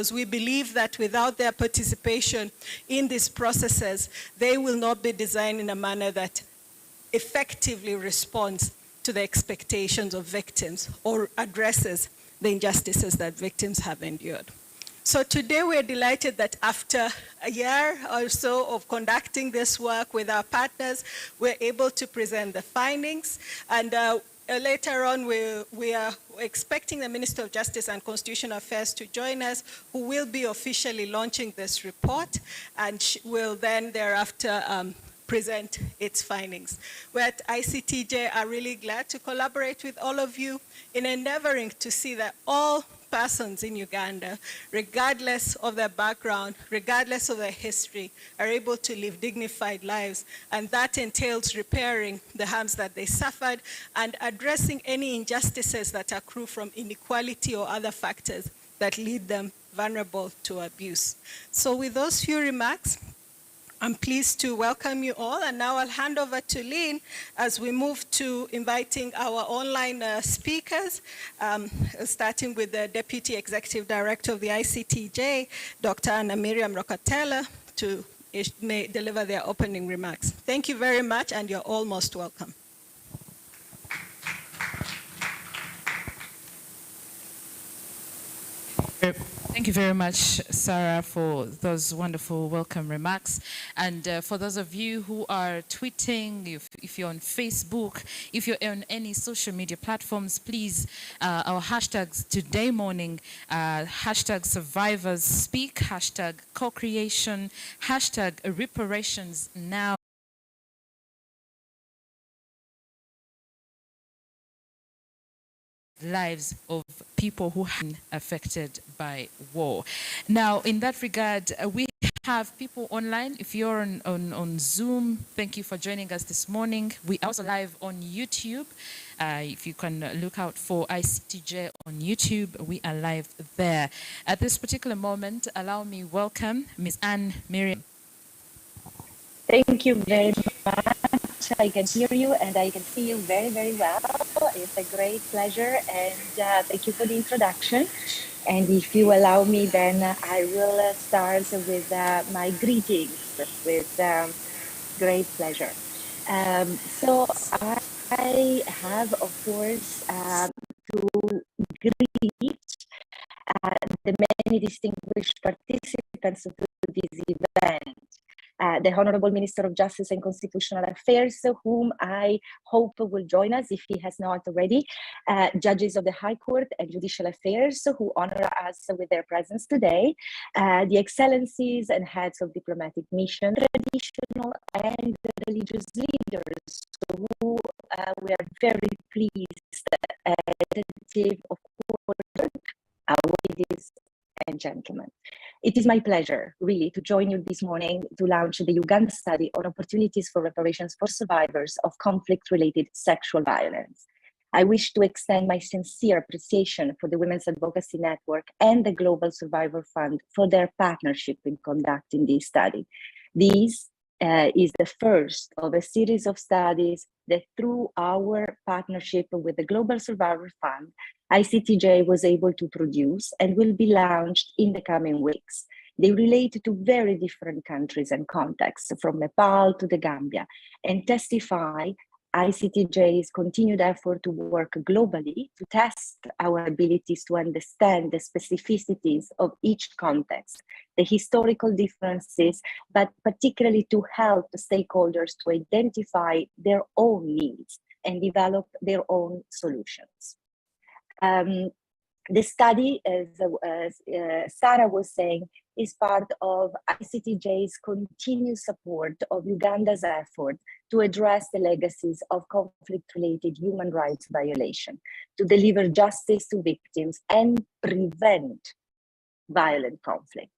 because we believe that without their participation in these processes, they will not be designed in a manner that effectively responds to the expectations of victims or addresses the injustices that victims have endured. So today we're delighted that after a year or so of conducting this work with our partners, we're able to present the findings. And later on, we are expecting the Minister of Justice and Constitutional Affairs to join us, who will be officially launching this report and will then thereafter present its findings. We at ICTJ are really glad to collaborate with all of you in endeavoring to see that all persons in Uganda, regardless of their background, regardless of their history, are able to live dignified lives. And that entails repairing the harms that they suffered and addressing any injustices that accrue from inequality or other factors that lead them vulnerable to abuse. So with those few remarks, I'm pleased to welcome you all, and now I'll hand over to Lynn as we move to inviting our online speakers, starting with the Deputy Executive Director of the ICTJ, Dr. Anna Miriam Rokatela, to deliver their opening remarks. Thank you very much, and you're all most welcome. Thank you very much, Sarah, for those wonderful welcome remarks. And for those of you who are tweeting, if you're on Facebook, if you're on any social media platforms, please, our hashtags today morning, hashtag survivors speak, hashtag co-creation, hashtag reparations now. Lives of people who have been affected by war. Now, in that regard, we have people online. If you're on Zoom, thank you for joining us this morning. We are also live on YouTube. If you can look out for ICTJ on YouTube, we are live there. At this particular moment, allow me welcome Ms. Anne Miriam. Thank you very much. I can hear you and I can see you very, very well. It's a great pleasure, and thank you for the introduction. And if you allow me, then I will start with my greetings with great pleasure. So I have, of course, to greet the many distinguished participants of this event. The Honorable Minister of Justice and Constitutional Affairs, whom I hope will join us if he has not already, judges of the High Court and Judicial Affairs who honor us with their presence today, the excellencies and heads of diplomatic mission, traditional and religious leaders who we are very pleased attentive, of course, ladies and gentlemen. It is my pleasure, really, to join you this morning to launch the Uganda study on opportunities for reparations for survivors of conflict-related sexual violence. I wish to extend my sincere appreciation for the Women's Advocacy Network and the Global Survivor Fund for their partnership in conducting this study. This is the first of a series of studies that, through our partnership with the Global Survivor Fund, ICTJ was able to produce and will be launched in the coming weeks. They relate to very different countries and contexts, from Nepal to the Gambia, and testify ICTJ's continued effort to work globally to test our abilities to understand the specificities of each context, the historical differences, but particularly to help stakeholders to identify their own needs and develop their own solutions. The study, as Sarah was saying, is part of ICTJ's continued support of Uganda's effort to address the legacies of conflict-related human rights violation, to deliver justice to victims and prevent violent conflict.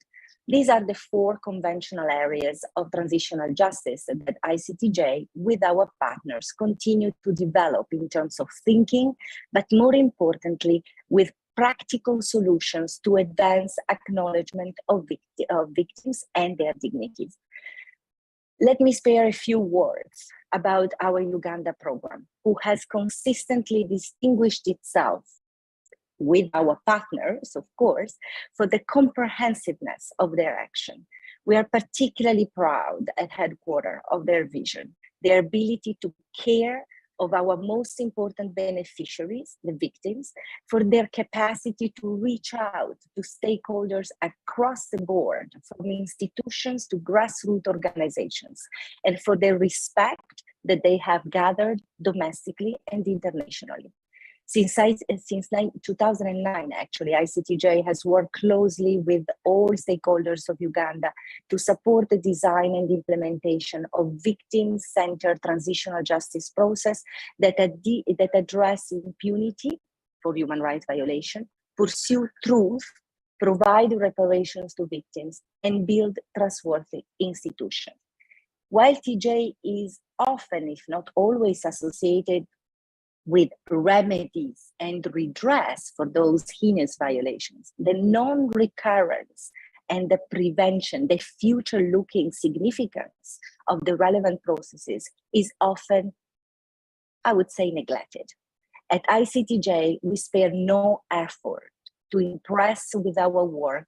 These are the four conventional areas of transitional justice that ICTJ, with our partners, continue to develop in terms of thinking, but more importantly, with practical solutions to advance acknowledgement of victims and their dignities. Let me spare a few words about our Uganda program, who has consistently distinguished itself with our partners, of course, for the comprehensiveness of their action. We are particularly proud at headquarters of their vision, their ability to care of our most important beneficiaries, the victims, for their capacity to reach out to stakeholders across the board, from institutions to grassroots organizations, and for their respect that they have gathered domestically and internationally. Since 2009, actually, ICTJ has worked closely with all stakeholders of Uganda to support the design and implementation of victim-centered transitional justice process that address impunity for human rights violation, pursue truth, provide reparations to victims, and build trustworthy institutions. While TJ is often, if not always, associated with remedies and redress for those heinous violations, the non-recurrence and the prevention, the future-looking significance of the relevant processes is often, I would say, neglected. At ICTJ, we spare no effort to impress with our work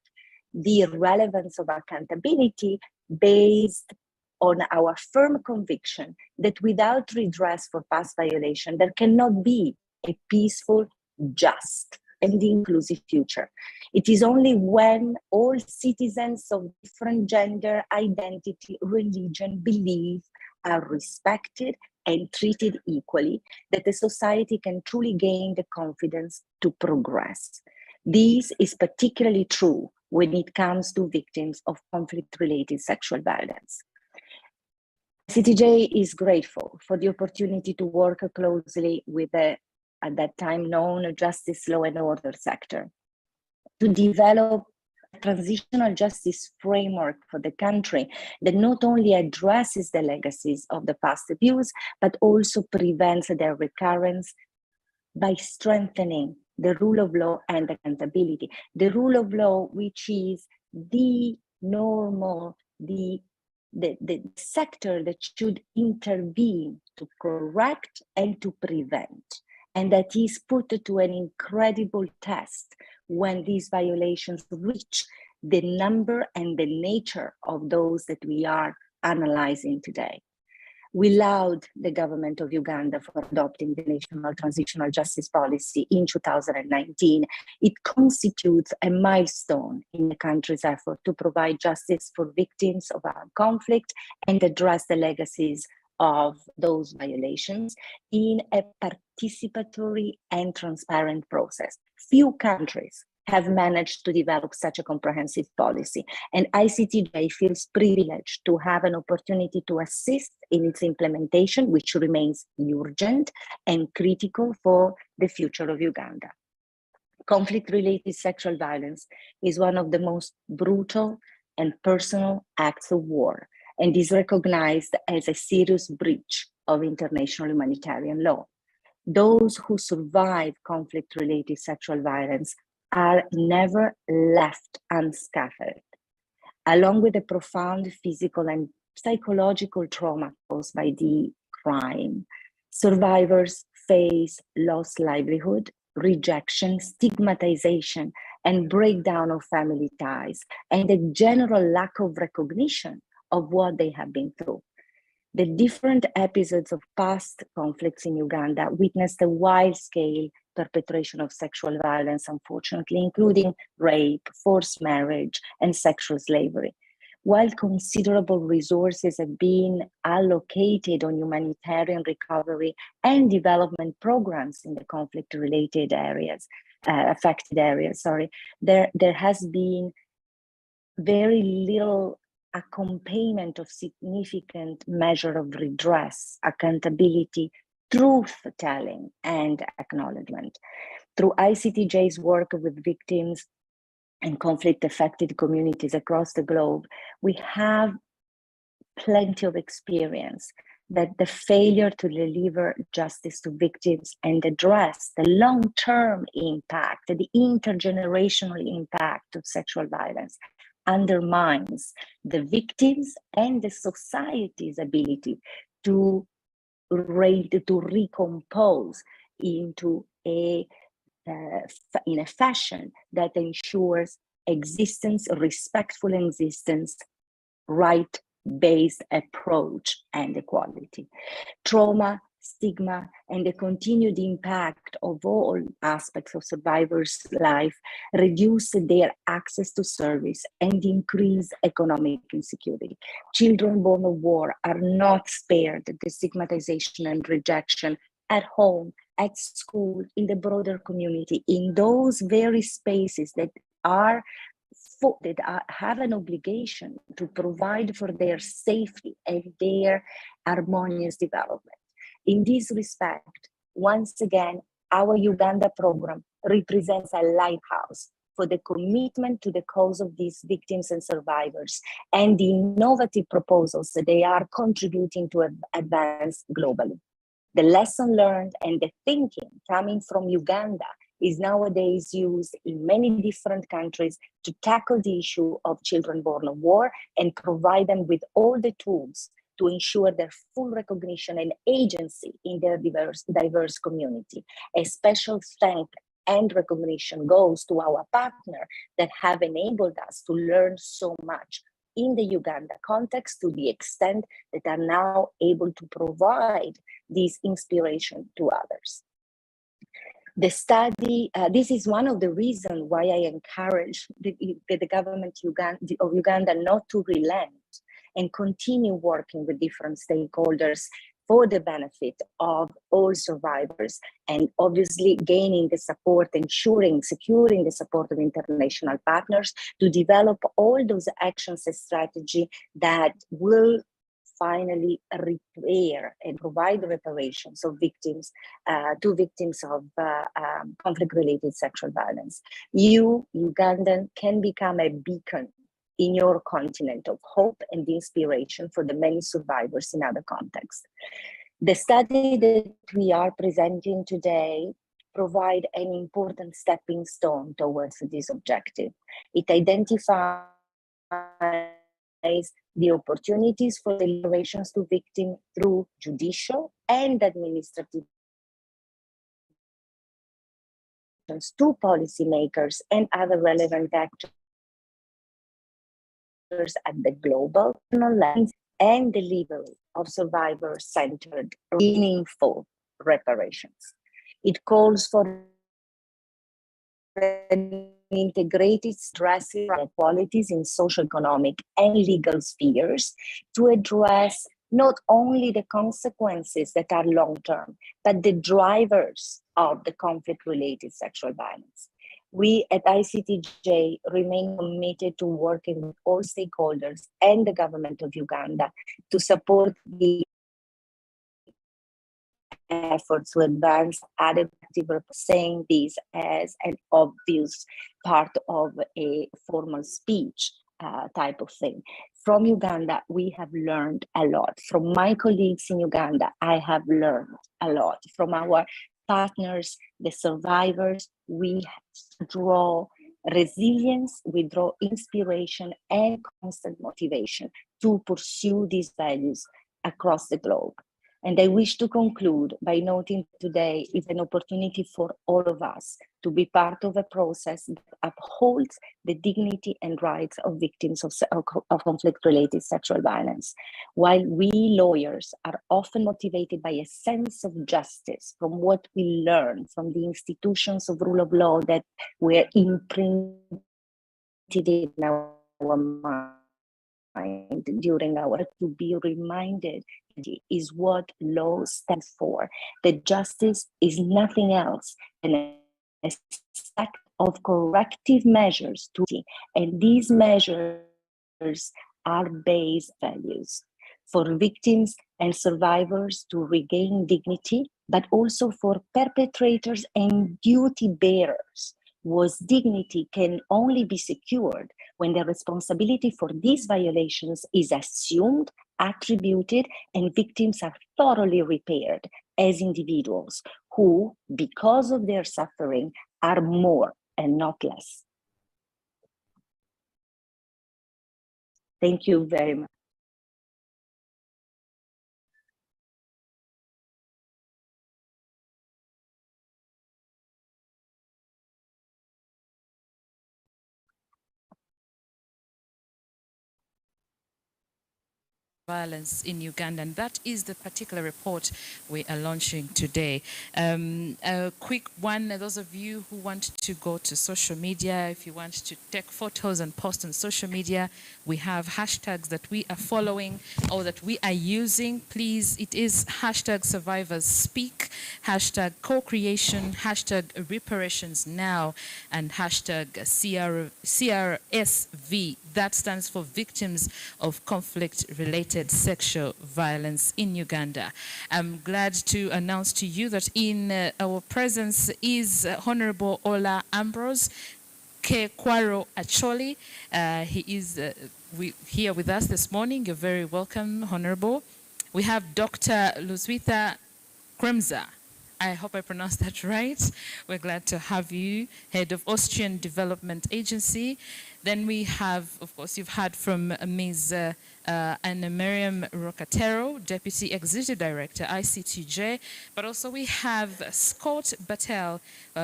the relevance of accountability based on our firm conviction that without redress for past violation, there cannot be a peaceful, just, and inclusive future. It is only when all citizens of different gender, identity, religion, belief are respected and treated equally that the society can truly gain the confidence to progress. This is particularly true when it comes to victims of conflict-related sexual violence. CTJ is grateful for the opportunity to work closely with the, at that time, known justice, law and order sector to develop a transitional justice framework for the country that not only addresses the legacies of the past abuse, but also prevents their recurrence by strengthening the rule of law and accountability. The rule of law, which is the normal, the sector that should intervene to correct and to prevent, and that is put to an incredible test when these violations reach the number and the nature of those that we are analyzing today. We laud the government of Uganda for adopting the National Transitional Justice Policy in 2019. It constitutes a milestone in the country's effort to provide justice for victims of armed conflict and address the legacies of those violations in a participatory and transparent process. Few countries have managed to develop such a comprehensive policy, and ICTJ feels privileged to have an opportunity to assist in its implementation, which remains urgent and critical for the future of Uganda. Conflict-related sexual violence is one of the most brutal and personal acts of war, and is recognized as a serious breach of international humanitarian law. Those who survive conflict-related sexual violence are never left unscathed. Along with the profound physical and psychological trauma caused by the crime, survivors face lost livelihood, rejection, stigmatization, and breakdown of family ties, and a general lack of recognition of what they have been through. The different episodes of past conflicts in Uganda witnessed a wide-scale perpetration of sexual violence, unfortunately, including rape, forced marriage, and sexual slavery. While considerable resources have been allocated on humanitarian recovery and development programs in the conflict-related areas, affected areas, there has been very little accompaniment of significant measure of redress, accountability, truth-telling, and acknowledgement. Through ICTJ's work with victims and conflict-affected communities across the globe, we have plenty of experience that the failure to deliver justice to victims and address the long-term impact, the intergenerational impact of sexual violence undermines the victims and the society's ability to recompose into a in a fashion that ensures existence, respectful existence, right-based approach and equality. Trauma, stigma, and the continued impact of all aspects of survivors' life reduce their access to service and increase economic insecurity. Children born of war are not spared the stigmatization and rejection at home, at school, in the broader community, in those very spaces that have an obligation to provide for their safety and their harmonious development. In this respect, once again, our Uganda program represents a lighthouse for the commitment to the cause of these victims and survivors and the innovative proposals that they are contributing to advance globally. The lesson learned and the thinking coming from Uganda is nowadays used in many different countries to tackle the issue of children born of war and provide them with all the tools to ensure their full recognition and agency in their diverse community. A special thank and recognition goes to our partner that have enabled us to learn so much in the Uganda context, to the extent that are now able to provide this inspiration to others. The study, this is one of the reasons why I encourage the government of Uganda not to relent and continue working with different stakeholders for the benefit of all survivors, and obviously gaining the support, securing the support of international partners to develop all those actions and strategy that will finally repair and provide reparations of victims to victims of conflict-related sexual violence. You, Ugandan, can become a beacon in your continent of hope and inspiration for the many survivors in other contexts. The study that we are presenting today provide an important stepping stone towards this objective. It identifies the opportunities for the reparations to victims through judicial and administrative to policymakers and other relevant actors at the global level and delivery of survivor-centered, meaningful reparations. It calls for an integrated addressing inequalities in socio-economic and legal spheres to address not only the consequences that are long-term, but the drivers of the conflict-related sexual violence. We at ICTJ remain committed to working with all stakeholders and the government of Uganda to support the efforts to advance adequate, saying this as an obvious part of a formal speech type of thing. From Uganda, we have learned a lot. From my colleagues in Uganda, I have learned a lot. From our partners, the survivors, we draw resilience, we draw inspiration and constant motivation to pursue these values across the globe. And I wish to conclude by noting today is an opportunity for all of us to be part of a process that upholds the dignity and rights of victims of conflict-related sexual violence. While we lawyers are often motivated by a sense of justice from what we learn from the institutions of rule of law that were imprinted in our mind during our to be reminded is what law stands for. That justice is nothing else than a set of corrective measures and these measures are base values for victims and survivors to regain dignity, but also for perpetrators and duty bearers, whose dignity can only be secured when the responsibility for these violations is assumed, attributed, and victims are thoroughly repaired as individuals who, because of their suffering, are more and not less. Thank you very much. violence in Uganda, and that is the particular report we are launching today. A quick one, those of you who want to go to social media, if you want to take photos and post on social media, we have hashtags that we are following or that we are using. Please, it is hashtag survivors speak, hashtag co-creation, hashtag reparations now, and hashtag CRSV. That stands for Victims of Conflict-Related sexual violence in Uganda. I'm glad to announce to you that in our presence is Honorable Ola Ambrose Kwaro Acholi. He is here with us this morning. You're very welcome, Honorable. We have Dr. Luzwitha Kremza. I hope I pronounced that right. We're glad to have you, Head of Austrian Development Agency. Then we have, of course, you've heard from Ms. Anna Miriam Rocatero, Deputy Executive Director, ICTJ, but also we have Scott Battelle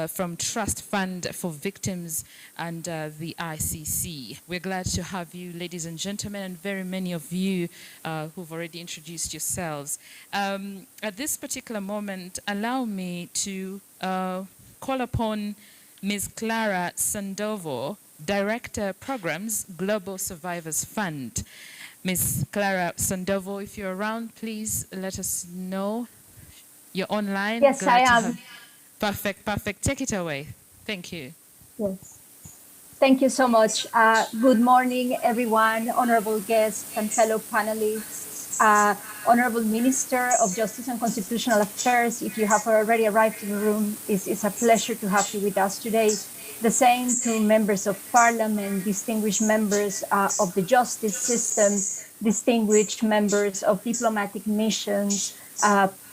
from Trust Fund for Victims and the ICC. We're glad to have you, ladies and gentlemen, and very many of you who've already introduced yourselves. At this particular moment, allow me to call upon Ms. Clara Sandovo, Director Programs, Global Survivors Fund. Ms. Clara Sandovo, if you're around, please let us know. You're online. Yes, I am. Perfect, perfect. Take it away. Thank you. Yes. Thank you so much. Good morning, everyone, honorable guests and fellow panelists, honorable Minister of Justice and Constitutional Affairs. If you have already arrived in the room, it's a pleasure to have you with us today. The same to members of parliament, distinguished members of the justice system, distinguished members of diplomatic missions,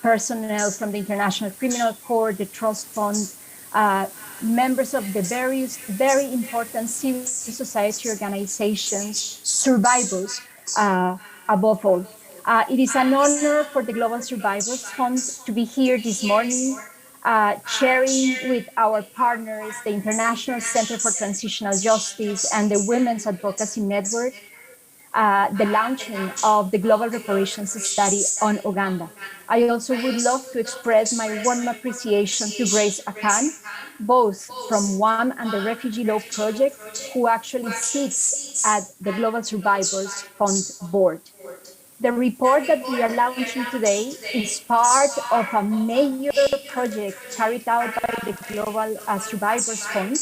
personnel from the International Criminal Court, the Trust Fund, members of the various very important civil society organizations, survivors, above all. It is an honor for the Global Survivors Fund to be here this morning, sharing with our partners, the International Center for Transitional Justice and the Women's Advocacy Network, the launching of the Global Reparations Study on Uganda. I also would love to express my warm appreciation to Grace Akan, both from WAM and the Refugee Law Project, who actually sits at the Global Survivors Fund board. The report that we are launching today is part of a major project carried out by the Global Survivors Fund,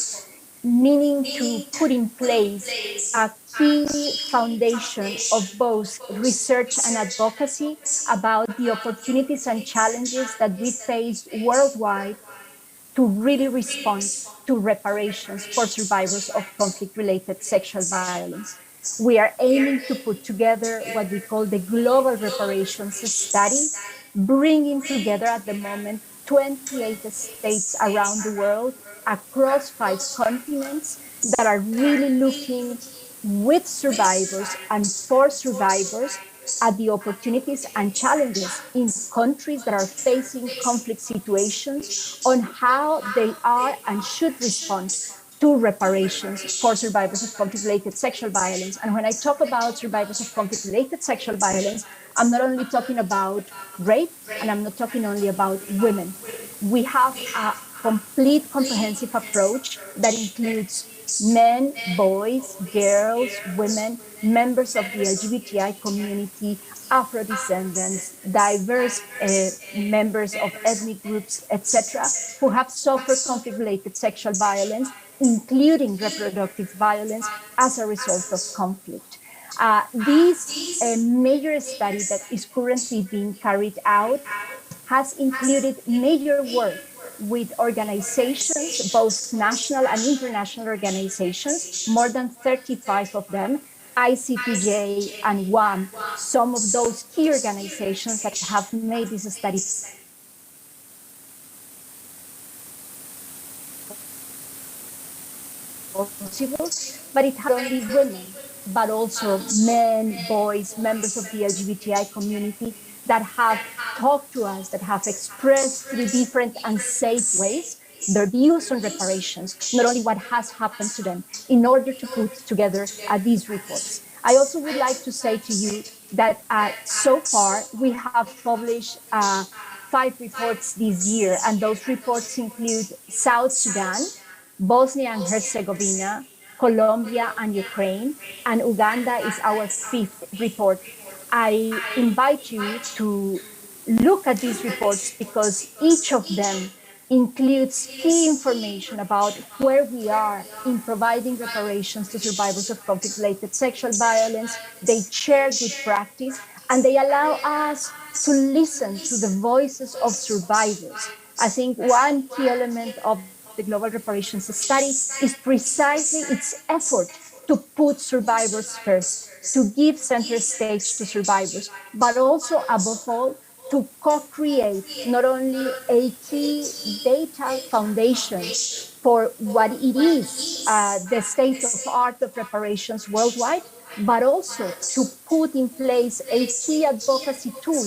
meaning to put in place a key foundation of both research and advocacy about the opportunities and challenges that we face worldwide to really respond to reparations for survivors of conflict-related sexual violence. We are aiming to put together what we call the Global Reparations Study, bringing together at the moment 28 states around the world across 5 continents that are really looking with survivors and for survivors at the opportunities and challenges in countries that are facing conflict situations on how they are and should respond to reparations for survivors of conflict-related sexual violence. And when I talk about survivors of conflict-related sexual violence, I'm not only talking about rape, and I'm not talking only about women. We have a complete comprehensive approach that includes men, boys, girls, women, members of the LGBTI community, Afro-descendants, diverse members of ethnic groups, etc., who have suffered conflict-related sexual violence, including reproductive violence as a result of conflict. This major study that is currently being carried out has included major work with organizations, both national and international organizations, more than 35 of them, ICTJ and WAM, some of those key organizations that have made this study possible, but it had only women, but also men, boys, members of the LGBTI community that have talked to us, that have expressed through different and safe ways their views on reparations, not only what has happened to them, in order to put together these reports. I also would like to say to you that so far we have published 5 reports this year, and those reports include South Sudan, Bosnia and Herzegovina, Colombia and Ukraine, and Uganda is our 5th report. I invite you to look at these reports because each of them includes key information about where we are in providing reparations to survivors of conflict-related sexual violence. They share good practice, and they allow us to listen to the voices of survivors. I think one key element of the Global Reparations study is precisely its effort to put survivors first, to give center stage to survivors, but also, above all, to co-create not only a key data foundation for what it is, the state of art of reparations worldwide, but also to put in place a key advocacy tool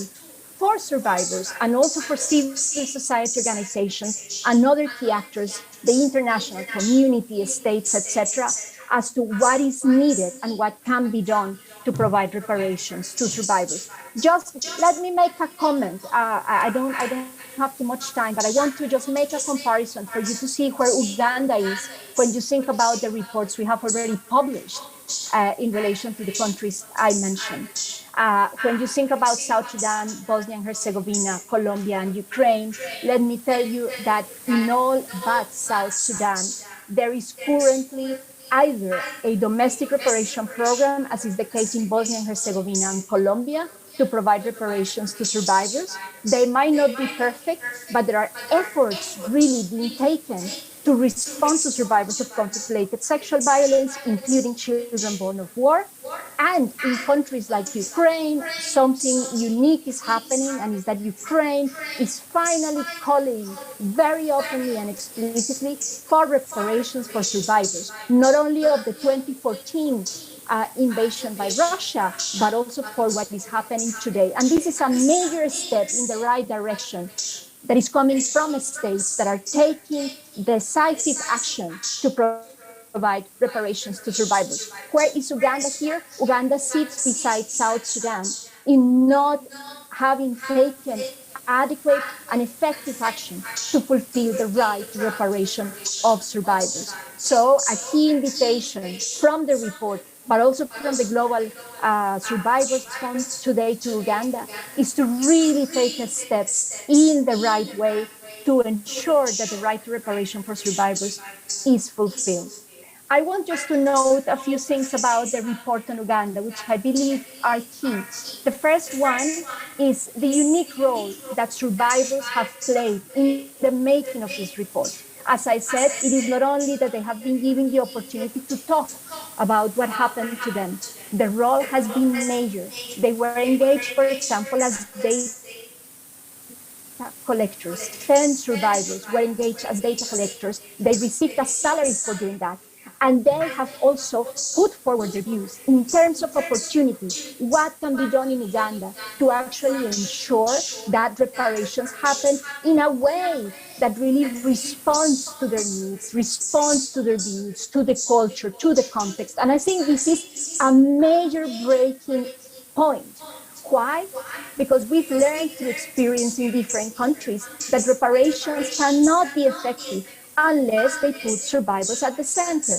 for survivors and also for civil society organizations and other key actors, the international community, states, etc., as to what is needed and what can be done to provide reparations to survivors. Just let me make a comment. I don't have too much time, but I want to just make a comparison for you to see where Uganda is when you think about the reports we have already published in relation to the countries I mentioned. When you think about South Sudan, Bosnia and Herzegovina, Colombia, and Ukraine, let me tell you that in all but South Sudan, there is currently either a domestic reparation program, as is the case in Bosnia and Herzegovina and Colombia, to provide reparations to survivors. They might not be perfect, but there are efforts really being taken to respond to survivors of conflict-related sexual violence, including children born of war. And in countries like Ukraine, something unique is happening, and is that Ukraine is finally calling very openly and explicitly for reparations for survivors, not only of the 2014 invasion by Russia, but also for what is happening today. And this is a major step in the right direction that is coming from states that are taking decisive action to provide reparations to survivors. Where is Uganda here? Uganda sits beside South Sudan in not having taken adequate and effective action to fulfill the right to reparation of survivors. So a key invitation from the report, but also from the Global Survivors Fund today to Uganda, is to really take steps in the right way to ensure that the right to reparation for survivors is fulfilled. I want just to note a few things about the report on Uganda, which I believe are key. The first one is the unique role that survivors have played in the making of this report. As I said, it is not only that they have been given the opportunity to talk about what happened to them. The role has been major. They were engaged, for example, as data collectors. 10 survivors were engaged as data collectors. They received a salary for doing that. And they have also put forward their views in terms of opportunity, what can be done in Uganda to actually ensure that reparations happen in a way that really responds to their needs, responds to their views, to the culture, to the context. And I think this is a major breaking point. Why? Because we've learned through experience in different countries that reparations cannot be effective unless they put survivors at the center,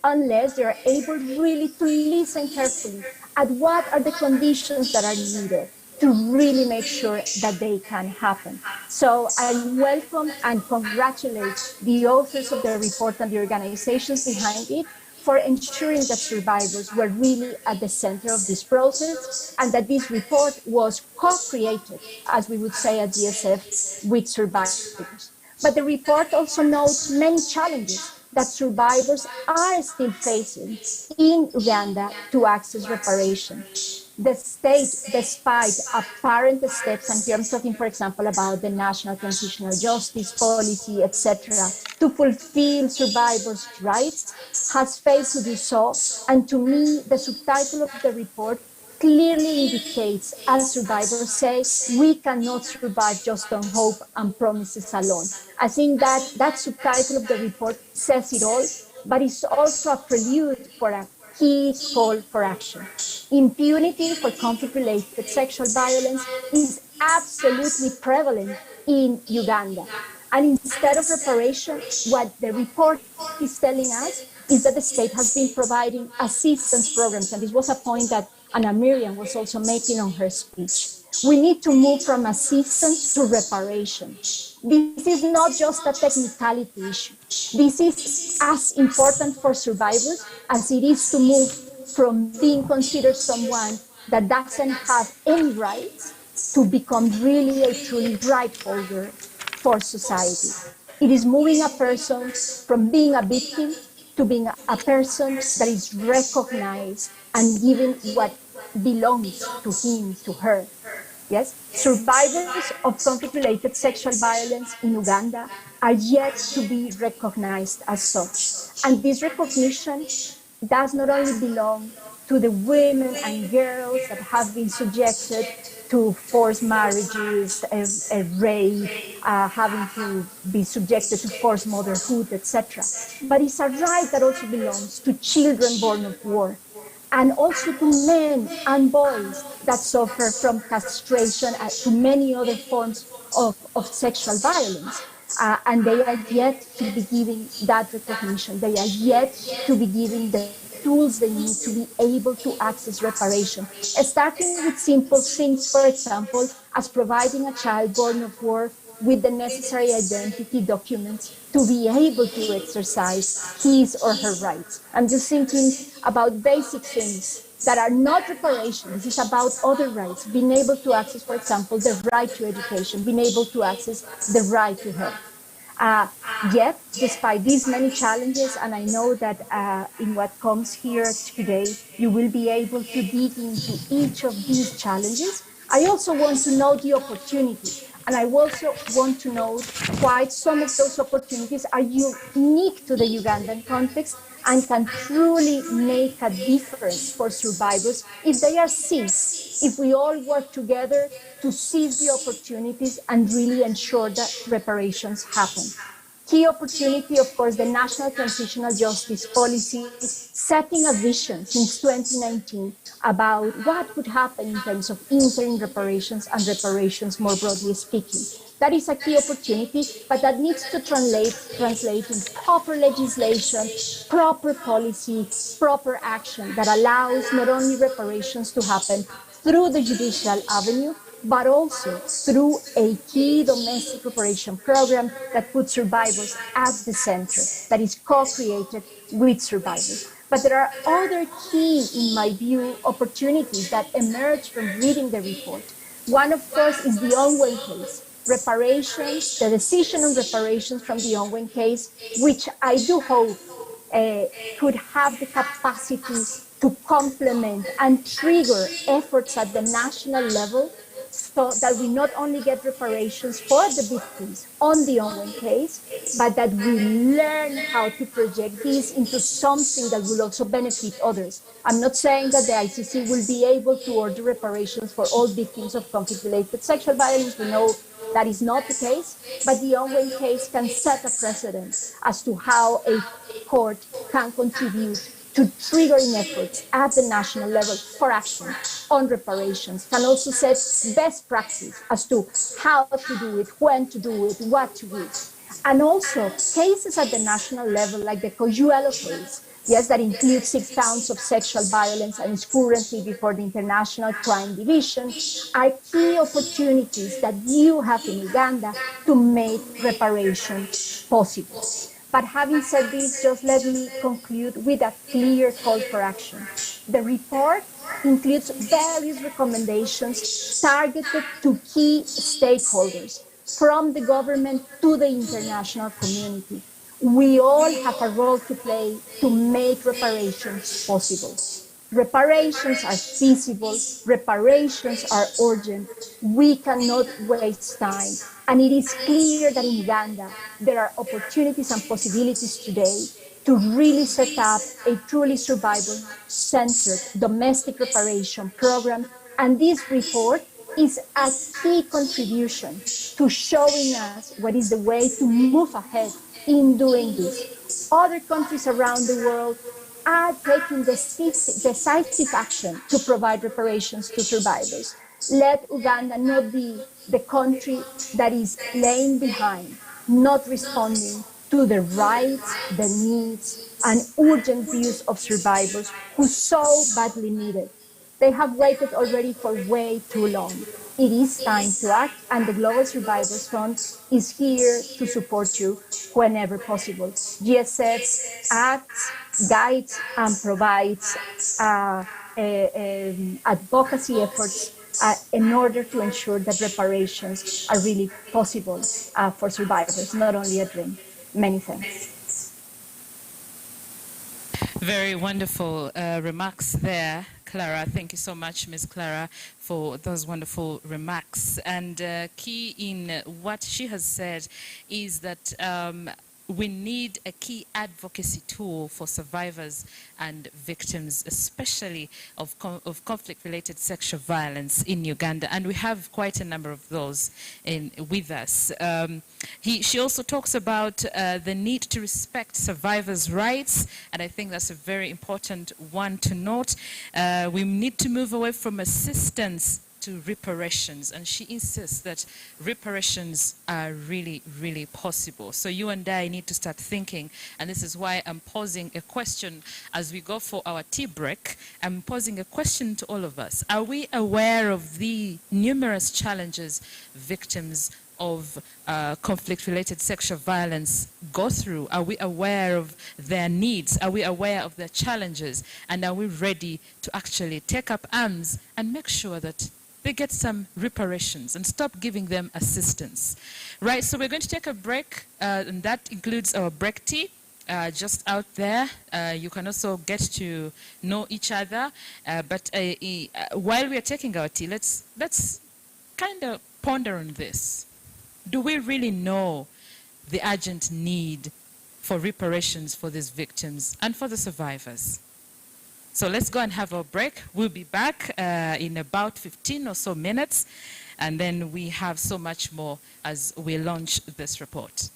unless they are able really to listen carefully at what are the conditions that are needed to really make sure that they can happen. So I welcome and congratulate the authors of the report and the organizations behind it for ensuring that survivors were really at the center of this process, and that this report was co-created, as we would say at GSF, with survivors. But the report also notes many challenges that survivors are still facing in Uganda to access reparation. The state, despite apparent steps, and here I'm talking, for example, about the National Transitional Justice Policy, etc., to fulfill survivors' rights, has failed to do so. And to me, the subtitle of the report clearly indicates, as survivors say, we cannot survive just on hope and promises alone. I think that that subtitle of the report says it all, but it's also a prelude for a key call for action. Impunity for conflict-related sexual violence is absolutely prevalent in Uganda. And instead of reparation, what the report is telling us is that the state has been providing assistance programs. And this was a point that Anna Miriam was also making on her speech. We need to move from assistance to reparation. This is not just a technicality issue. This is as important for survivors as it is to move from being considered someone that doesn't have any rights to become really a truly right holder for society. It is moving a person from being a victim to being a person that is recognized and given what belongs to him, to her. Yes, survivors of conflict-related sexual violence in Uganda are yet to be recognized as such. And this recognition does not only belong to the women and girls that have been subjected to forced marriages, rape, having to be subjected to forced motherhood, etc. But it's a right that also belongs to children born of war, and also to men and boys that suffer from castration and to many other forms of sexual violence. And they are yet to be given that recognition. They are yet to be given the tools they need to be able to access reparation, starting with simple things, for example, as providing a child born of war with the necessary identity documents to be able to exercise his or her rights. I'm just thinking about basic things that are not reparation. This is about other rights, being able to access, for example, the right to education, being able to access the right to health. Yet, despite these many challenges, and I know that in what comes here today, you will be able to dig into each of these challenges, I also want to note the opportunities. And I also want to note why some of those opportunities are unique to the Ugandan context and can truly make a difference for survivors if they are seized, if we all work together to seize the opportunities and really ensure that reparations happen. Key opportunity, of course, the National Transitional Justice Policy, setting a vision since 2019 about what could happen in terms of interim reparations and reparations more broadly speaking. That is a key opportunity, but that needs to translate in proper legislation, proper policy, proper action that allows not only reparations to happen through the judicial avenue, but also through a key domestic reparation program that puts survivors at the center, that is co-created with survivors. But there are other key, in my view, opportunities that emerge from reading the report. One, of course, is the Onwen case. Reparations, the decision on reparations from the Onwen case, which I do hope could have the capacity to complement and trigger efforts at the national level so that we not only get reparations for the victims on the Onwen case, but that we learn how to project this into something that will also benefit others. I'm not saying that the ICC will be able to order reparations for all victims of conflict-related sexual violence. We know that is not the case, but the Onwen case can set a precedent as to how a court can contribute to triggering efforts at the national level for action on reparations, can also set best practice as to how to do it, when to do it, what to do. And also cases at the national level, like the Cojuelo case, yes, that includes 6 counts of sexual violence and is currently before the International Crime Division, are key opportunities that you have in Uganda to make reparation possible. But having said this, just let me conclude with a clear call for action. The report includes various recommendations targeted to key stakeholders, from the government to the international community. We all have a role to play to make reparations possible. Reparations are feasible, reparations are urgent. We cannot waste time. And it is clear that in Uganda, there are opportunities and possibilities today to really set up a truly survivor-centered domestic reparation program. And this report is a key contribution to showing us what is the way to move ahead in doing this. Other countries around the world are taking decisive action to provide reparations to survivors. Let Uganda not be the country that is laying behind, not responding to the rights, the needs, and urgent views of survivors who so badly need it. They have waited already for way too long. It is time to act, and the Global Survivors Fund is here to support you whenever possible. GSF acts, guides, and provides advocacy efforts in order to ensure that reparations are really possible for survivors, not only a dream. Many thanks. Very wonderful remarks there, Clara. Thank you so much, Ms. Clara, for those wonderful remarks. And key in what she has said is that we need a key advocacy tool for survivors and victims, especially of conflict-related sexual violence in Uganda. And we have quite a number of those with us. She also talks about the need to respect survivors' rights, and I think that's a very important one to note. We need to move away from assistance to reparations, and she insists that reparations are really, really possible. So you and I need to start thinking, and this is why I'm posing a question as we go for our tea break. I'm posing a question to all of us. Are we aware of the numerous challenges victims of conflict-related sexual violence go through? Are we aware of their needs? Are we aware of their challenges? And are we ready to actually take up arms and make sure that they get some reparations and stop giving them assistance? Right, so we're going to take a break, and that includes our break tea. Just out there, you can also get to know each other. But while we are taking our tea, let's kind of ponder on this. Do we really know the urgent need for reparations for these victims and for the survivors? So let's go and have a break. We'll be back in about 15 or so minutes, and then we have so much more as we launch this report.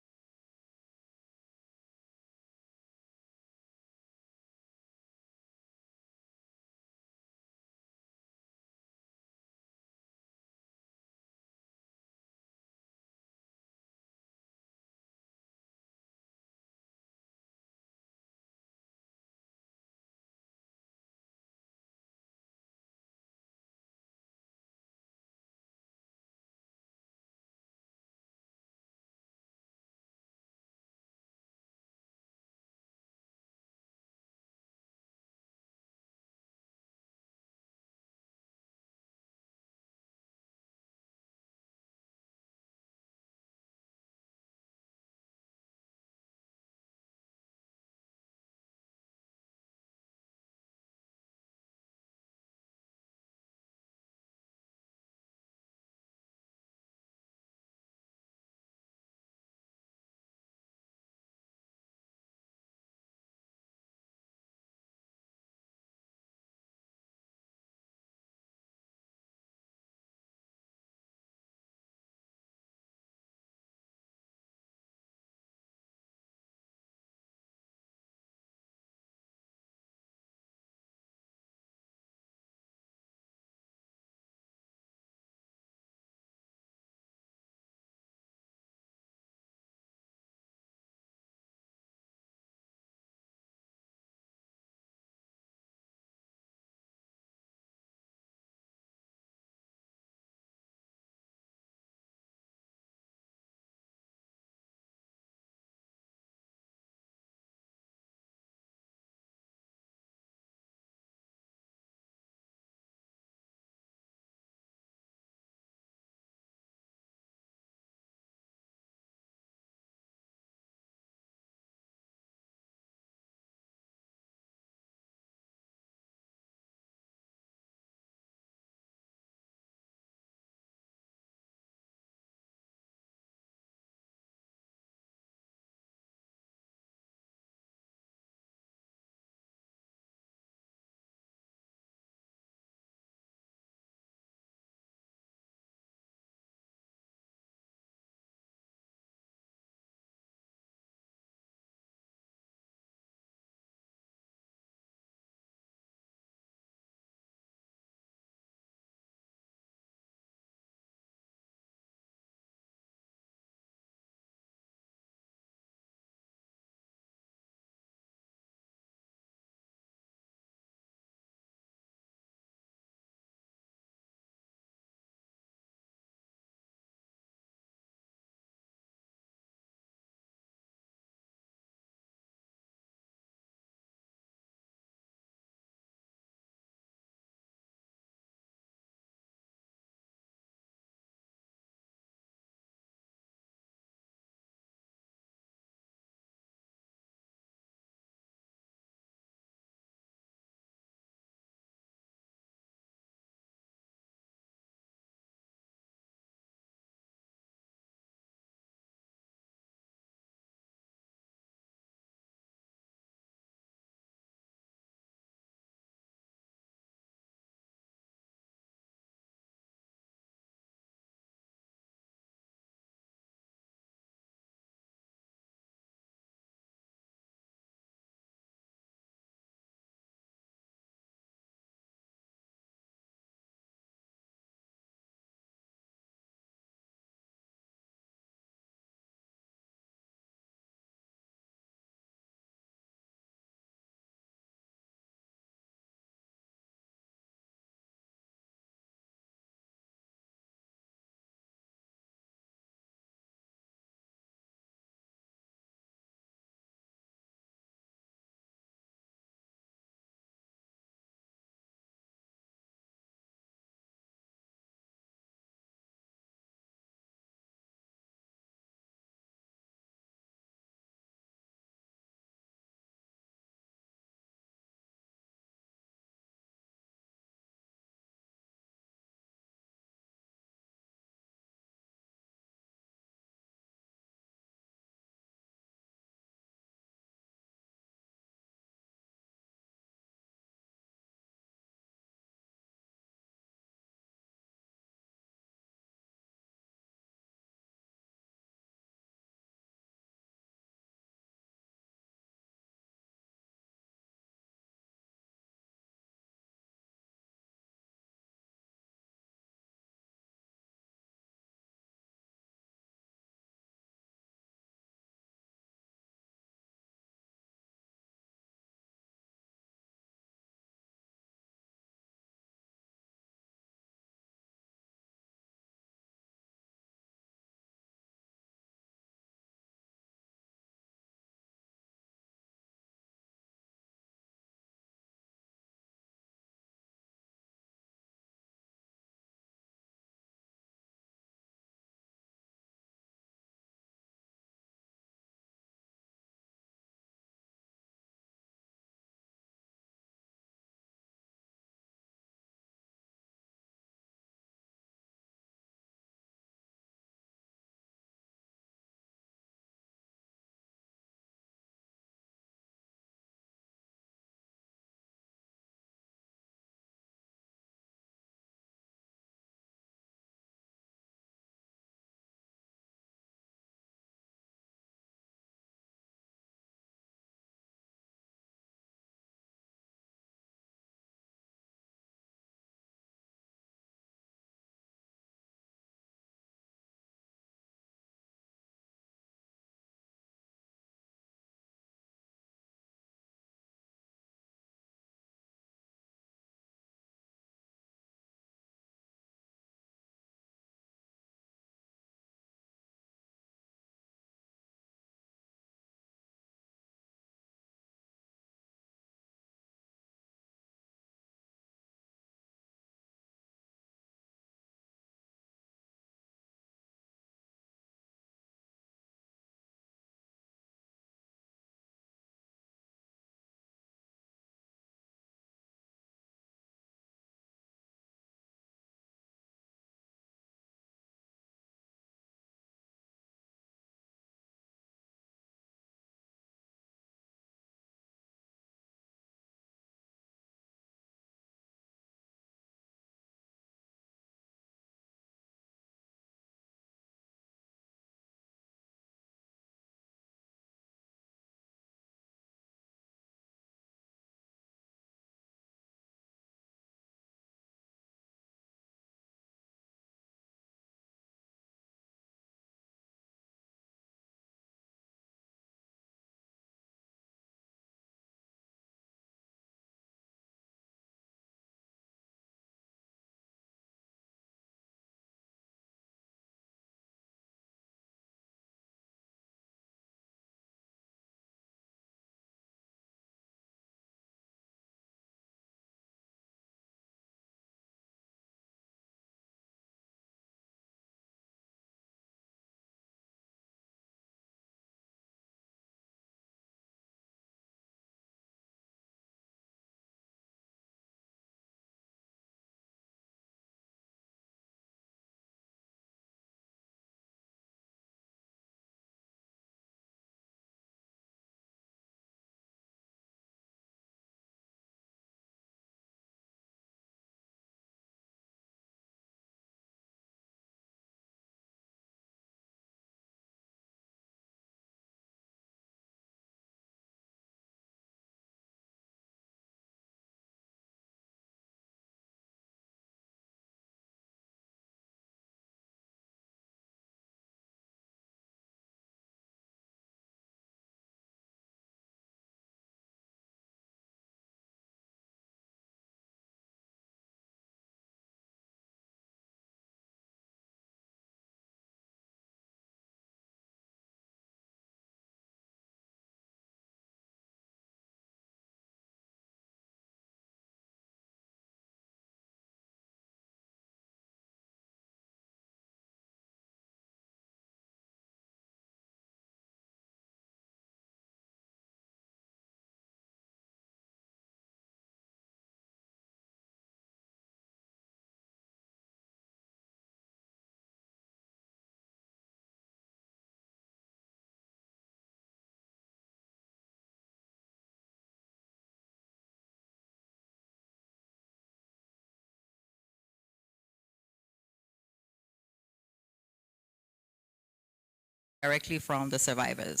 directly from the survivors.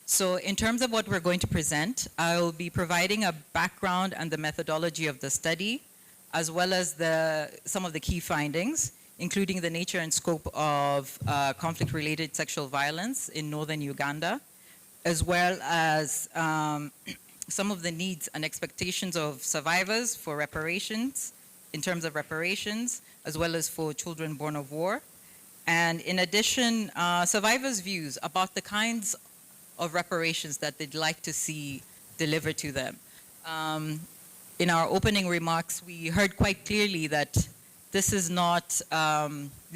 So in terms of what we're going to present, I'll be providing a background and the methodology of the study, as well as some of the key findings, including the nature and scope of conflict-related sexual violence in Northern Uganda, as well as some of the needs and expectations of survivors for reparations, in terms of reparations, as well as for children born of war. And in addition, survivors' views about the kinds of reparations that they'd like to see delivered to them. In our opening remarks, we heard quite clearly that this is not,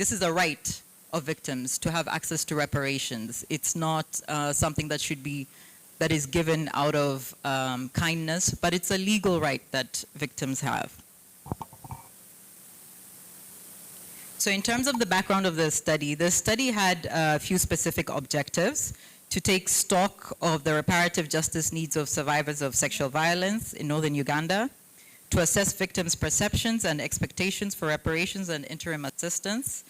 this is a right of victims to have access to reparations. It's not something that that is given out of kindness, but it's a legal right that victims have. So in terms of the background of the study had a few specific objectives: to take stock of the reparative justice needs of survivors of sexual violence in Northern Uganda, to assess victims' perceptions and expectations for reparations and interim assistance,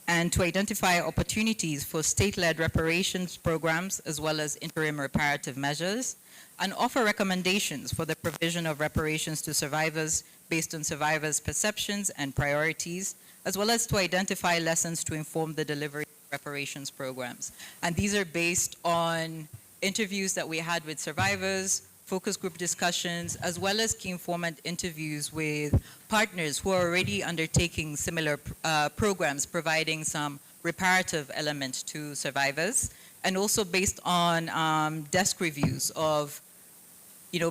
and to identify opportunities for state-led reparations programs as well as interim reparative measures, and offer recommendations for the provision of reparations to survivors based on survivors' perceptions and priorities, as well as to identify lessons to inform the delivery of reparations programs. And these are based on interviews that we had with survivors, focus group discussions, as well as key informant interviews with partners who are already undertaking similar programs, providing some reparative element to survivors, and also based on desk reviews of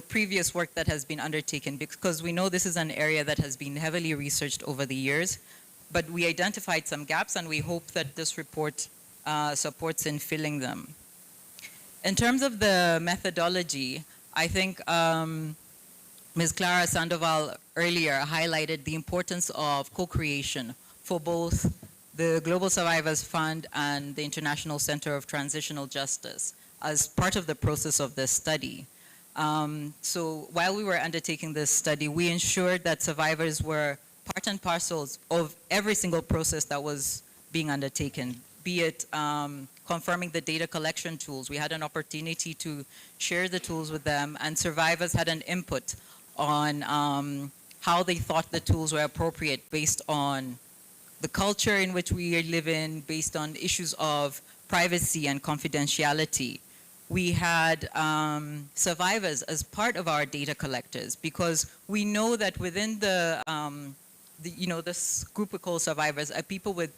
previous work that has been undertaken, because we know this is an area that has been heavily researched over the years, but we identified some gaps and we hope that this report supports in filling them. In terms of the methodology, I think Ms. Clara Sandoval earlier highlighted the importance of co-creation for both the Global Survivors Fund and the International Center of Transitional Justice as part of the process of this study. So while we were undertaking this study, we ensured that survivors were part and parcels of every single process that was being undertaken, be it confirming the data collection tools. We had an opportunity to share the tools with them, and survivors had an input on how they thought the tools were appropriate based on the culture in which we live in, based on issues of privacy and confidentiality. We had survivors as part of our data collectors, because we know that within this group we call survivors are people with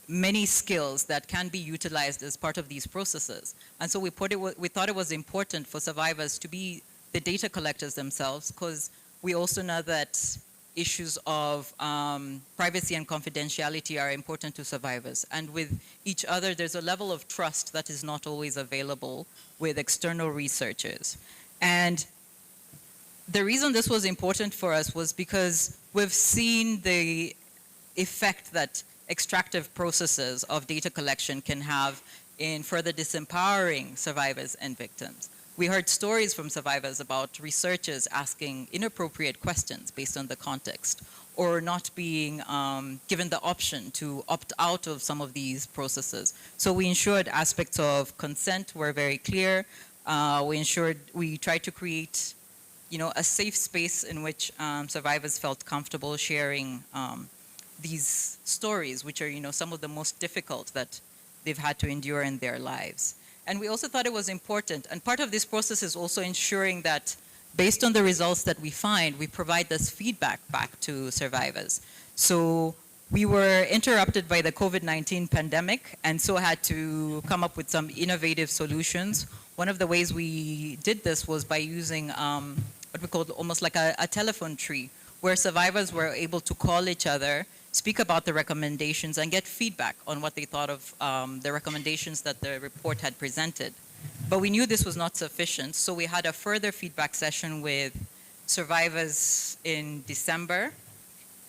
many skills that can be utilized as part of these processes. And so we thought it was important for survivors to be the data collectors themselves, because we also know that issues of privacy and confidentiality are important to survivors. And with each other, there's a level of trust that is not always available with external researchers. And the reason this was important for us was because we've seen the effect that extractive processes of data collection can have in further disempowering survivors and victims. We heard stories from survivors about researchers asking inappropriate questions based on the context, or not being given the option to opt out of some of these processes. So we ensured aspects of consent were very clear. We tried to create a safe space in which survivors felt comfortable sharing these stories, which are some of the most difficult that they've had to endure in their lives. And we also thought it was important, and part of this process is also ensuring that based on the results that we find, we provide this feedback back to survivors. So we were interrupted by the COVID-19 pandemic, and so had to come up with some innovative solutions. One of the ways we did this was by using what we called almost like a telephone tree, where survivors were able to call each other, speak about the recommendations, and get feedback on what they thought of the recommendations that the report had presented. But we knew this was not sufficient, so we had a further feedback session with survivors in December,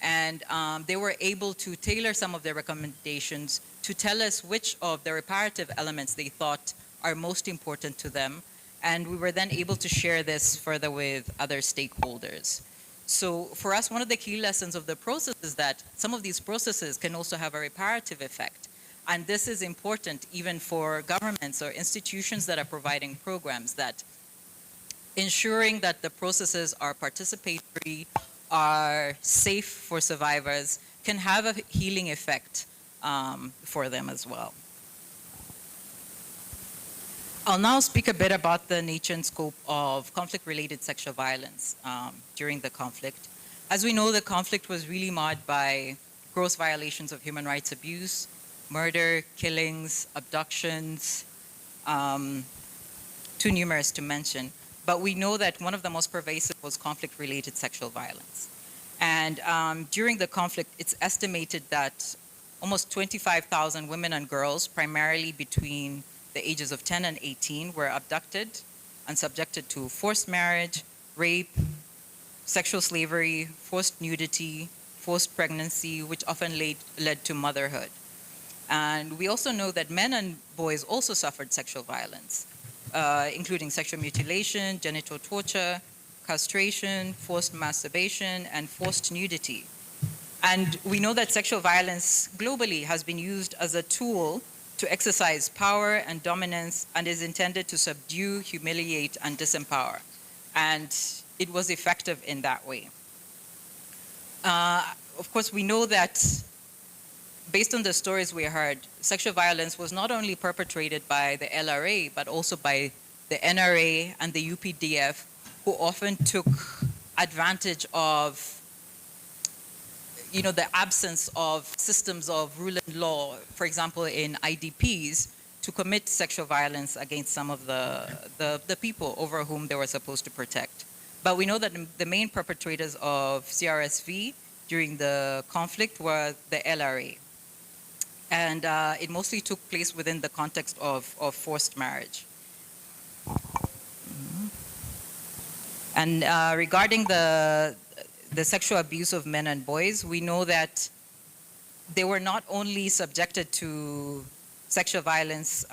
and they were able to tailor some of their recommendations to tell us which of the reparative elements they thought are most important to them, and we were then able to share this further with other stakeholders. So for us, one of the key lessons of the process is that some of these processes can also have a reparative effect. And this is important even for governments or institutions that are providing programs, that ensuring that the processes are participatory, are safe for survivors, can have a healing effect for them as well. I'll now speak a bit about the nature and scope of conflict-related sexual violence during the conflict. As we know, the conflict was really marred by gross violations of human rights abuse, murder, killings, abductions, too numerous to mention. But we know that one of the most pervasive was conflict-related sexual violence. And during the conflict, it's estimated that almost 25,000 women and girls, primarily between the ages of 10 and 18, were abducted and subjected to forced marriage, rape, sexual slavery, forced nudity, forced pregnancy, which often led to motherhood. And we also know that men and boys also suffered sexual violence, including sexual mutilation, genital torture, castration, forced masturbation, and forced nudity. And we know that sexual violence globally has been used as a tool to exercise power and dominance, and is intended to subdue, humiliate, and disempower. And it was effective in that way. Of course, we know that based on the stories we heard, sexual violence was not only perpetrated by the LRA, but also by the NRA and the UPDF, who often took advantage of the absence of systems of rule and law, for example, in IDPs, to commit sexual violence against some of the people over whom they were supposed to protect. But we know that the main perpetrators of CRSV during the conflict were the LRA. And it mostly took place within the context of forced marriage. And regarding the sexual abuse of men and boys, we know that they were not only subjected to sexual violence,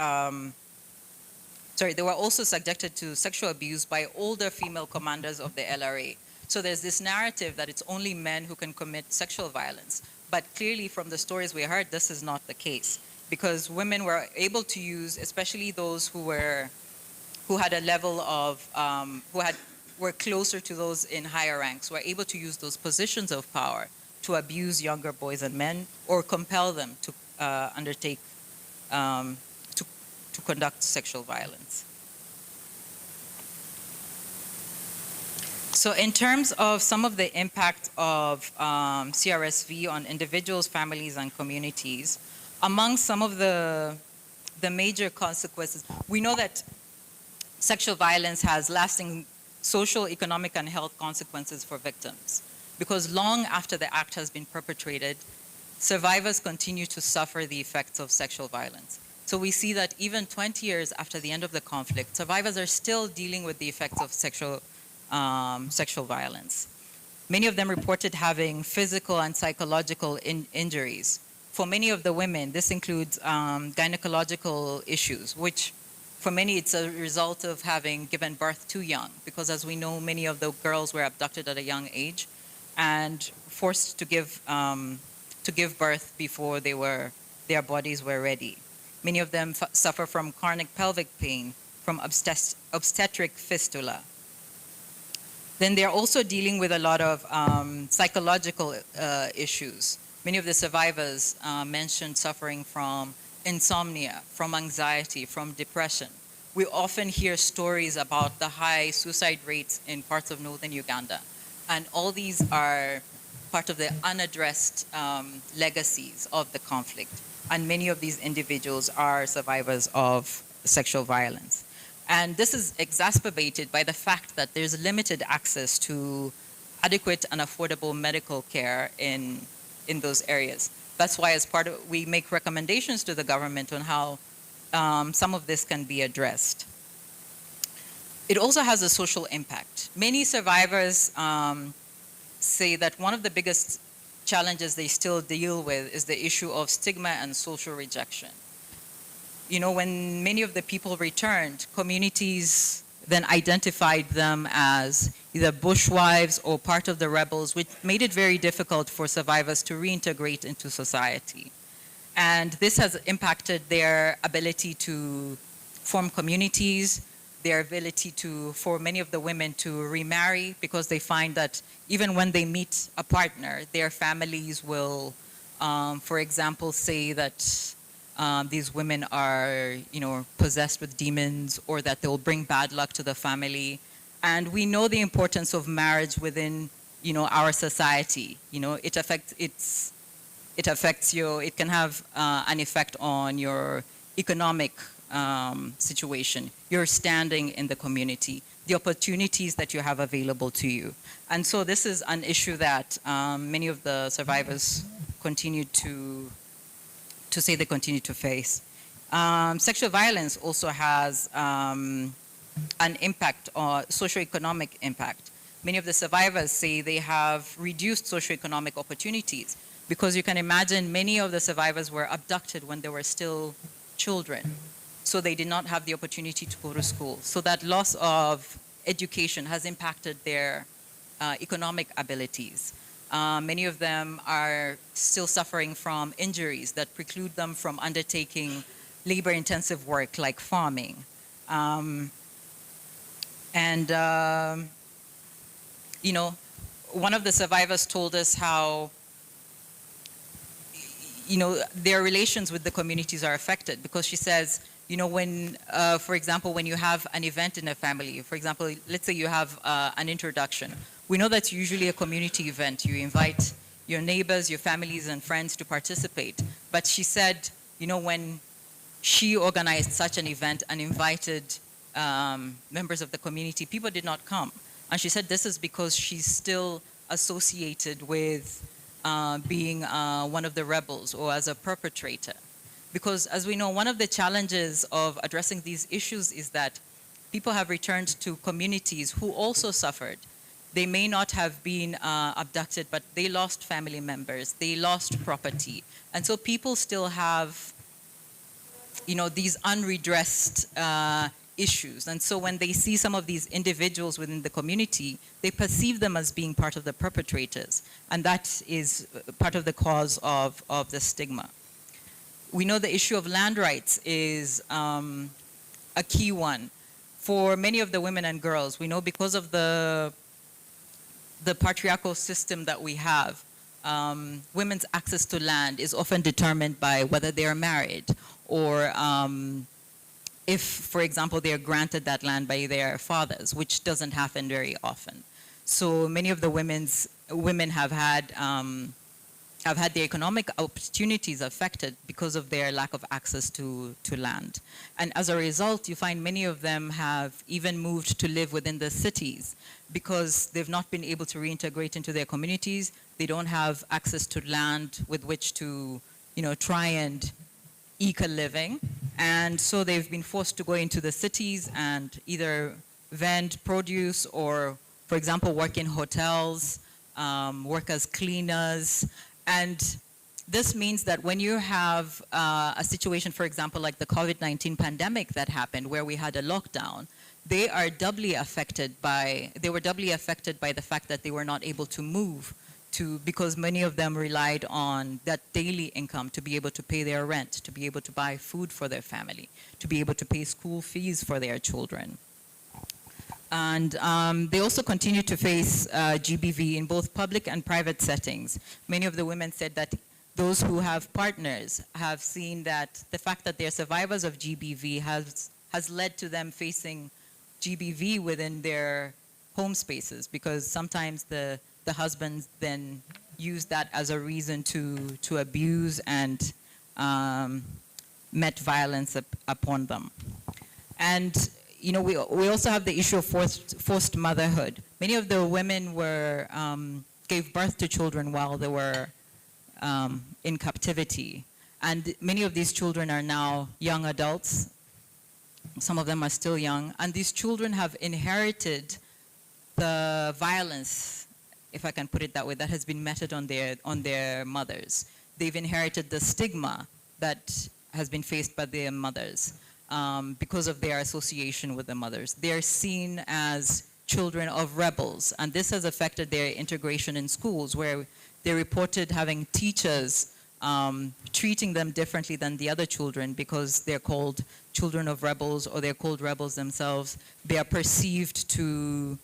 they were also subjected to sexual abuse by older female commanders of the LRA. So there's this narrative that it's only men who can commit sexual violence. But clearly from the stories we heard, this is not the case, because women were able to use, especially those who had a level of, were closer to those in higher ranks, were able to use those positions of power to abuse younger boys and men, or compel them to undertake, to conduct sexual violence. So in terms of some of the impact of CRSV on individuals, families, and communities, among some of the major consequences, we know that sexual violence has lasting social, economic, and health consequences for victims, because long after the act has been perpetrated, survivors continue to suffer the effects of sexual violence. So we see that even 20 years after the end of the conflict, survivors are still dealing with the effects of sexual violence. Many of them reported having physical and psychological injuries. For many of the women, this includes gynecological issues, which for many it's a result of having given birth too young, because as we know, many of the girls were abducted at a young age and forced to give birth before their bodies were ready. Many of them suffer from chronic pelvic pain, from obstetric fistula. Then they're also dealing with a lot of psychological issues. Many of the survivors mentioned suffering from insomnia, from anxiety, from depression. We often hear stories about the high suicide rates in parts of Northern Uganda. And all these are part of the unaddressed legacies of the conflict. And many of these individuals are survivors of sexual violence. And this is exacerbated by the fact that there's limited access to adequate and affordable medical care in those areas. That's why as part of, we make recommendations to the government on how some of this can be addressed. It also has a social impact. Many survivors say that one of the biggest challenges they still deal with is the issue of stigma and social rejection. You know, when many of the people returned, communities then identified them as either bushwives or part of the rebels, which made it very difficult for survivors to reintegrate into society. And this has impacted their ability to form communities, their ability for many of the women to remarry, because they find that even when they meet a partner, their families will, for example, say that these women are, possessed with demons, or that they'll bring bad luck to the family. And we know the importance of marriage within, our society. It affects you. It can have an effect on your economic situation, your standing in the community, the opportunities that you have available to you. And so this is an issue that many of the survivors continue to say they continue to face. Sexual violence also has an impact, or socioeconomic impact. Many of the survivors say they have reduced socioeconomic opportunities, because you can imagine many of the survivors were abducted when they were still children. So they did not have the opportunity to go to school. So that loss of education has impacted their economic abilities. Many of them are still suffering from injuries that preclude them from undertaking labor-intensive work like farming. One of the survivors told us how their relations with the communities are affected, because she says, when, for example, when you have an event in a family, for example, let's say you have an introduction. We know that's usually a community event. You invite your neighbors, your families and friends to participate. But she said, when she organized such an event and invited members of the community, people did not come. And she said this is because she's still associated with being one of the rebels or as a perpetrator. Because as we know, one of the challenges of addressing these issues is that people have returned to communities who also suffered. They may not have been abducted, but they lost family members, they lost property. And so people still have, these unredressed issues. And so when they see some of these individuals within the community, they perceive them as being part of the perpetrators. And that is part of the cause of the stigma. We know the issue of land rights is a key one. For many of the women and girls, we know because of the patriarchal system that we have, women's access to land is often determined by whether they are married, or if, for example, they are granted that land by their fathers, which doesn't happen very often. So many of the women have had their economic opportunities affected because of their lack of access to land. And as a result, you find many of them have even moved to live within the cities because they've not been able to reintegrate into their communities. They don't have access to land with which to, try and eke a living. And so they've been forced to go into the cities and either vend produce or, for example, work in hotels, work as cleaners. And this means that when you have a situation, for example, like the COVID-19 pandemic that happened, where we had a lockdown, they were doubly affected by the fact that they were not able to move because many of them relied on that daily income to be able to pay their rent, to be able to buy food for their family, to be able to pay school fees for their children. And they also continue to face GBV in both public and private settings. Many of the women said that those who have partners have seen that the fact that they're survivors of GBV has led to them facing GBV within their home spaces, because sometimes the husbands then use that as a reason to abuse and met violence upon them. And we also have the issue of forced motherhood. Many of the women gave birth to children while they were in captivity. And many of these children are now young adults. Some of them are still young. And these children have inherited the violence, if I can put it that way, that has been meted on their mothers. They've inherited the stigma that has been faced by their mothers. Because of their association with the mothers. They're seen as children of rebels, and this has affected their integration in schools, where they reported having teachers treating them differently than the other children because they're called children of rebels or they're called rebels themselves. They are perceived to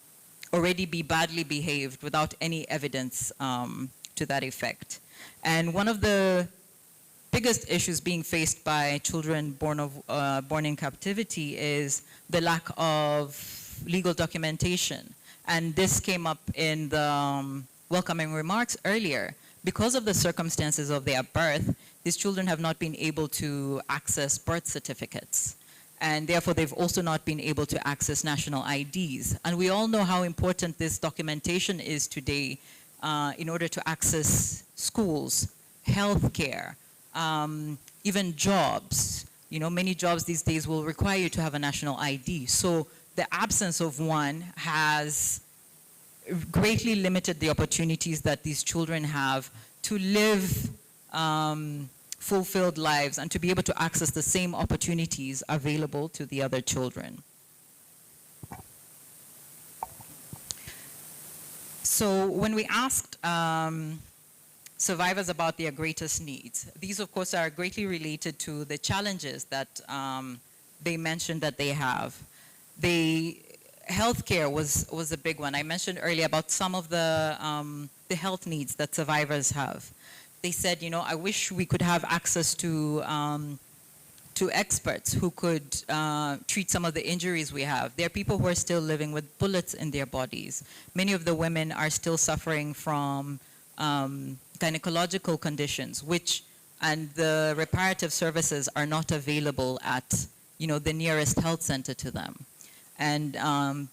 already be badly behaved without any evidence to that effect. And one of the biggest issues being faced by children born in captivity is the lack of legal documentation. And this came up in the welcoming remarks earlier. Because of the circumstances of their birth, these children have not been able to access birth certificates. And therefore, they've also not been able to access national IDs. And we all know how important this documentation is today in order to access schools, healthcare, even jobs. You know, many jobs these days will require you to have a national ID. So the absence of one has greatly limited the opportunities that these children have to live fulfilled lives and to be able to access the same opportunities available to the other children. So when we asked survivors about their greatest needs, these of course are greatly related to the challenges that they mentioned that they have. Healthcare was a big one. I mentioned earlier about some of the health needs that survivors have. They said, you know, I wish we could have access to experts who could treat some of the injuries we have. There are people who are still living with bullets in their bodies. Many of the women are still suffering from gynecological conditions, and the reparative services are not available at, you know, the nearest health center to them. And,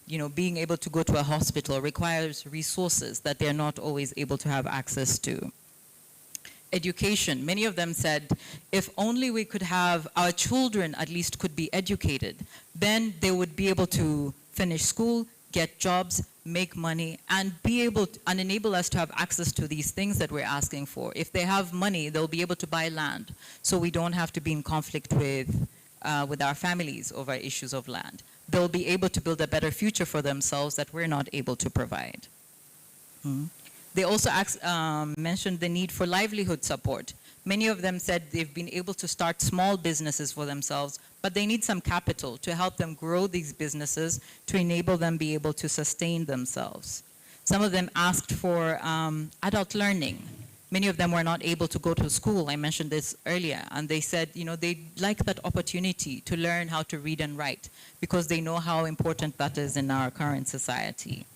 you know, being able to go to a hospital requires resources that they're not always able to have access to. Education, many of them said, if only we could have, our children at least could be educated, then they would be able to finish school, get jobs, make money, and be able to, and enable us to have access to these things that we're asking for. If they have money, they'll be able to buy land, so we don't have to be in conflict with our families over issues of land. They'll be able to build a better future for themselves that we're not able to provide. They also mentioned the need for livelihood support. Many of them said they've been able to start small businesses for themselves, but they need some capital to help them grow these businesses to enable them be able to sustain themselves. Some of them asked for adult learning. Many of them were not able to go to school. I mentioned this earlier, and they said, you know, they'd like that opportunity to learn how to read and write because they know how important that is in our current society.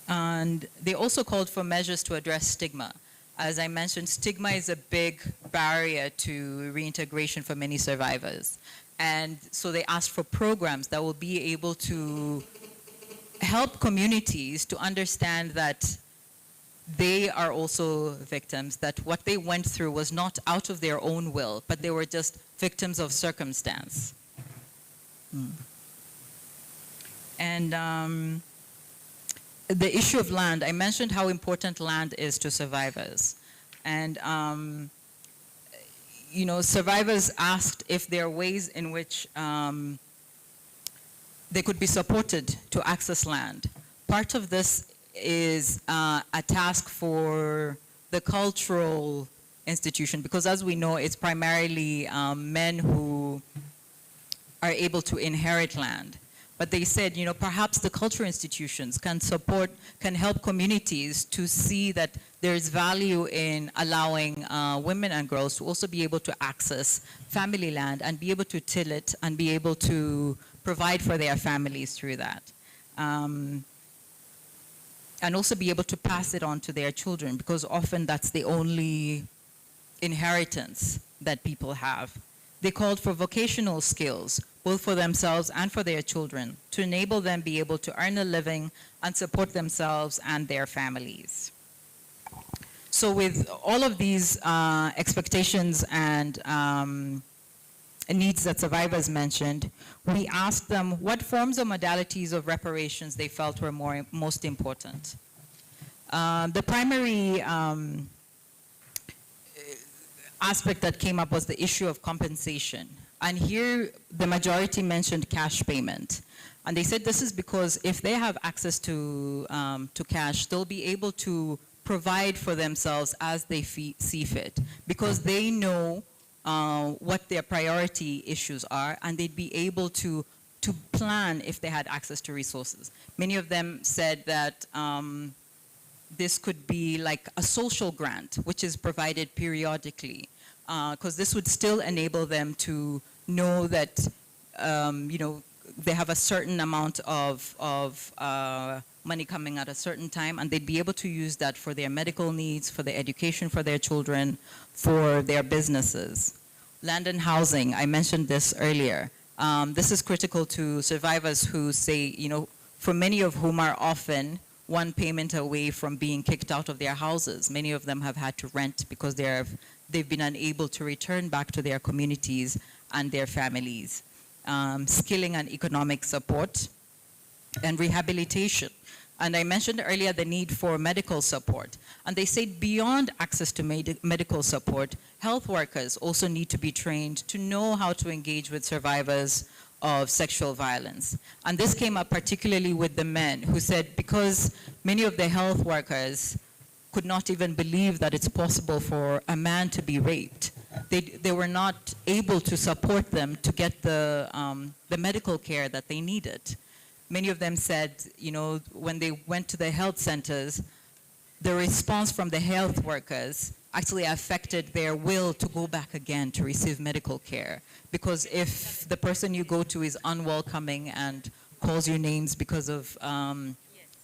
And they also called for measures to address stigma. As I mentioned, stigma is a big barrier to reintegration for many survivors. And so they asked for programs that will be able to help communities to understand that they are also victims, that what they went through was not out of their own will, but they were just victims of circumstance. And the issue of land, I mentioned how important land is to survivors. And, you know, survivors asked if there are ways in which they could be supported to access land. Part of this is a task for the cultural institution, because as we know, it's primarily men who are able to inherit land. But they said, you know, perhaps the cultural institutions can help communities to see that there's value in allowing women and girls to also be able to access family land and be able to till it and be able to provide for their families through that. And also be able to pass it on to their children, because often that's the only inheritance that people have. They called for vocational skills, both for themselves and for their children, to enable them be able to earn a living and support themselves and their families. So with all of these expectations and needs that survivors mentioned, we asked them what forms or modalities of reparations they felt were most important. The primary aspect that came up was the issue of compensation. And here, the majority mentioned cash payment. And they said this is because if they have access to cash, they'll be able to provide for themselves as they see fit, because they know what their priority issues are, and they'd be able to plan if they had access to resources. Many of them said that this could be like a social grant, which is provided periodically, because this would still enable them to know that, you know, they have a certain amount of money coming at a certain time, and they'd be able to use that for their medical needs, for their education for their children, for their businesses. Land and housing, I mentioned this earlier. This is critical to survivors who say, you know, for many of whom are often one payment away from being kicked out of their houses. Many of them have had to rent because they've been unable to return back to their communities and their families. Skilling and economic support, and rehabilitation. And I mentioned earlier the need for medical support. And they said beyond access to medical support, health workers also need to be trained to know how to engage with survivors of sexual violence. And this came up particularly with the men, who said because many of the health workers could not even believe that it's possible for a man to be raped. They were not able to support them to get the medical care that they needed. Many of them said, you know, when they went to the health centers, the response from the health workers actually affected their will to go back again to receive medical care. Because if the person you go to is unwelcoming and calls you names because of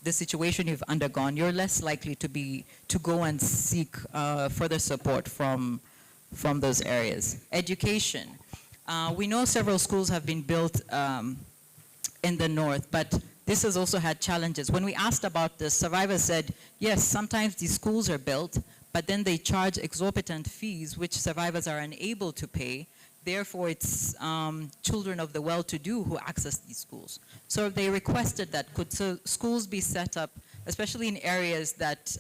the situation you've undergone, you're less likely to go and seek further support from those areas. Education. We know several schools have been built in the north, but this has also had challenges. When we asked about this, survivors said, yes, sometimes these schools are built, but then they charge exorbitant fees, which survivors are unable to pay. Therefore, it's children of the well-to-do who access these schools. So they requested that could schools be set up, especially in areas that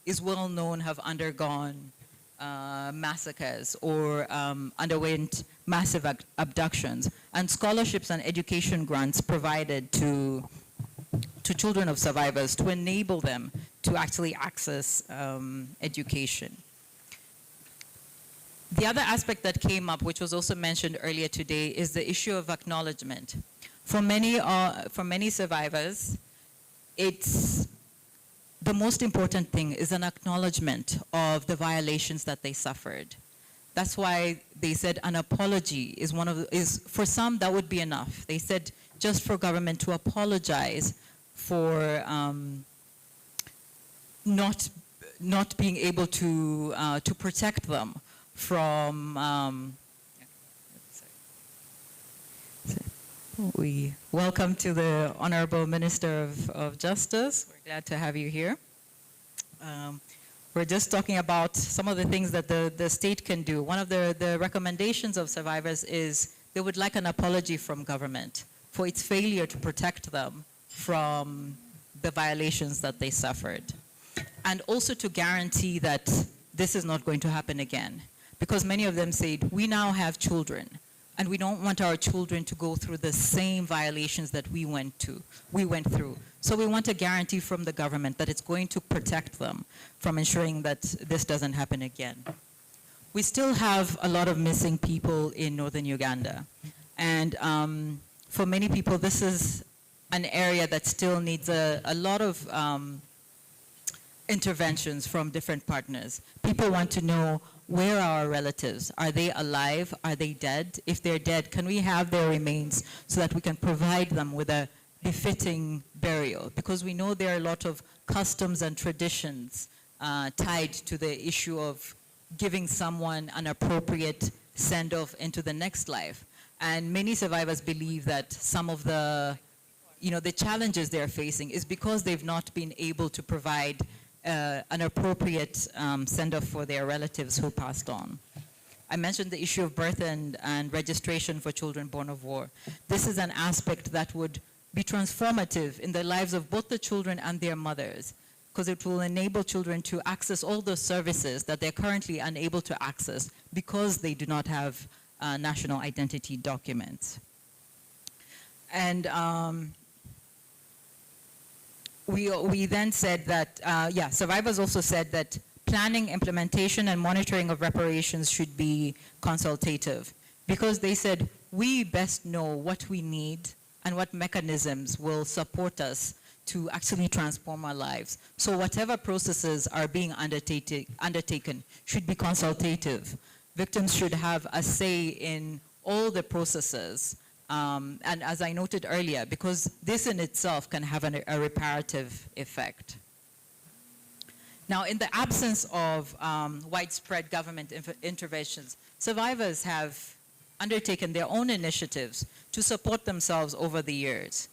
is well known have undergone massacres or underwent massive abductions, and scholarships and education grants provided to children of survivors to enable them to actually access education. The other aspect that came up, which was also mentioned earlier today, is the issue of acknowledgement. For many survivors, it's the most important thing is an acknowledgement of the violations that they suffered. That's why they said an apology is for some that would be enough. They said just for government to apologize for not being able to protect them from. We welcome to the Honorable Minister of Justice. We're glad to have you here. We're just talking about some of the things that the state can do. One of the recommendations of survivors is they would like an apology from government for its failure to protect them from the violations that they suffered. And also to guarantee that this is not going to happen again. Because many of them said, we now have children, and we don't want our children to go through the same violations that we went through. So we want a guarantee from the government that it's going to protect them from ensuring that this doesn't happen again. We still have a lot of missing people in Northern Uganda. And for many people, this is an area that still needs a lot of interventions from different partners. People want to know, where are our relatives? Are they alive? Are they dead? If they're dead, can we have their remains so that we can provide them with a befitting burial? Because we know there are a lot of customs and traditions tied to the issue of giving someone an appropriate send-off into the next life. And many survivors believe that some of the challenges they're facing is because they've not been able to provide an appropriate send-off for their relatives who passed on. I mentioned the issue of birth and registration for children born of war. This is an aspect that would be transformative in the lives of both the children and their mothers, because it will enable children to access all those services that they're currently unable to access because they do not have national identity documents. And we then said that, survivors also said that planning, implementation, and monitoring of reparations should be consultative, because they said, we best know what we need and what mechanisms will support us to actually transform our lives. So whatever processes are being undertaken should be consultative. Victims should have a say in all the processes. And as I noted earlier, because this in itself can have a reparative effect. Now, in the absence of widespread government interventions, survivors have undertaken their own initiatives to support themselves over the years.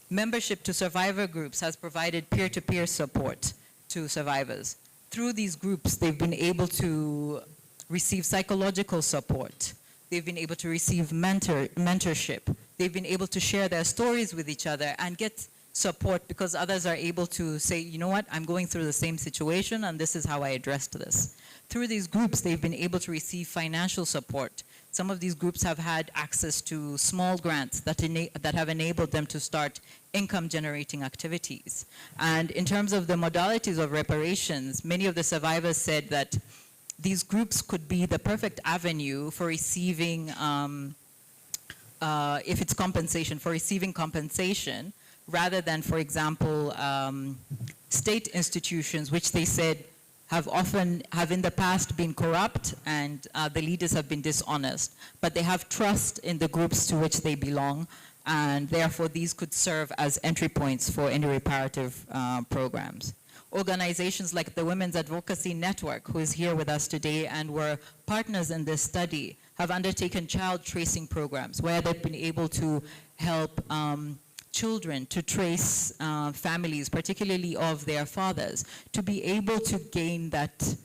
Membership to survivor groups has provided peer-to-peer support to survivors. Through these groups, they've been able to receive psychological support. They've been able to receive mentorship. They've been able to share their stories with each other and get support because others are able to say, you know what, I'm going through the same situation and this is how I addressed this. Through these groups, they've been able to receive financial support. Some of these groups have had access to small grants that have enabled them to start income-generating activities. And in terms of the modalities of reparations, many of the survivors said that these groups could be the perfect avenue for receiving, if it's compensation, for receiving compensation, rather than, for example, state institutions, which they said have in the past been corrupt and the leaders have been dishonest, but they have trust in the groups to which they belong, and therefore these could serve as entry points for any reparative programs. Organizations like the Women's Advocacy Network, who is here with us today and were partners in this study, have undertaken child tracing programs where they've been able to help children to trace families, particularly of their fathers, to be able to gain that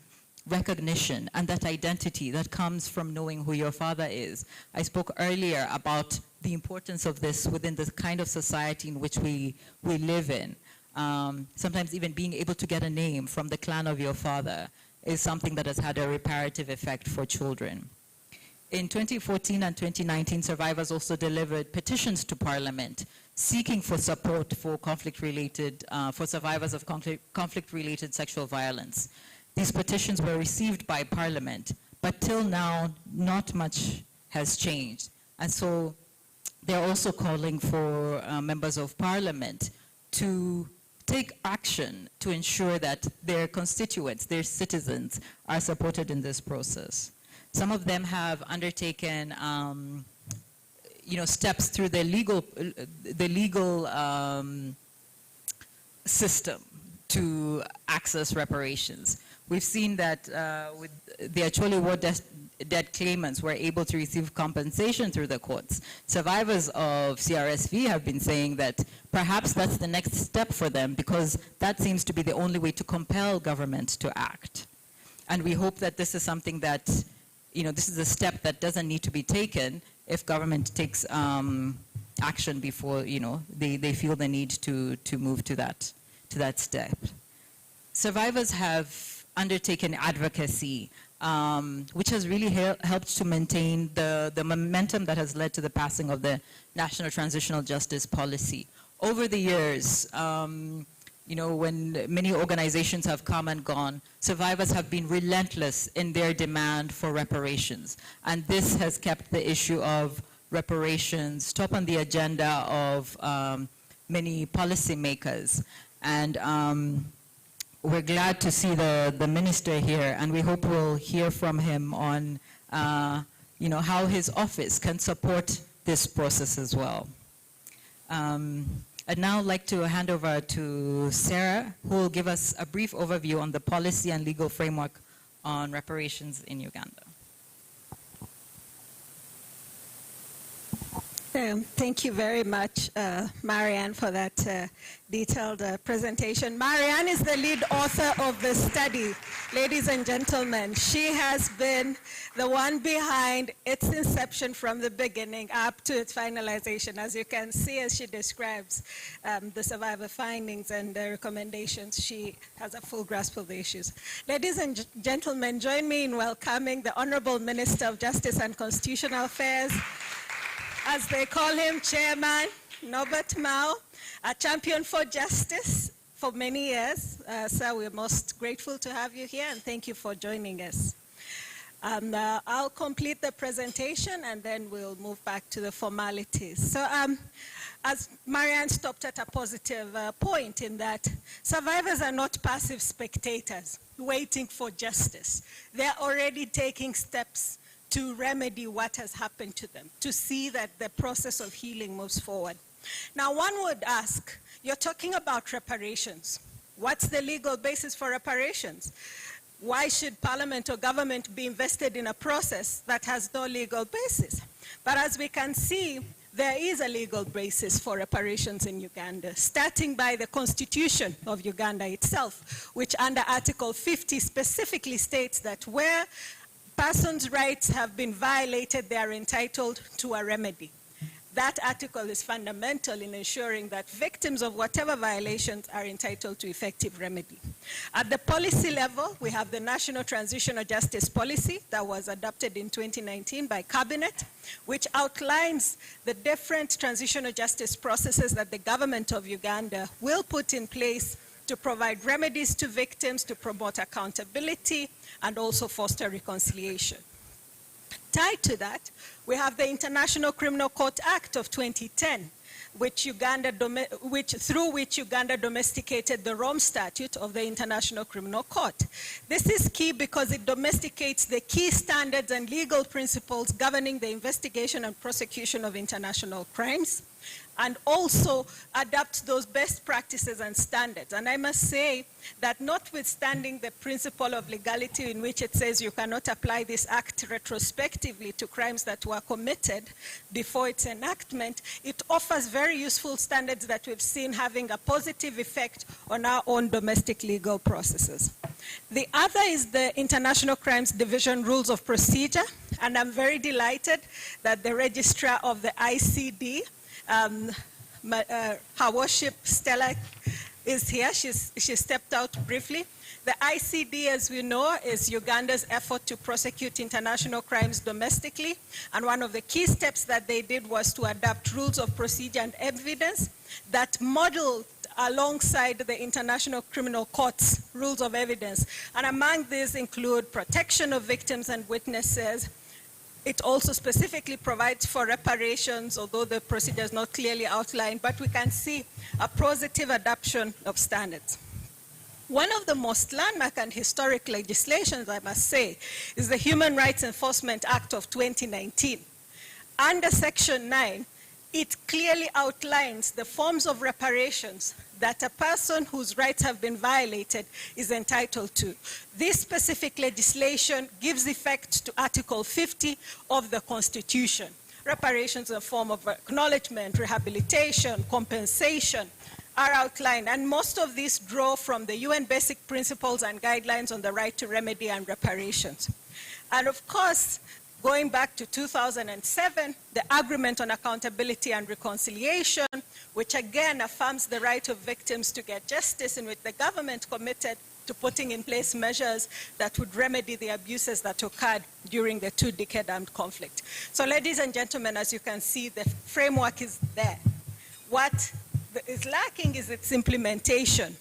recognition and that identity that comes from knowing who your father is. I spoke earlier about the importance of this within the kind of society in which we live in. Sometimes even being able to get a name from the clan of your father is something that has had a reparative effect for children. In 2014 and 2019, survivors also delivered petitions to Parliament seeking for support for for survivors of conflict-related sexual violence. These petitions were received by Parliament, but till now, not much has changed. And so they're also calling for members of Parliament to take action to ensure that their constituents, their citizens, are supported in this process. Some of them have undertaken steps through the legal system to access reparations. We've seen that with the Acholi War debt claimants were able to receive compensation through the courts. Survivors of CRSV have been saying that perhaps that's the next step for them because that seems to be the only way to compel government to act. And we hope that this is something that, this is a step that doesn't need to be taken if government takes action before, they feel the need to move to that step. Survivors have undertaken advocacy, which has really helped to maintain the momentum that has led to the passing of the National Transitional Justice Policy. Over the years, when many organizations have come and gone, survivors have been relentless in their demand for reparations. And this has kept the issue of reparations top on the agenda of many policymakers. And we're glad to see the minister here, and we hope we'll hear from him on how his office can support this process as well. I'd now like to hand over to Sarah, who will give us a brief overview on the policy and legal framework on reparations in Uganda. Thank you very much, Marianne, for that detailed presentation. Marianne is the lead author of the study, ladies and gentlemen. She has been the one behind its inception from the beginning up to its finalization. As you can see, as she describes the survivor findings and the recommendations, she has a full grasp of the issues. Ladies and gentlemen, join me in welcoming the Honorable Minister of Justice and Constitutional Affairs, as they call him, Chairman Norbert Mao, a champion for justice, for many years. Sir, we're most grateful to have you here, and thank you for joining us. I'll complete the presentation, and then we'll move back to the formalities. So, as Marianne stopped at a positive point in that survivors are not passive spectators waiting for justice. They're already taking steps to remedy what has happened to them, to see that the process of healing moves forward. Now, one would ask, you're talking about reparations. What's the legal basis for reparations? Why should Parliament or government be invested in a process that has no legal basis? But as we can see, there is a legal basis for reparations in Uganda, starting by the Constitution of Uganda itself, which under Article 50 specifically states that where persons' rights have been violated, they are entitled to a remedy. That article is fundamental in ensuring that victims of whatever violations are entitled to effective remedy. At the policy level, we have the National Transitional Justice Policy that was adopted in 2019 by Cabinet, which outlines the different transitional justice processes that the government of Uganda will put in place to provide remedies to victims, to promote accountability, and also foster reconciliation. Tied to that, we have the International Criminal Court Act of 2010, through which Uganda domesticated the Rome Statute of the International Criminal Court. This is key because it domesticates the key standards and legal principles governing the investigation and prosecution of international crimes, and also adapt those best practices and standards. And I must say that notwithstanding the principle of legality in which it says you cannot apply this act retrospectively to crimes that were committed before its enactment, it offers very useful standards that we've seen having a positive effect on our own domestic legal processes. The other is the International Crimes Division Rules of Procedure, and I'm very delighted that the registrar of the ICD, her worship Stella, is here. She stepped out briefly. The ICD, as we know, is Uganda's effort to prosecute international crimes domestically, and one of the key steps that they did was to adopt rules of procedure and evidence that modeled alongside the International Criminal Court's rules of evidence. And among these include protection of victims and witnesses. It also specifically provides for reparations, although the procedure is not clearly outlined, but we can see a positive adoption of standards. One of the most landmark and historic legislations, I must say, is the Human Rights Enforcement Act of 2019. Under Section 9, it clearly outlines the forms of reparations that a person whose rights have been violated is entitled to. This specific legislation gives effect to Article 50 of the Constitution. Reparations in the form of acknowledgement, rehabilitation, compensation are outlined, and most of these draw from the UN Basic Principles and Guidelines on the Right to Remedy and Reparations. And of course, going back to 2007, the Agreement on Accountability and Reconciliation, which again affirms the right of victims to get justice, in which the government committed to putting in place measures that would remedy the abuses that occurred during the two-decade armed conflict. So ladies and gentlemen, as you can see, the framework is there. What is lacking is its implementation.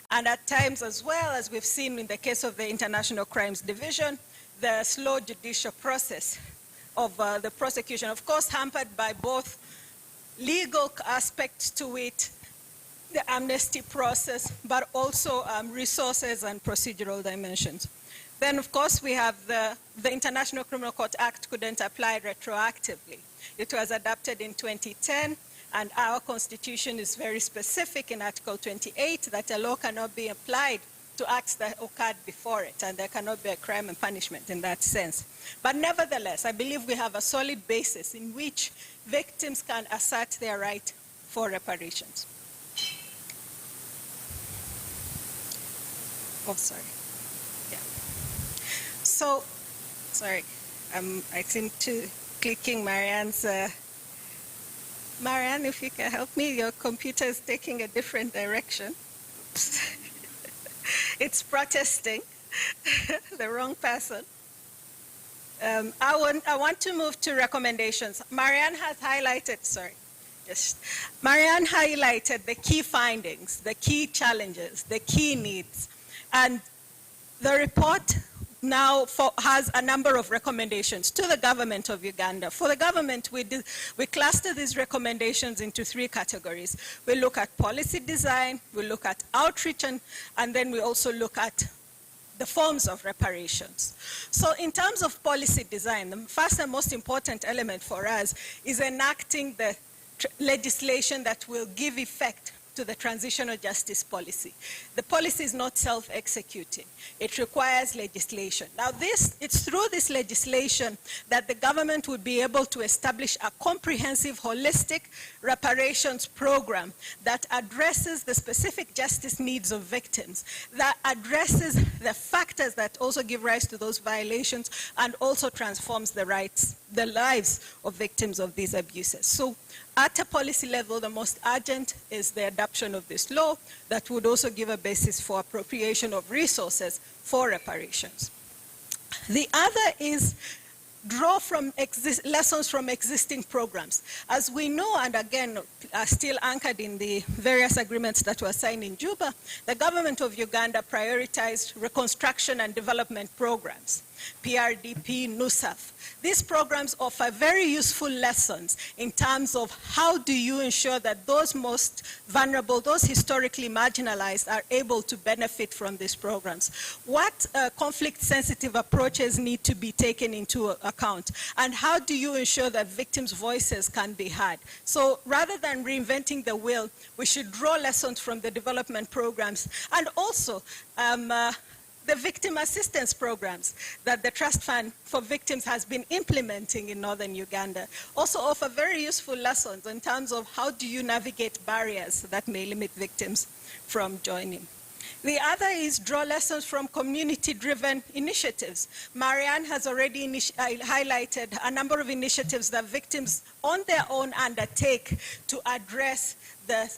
And at times as well, as we've seen in the case of the International Crimes Division, the slow judicial process of the prosecution, of course, hampered by both legal aspects to it, the amnesty process, but also resources and procedural dimensions. Then, of course, we have the International Criminal Court Act couldn't apply retroactively. It was adopted in 2010, and our constitution is very specific in Article 28 that a law cannot be applied to acts that occurred before it, and there cannot be a crime and punishment in that sense. But nevertheless, I believe we have a solid basis in which victims can assert their right for reparations. Oh, sorry. Yeah. So, sorry, I seem to clicking Marianne's. Marianne, if you can help me, your computer is taking a different direction. Oops. It's protesting, the wrong person. I want to move to recommendations. Marianne has highlighted, sorry, Yes. Marianne highlighted the key findings, the key challenges, the key needs. And the report now has a number of recommendations to the government of Uganda. For the government, we cluster these recommendations into three categories. We look at policy design, we look at outreach, and then we also look at the forms of reparations. So in terms of policy design, the first and most important element for us is enacting the legislation that will give effect to the transitional justice policy. The policy is not self-executing. It requires legislation. Now it's through this legislation that the government would be able to establish a comprehensive, holistic reparations program that addresses the specific justice needs of victims, that addresses the factors that also give rise to those violations, and also transforms the lives of victims of these abuses. So at a policy level, the most urgent is the adoption of this law that would also give a basis for appropriation of resources for reparations. The other is draw from lessons from existing programs. As we know, and again, are still anchored in the various agreements that were signed in Juba, the government of Uganda prioritized reconstruction and development programs, PRDP, NUSAF. These programs offer very useful lessons in terms of how do you ensure that those most vulnerable, those historically marginalized, are able to benefit from these programs. What conflict-sensitive approaches need to be taken into account? And how do you ensure that victims' voices can be heard? So rather than reinventing the wheel, we should draw lessons from the development programs, and also the victim assistance programs that the Trust Fund for Victims has been implementing in Northern Uganda also offer very useful lessons in terms of how do you navigate barriers that may limit victims from joining. The other is draw lessons from community-driven initiatives. Marianne has already highlighted a number of initiatives that victims on their own undertake to address the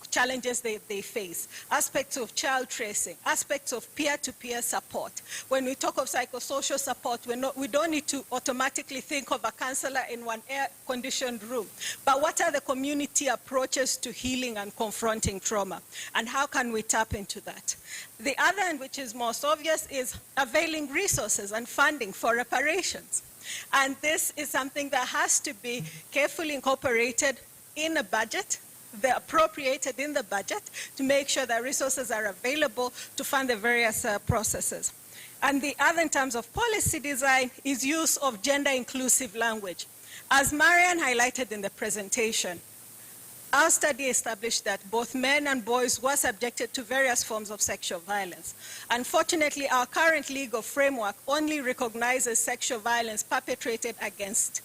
challenges they face, aspects of child tracing, aspects of peer-to-peer support. When we talk of psychosocial support, we don't need to automatically think of a counselor in one air-conditioned room, but what are the community approaches to healing and confronting trauma, and how can we tap into that? The other, and which is most obvious, is availing resources and funding for reparations. And this is something that has to be carefully incorporated in a budget, they're appropriated in the budget to make sure that resources are available to fund the various processes. And the other, in terms of policy design, is use of gender-inclusive language. As Marianne highlighted in the presentation, our study established that both men and boys were subjected to various forms of sexual violence. Unfortunately, our current legal framework only recognizes sexual violence perpetrated against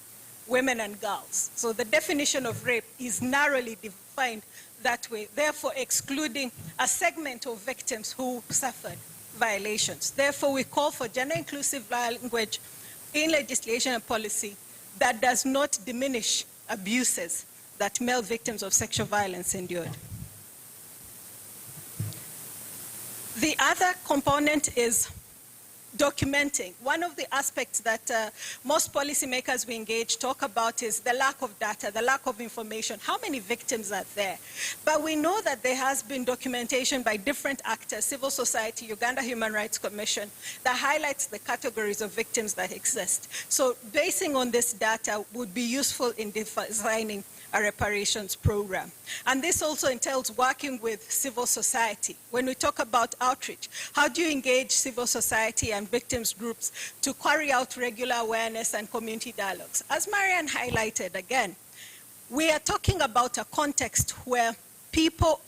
women and girls. So the definition of rape is narrowly defined that way, therefore excluding a segment of victims who suffered violations. Therefore, we call for gender-inclusive language in legislation and policy that does not diminish abuses that male victims of sexual violence endured. The other component is documenting. One of the aspects that most policymakers we engage talk about is the lack of data, the lack of information. How many victims are there? But we know that there has been documentation by different actors, civil society, Uganda Human Rights Commission, that highlights the categories of victims that exist. So basing on this data would be useful in designing a reparations program. And this also entails working with civil society. When we talk about outreach, how do you engage civil society and victims groups to carry out regular awareness and community dialogues? As Marianne highlighted again, we are talking about a context where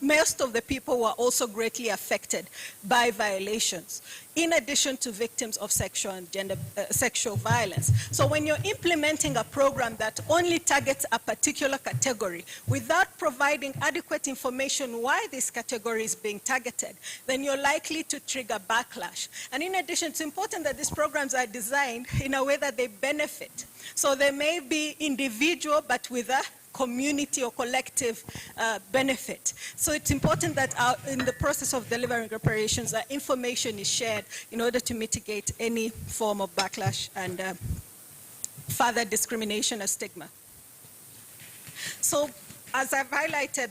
most of the people were also greatly affected by violations, in addition to victims of sexual and sexual violence. So when you're implementing a program that only targets a particular category without providing adequate information why this category is being targeted, then you're likely to trigger backlash. And in addition, it's important that these programs are designed in a way that they benefit. So they may be individual, but with a community or collective benefit. So it's important that in the process of delivering reparations, that information is shared in order to mitigate any form of backlash and further discrimination or stigma. So as I've highlighted,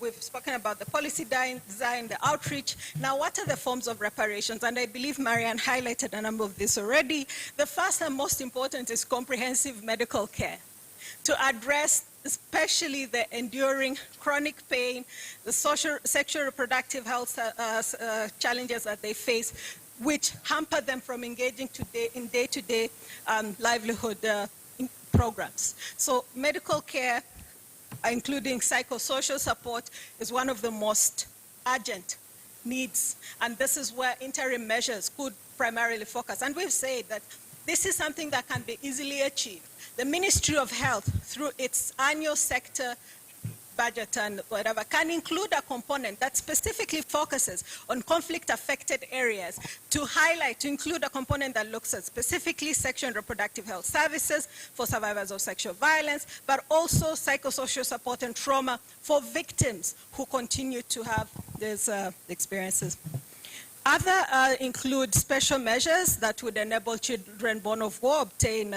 we've spoken about the policy design, the outreach. Now, what are the forms of reparations? And I believe Marianne highlighted a number of this already. The first and most important is comprehensive medical care to address especially the enduring chronic pain, the sexual reproductive health challenges that they face, which hamper them from engaging in day-to-day livelihood programs. So medical care, including psychosocial support, is one of the most urgent needs. And this is where interim measures could primarily focus. And we've said that this is something that can be easily achieved. The Ministry of Health, through its annual sector budget and whatever, can include a component that specifically focuses on conflict-affected areas to highlight, to include a component that looks at specifically sexual and reproductive health services for survivors of sexual violence, but also psychosocial support and trauma for victims who continue to have these experiences. Other include special measures that would enable children born of war obtain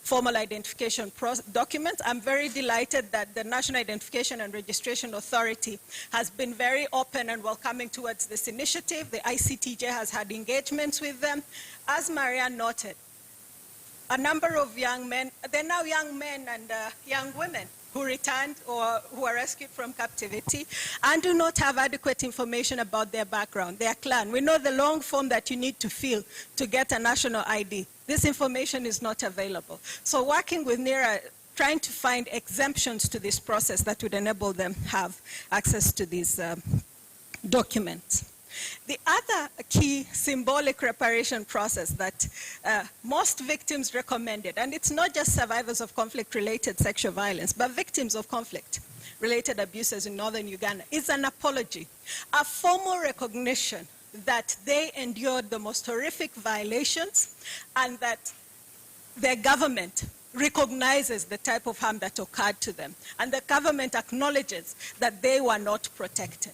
formal identification documents. I'm very delighted that the National Identification and Registration Authority has been very open and welcoming towards this initiative. The ICTJ has had engagements with them. As Maria noted, a number of young men, they're now young men and young women, who returned or who are rescued from captivity and do not have adequate information about their background, their clan. We know the long form that you need to fill to get a national ID. This information is not available. So working with NERA, trying to find exemptions to this process that would enable them have access to these documents. The other key symbolic reparation process that most victims recommended, and it's not just survivors of conflict-related sexual violence, but victims of conflict-related abuses in Northern Uganda, is an apology, a formal recognition that they endured the most horrific violations and that their government recognizes the type of harm that occurred to them, and the government acknowledges that they were not protected.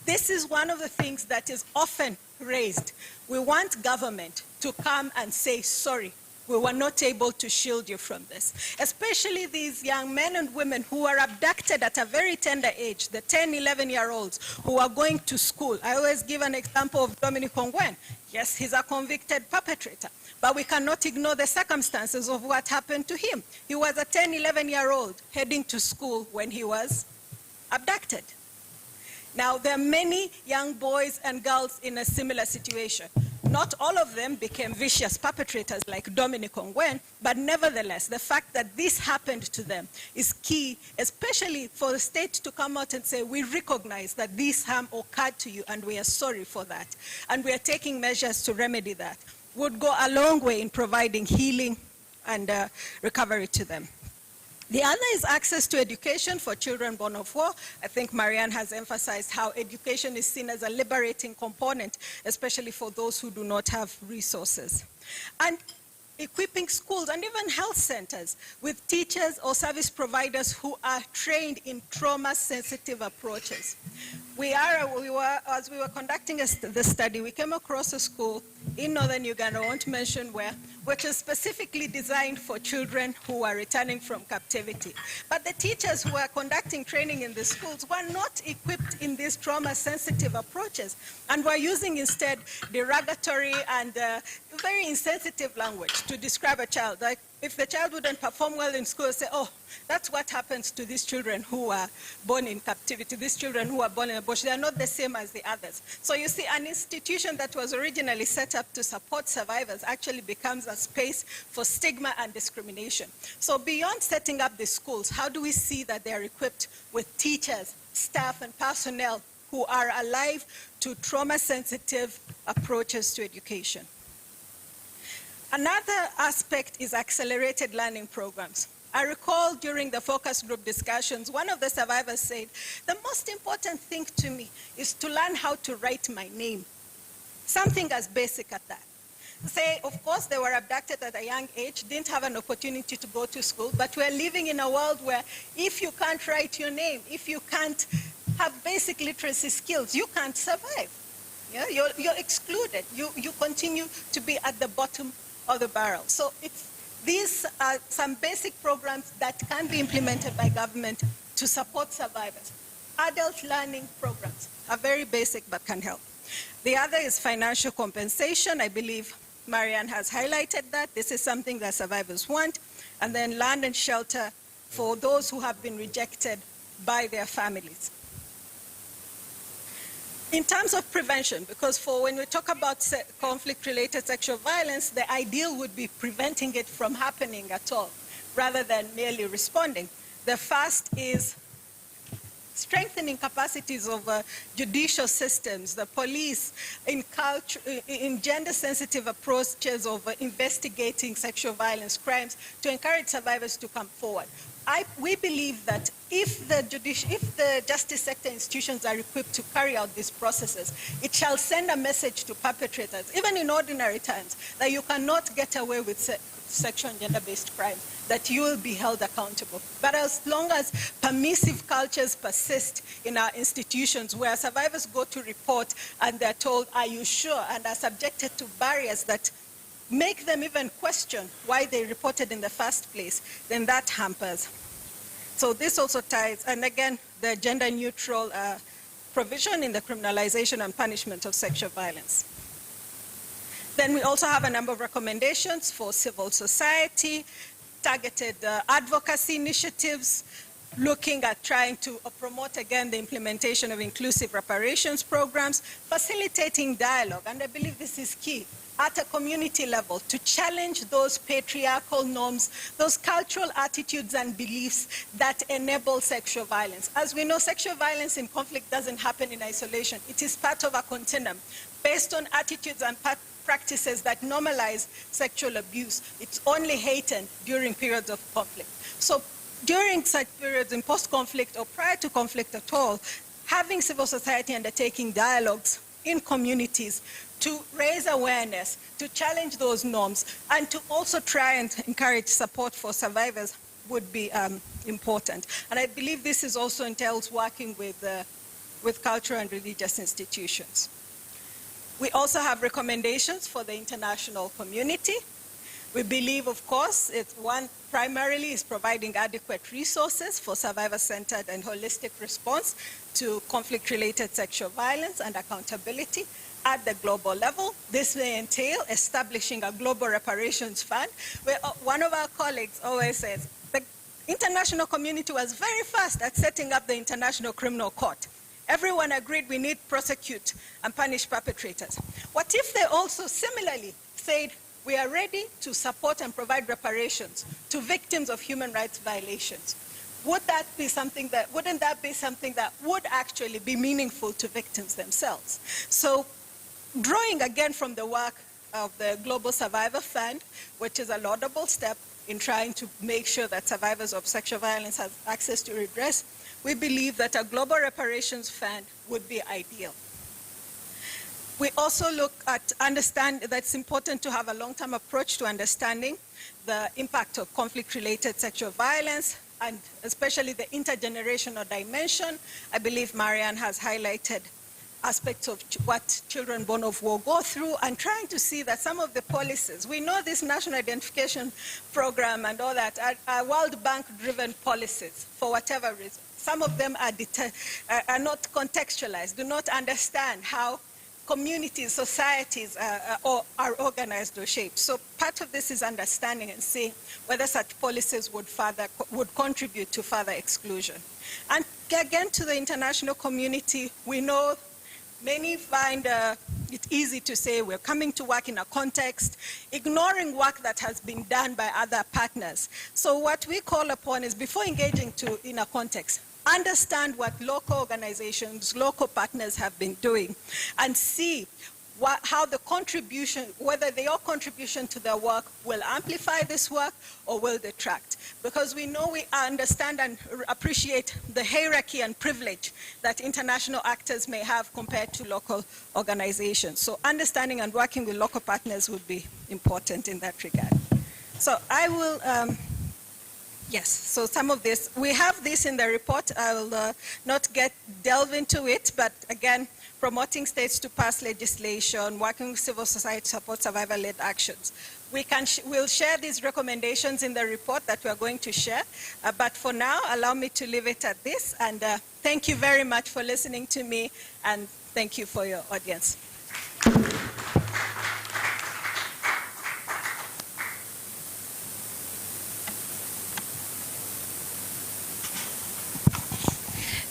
This is one of the things that is often raised. We want government to come and say, sorry, we were not able to shield you from this. Especially these young men and women who are abducted at a very tender age, the 10, 11-year-olds who are going to school. I always give an example of Dominic Ongwen. Yes, he's a convicted perpetrator, but we cannot ignore the circumstances of what happened to him. He was a 10, 11-year-old heading to school when he was abducted. Now, there are many young boys and girls in a similar situation. Not all of them became vicious perpetrators like Dominic Ongwen, but nevertheless, the fact that this happened to them is key, especially for the state to come out and say, we recognize that this harm occurred to you and we are sorry for that. And we are taking measures to remedy that. Would go a long way in providing healing and recovery to them. The other is access to education for children born of war. I think Marianne has emphasized how education is seen as a liberating component, especially for those who do not have resources. And equipping schools and even health centers with teachers or service providers who are trained in trauma-sensitive approaches. As we were conducting the study, we came across a school in Northern Uganda, I won't mention where, which is specifically designed for children who are returning from captivity. But the teachers who are conducting training in the schools were not equipped in these trauma-sensitive approaches and were using instead derogatory and very insensitive language to describe a child. Like if the child wouldn't perform well in school, say, oh, that's what happens to these children who are born in captivity, these children who are born in a bush. They are not the same as the others. So you see, an institution that was originally set up to support survivors actually becomes a space for stigma and discrimination. So beyond setting up the schools, how do we see that they are equipped with teachers, staff, and personnel who are alive to trauma-sensitive approaches to education? Another aspect is accelerated learning programs. I recall during the focus group discussions, one of the survivors said, the most important thing to me is to learn how to write my name. Something as basic as that. Say, of course, they were abducted at a young age, didn't have an opportunity to go to school, but we're living in a world where if you can't write your name, if you can't have basic literacy skills, you can't survive. Yeah? You're excluded. You continue to be at the bottom of the barrel. So these are some basic programs that can be implemented by government to support survivors. Adult learning programs are very basic but can help. The other is financial compensation. I believe Marianne has highlighted that. This is something that survivors want. And then land and shelter for those who have been rejected by their families. In terms of prevention, because for when we talk about conflict-related sexual violence, the ideal would be preventing it from happening at all, rather than merely responding. The first is strengthening capacities of judicial systems, the police, in gender-sensitive approaches of investigating sexual violence crimes to encourage survivors to come forward. We believe that if the justice sector institutions are equipped to carry out these processes, it shall send a message to perpetrators, even in ordinary times, that you cannot get away with sexual and gender-based crimes, that you will be held accountable. But as long as permissive cultures persist in our institutions where survivors go to report and they're told, are you sure, and are subjected to barriers that make them even question why they reported in the first place, then that hampers. So this also ties, and again, the gender-neutral provision in the criminalization and punishment of sexual violence. Then we also have a number of recommendations for civil society, targeted advocacy initiatives, looking at trying to promote, again, the implementation of inclusive reparations programs, facilitating dialogue, and I believe this is key, at a community level, to challenge those patriarchal norms, those cultural attitudes and beliefs that enable sexual violence. As we know, sexual violence in conflict doesn't happen in isolation. It is part of a continuum based on attitudes and practices that normalize sexual abuse. It's only heightened during periods of conflict. So during such periods in post-conflict or prior to conflict at all, having civil society undertaking dialogues in communities to raise awareness, to challenge those norms, and to also try and encourage support for survivors would be important. And I believe this is also entails working with cultural and religious institutions. We also have recommendations for the international community. We believe, of course, one primarily is providing adequate resources for survivor-centered and holistic response to conflict-related sexual violence and accountability at the global level. This may entail establishing a global reparations fund, where one of our colleagues always says, the international community was very fast at setting up the International Criminal Court. Everyone agreed we need to prosecute and punish perpetrators. What if they also similarly said, we are ready to support and provide reparations to victims of human rights violations? Wouldn't that be something that would actually be meaningful to victims themselves? So drawing again from the work of the Global Survivor Fund, which is a laudable step in trying to make sure that survivors of sexual violence have access to redress, we believe that a global reparations fund would be ideal. We also look at understand that it's important to have a long-term approach to understanding the impact of conflict-related sexual violence, and especially the intergenerational dimension. I believe Marianne has highlighted aspects of what children born of war go through, and trying to see that some of the policies, we know this national identification program and all that are World Bank-driven policies for whatever reason. Some of them are not contextualized, do not understand how communities, societies are organized or shaped. So part of this is understanding and seeing whether such policies would contribute to further exclusion. And again, to the international community, we know many find it easy to say we're coming to work in a context, ignoring work that has been done by other partners. So what we call upon is, before engaging in a context, understand what local organizations, local partners have been doing, and see how the contribution, whether your contribution to their work will amplify this work or will detract. Because we know we understand and appreciate the hierarchy and privilege that international actors may have compared to local organizations. So understanding and working with local partners would be important in that regard. So I will Yes, so some of this, we have this in the report. I will not delve into it, but again, promoting states to pass legislation, working with civil society to support survivor-led actions. We'll share these recommendations in the report that we are going to share, but for now, allow me to leave it at this, and thank you very much for listening to me, and thank you for your audience.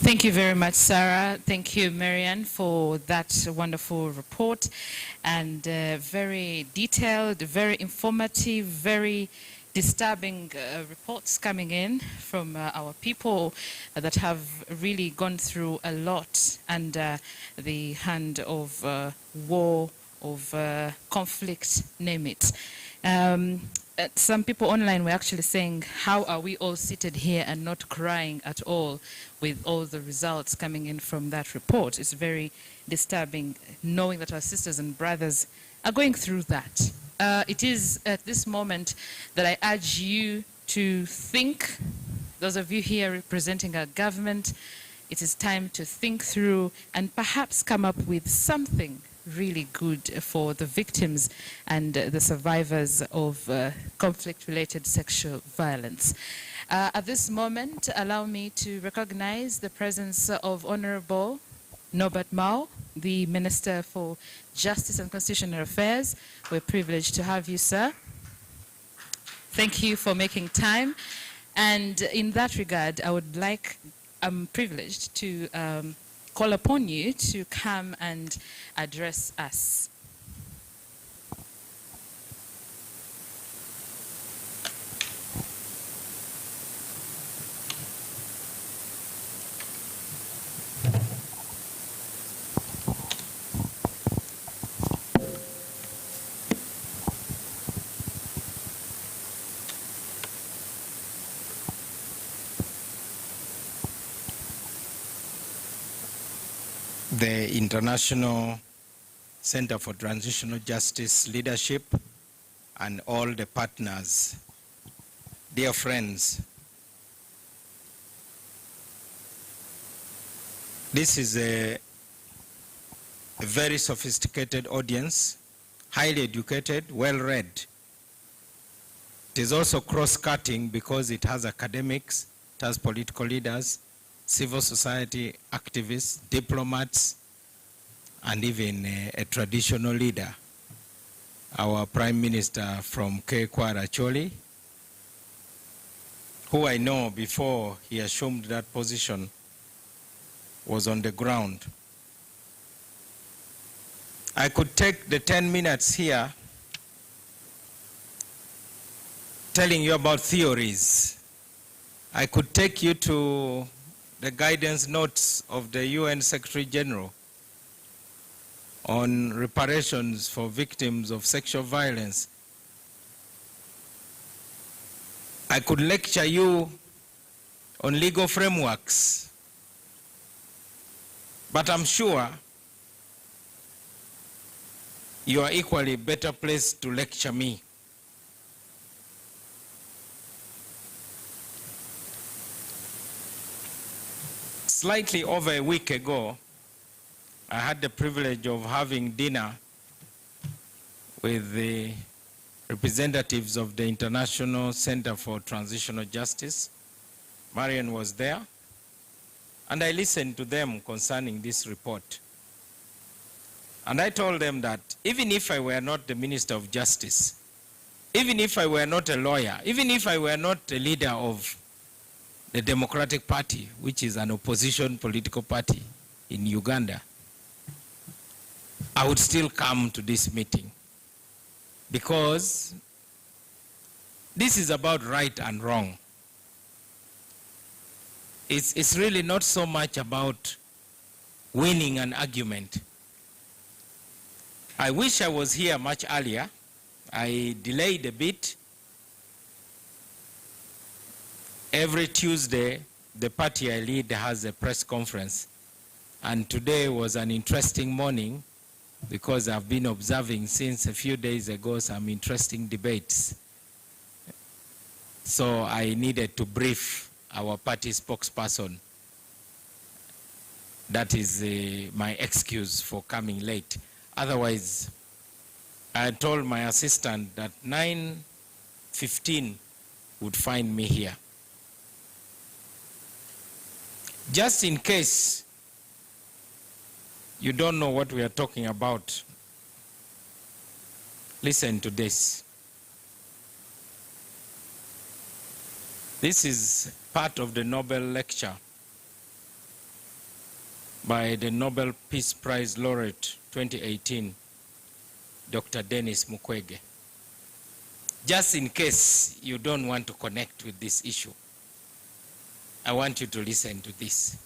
Thank you very much, Sarah. Thank you, Marianne, for that wonderful report, and very detailed, very informative, very disturbing reports coming in from our people that have really gone through a lot under the hand of war, of conflict, name it. Some people online were actually saying, how are we all seated here and not crying at all with all the results coming in from that report? It's very disturbing knowing that our sisters and brothers are going through that. It is at this moment that I urge you to think, those of you here representing our government, it is time to think through and perhaps come up with something really good for the victims and the survivors of conflict-related sexual violence. At this moment, allow me to recognize the presence of Honorable Norbert Mao, the Minister for Justice and Constitutional Affairs. We're privileged to have you, sir. Thank you for making time. And in that regard, I'm privileged to call upon you to come and address us. The International Center for Transitional Justice Leadership, and all the partners, dear friends, this is a very sophisticated audience, highly educated, well-read. It is also cross-cutting because it has academics, it has political leaders, civil society activists, diplomats, and even a traditional leader, our Prime Minister from Kwara Choli, who I know before he assumed that position was on the ground. I could take the 10 minutes here telling you about theories. I could take you to the guidance notes of the UN Secretary General on reparations for victims of sexual violence. I could lecture you on legal frameworks, but I'm sure you are equally better placed to lecture me. Slightly over a week ago, I had the privilege of having dinner with the representatives of the International Center for Transitional Justice. Marian was there, and I listened to them concerning this report. And I told them that even if I were not the Minister of Justice, even if I were not a lawyer, even if I were not a leader of the Democratic Party, which is an opposition political party in Uganda, I would still come to this meeting, because this is about right and wrong. It's really not so much about winning an argument. I wish I was here much earlier. I delayed a bit. Every Tuesday, the party I lead has a press conference. And today was an interesting morning because I've been observing since a few days ago some interesting debates. So I needed to brief our party spokesperson. That is my excuse for coming late. Otherwise, I told my assistant that 9:15 would find me here. Just in case you don't know what we are talking about, listen to this. This is part of the Nobel lecture by the Nobel Peace Prize laureate 2018, Dr. Denis Mukwege. Just in case you don't want to connect with this issue, I want you to listen to this.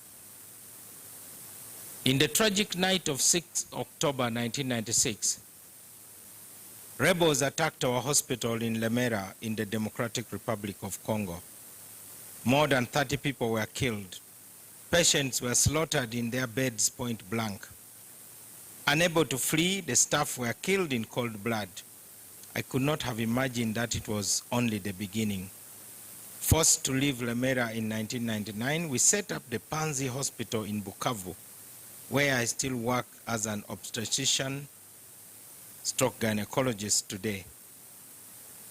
In the tragic night of 6 October 1996, rebels attacked our hospital in Lemera in the Democratic Republic of Congo. More than 30 people were killed. Patients were slaughtered in their beds point blank. Unable to flee, the staff were killed in cold blood. I could not have imagined that it was only the beginning. Forced to leave Lemera in 1999, we set up the Panzi Hospital in Bukavu, where I still work as an obstetrician stroke gynecologist today.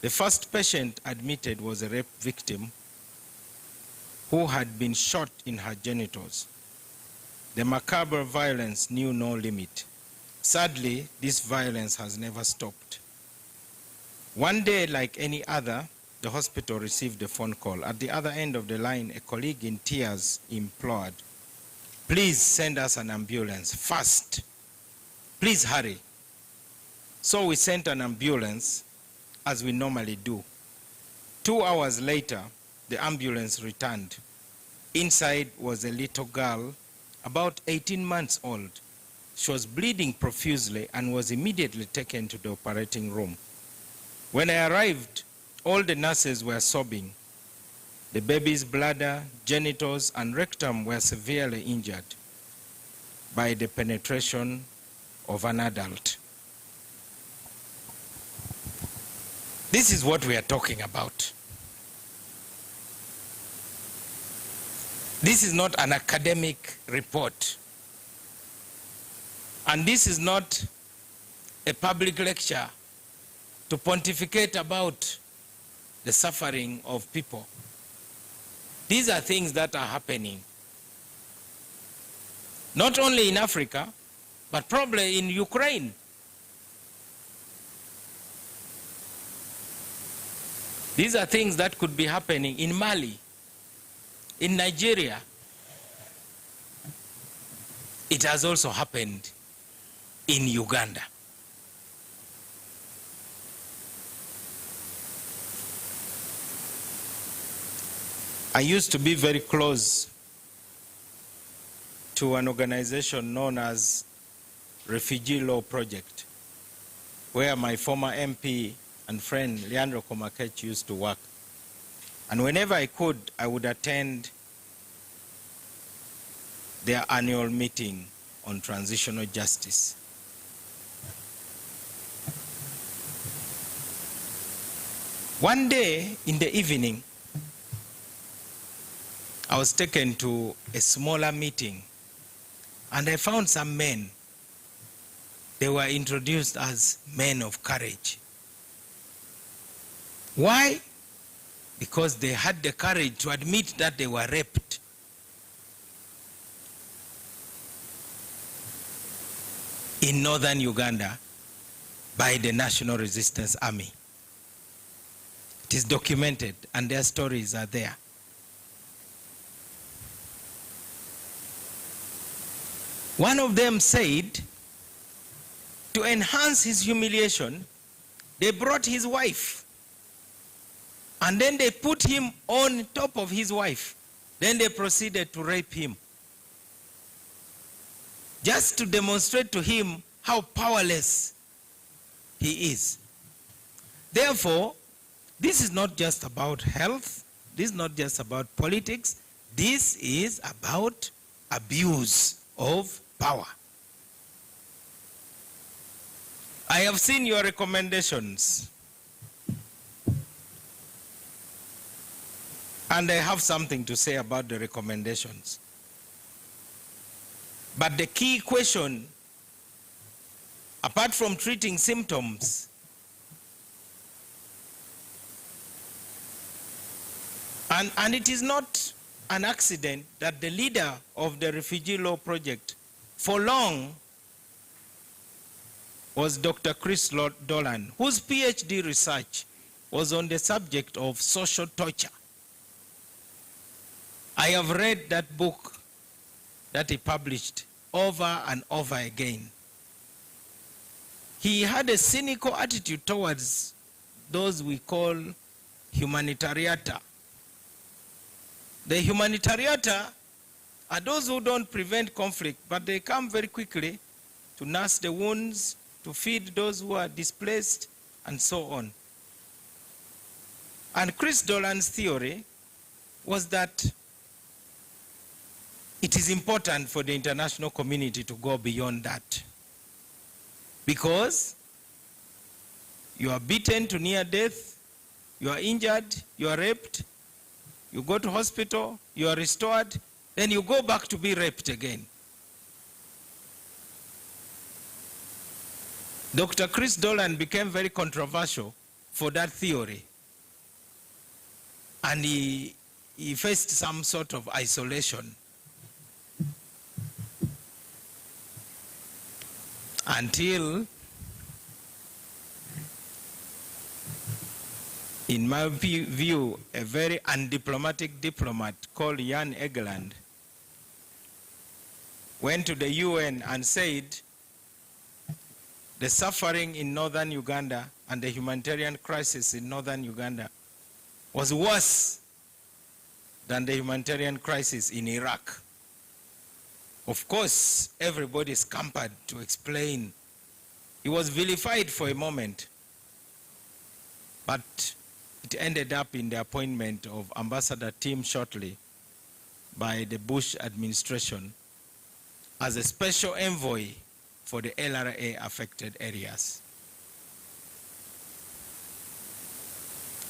The first patient admitted was a rape victim who had been shot in her genitals. The macabre violence knew no limit. Sadly, this violence has never stopped. One day, like any other, the hospital received a phone call. At the other end of the line, a colleague in tears implored, "Please send us an ambulance, fast. Please hurry." So we sent an ambulance, as we normally do. 2 hours later, the ambulance returned. Inside was a little girl, about 18 months old. She was bleeding profusely and was immediately taken to the operating room. When I arrived, all the nurses were sobbing. The baby's bladder, genitals, and rectum were severely injured by the penetration of an adult. This is what we are talking about. This is not an academic report. And this is not a public lecture to pontificate about the suffering of people. These are things that are happening, not only in Africa, but probably in Ukraine. These are things that could be happening in Mali, in Nigeria. It has also happened in Uganda. I used to be very close to an organization known as Refugee Law Project, where my former MP and friend Leandro Komakech used to work. And whenever I could, I would attend their annual meeting on transitional justice. One day in the evening, I was taken to a smaller meeting, and I found some men. They were introduced as men of courage. Why? Because they had the courage to admit that they were raped. In Northern Uganda by the National Resistance Army. It is documented and their stories are there. One of them said, to enhance his humiliation, they brought his wife. And then they put him on top of his wife. Then they proceeded to rape him. Just to demonstrate to him how powerless he is. Therefore, this is not just about health. This is not just about politics. This is about abuse of power. I have seen your recommendations. And I have something to say about the recommendations. But the key question, apart from treating symptoms, and it is not an accident that the leader of the Refugee Law Project for long was Dr. Chris Dolan, whose PhD research was on the subject of social torture. I have read that book that he published over and over again. He had a cynical attitude towards those we call humanitariata. The humanitariata are those who don't prevent conflict, but they come very quickly to nurse the wounds, to feed those who are displaced, and so on. And Chris Dolan's theory was that it is important for the international community to go beyond that. Because you are beaten to near death, you are injured, you are raped, you go to hospital, you are restored, then you go back to be raped again. Dr. Chris Dolan became very controversial for that theory. And he faced some sort of isolation. Until, in my view, a very undiplomatic diplomat called Jan Egeland went to the UN and said the suffering in Northern Uganda and the humanitarian crisis in Northern Uganda was worse than the humanitarian crisis in Iraq. Of course, everybody scampered to explain. He was vilified for a moment, but it ended up in the appointment of Ambassador Tim Shortley by the Bush administration as a special envoy for the LRA affected areas.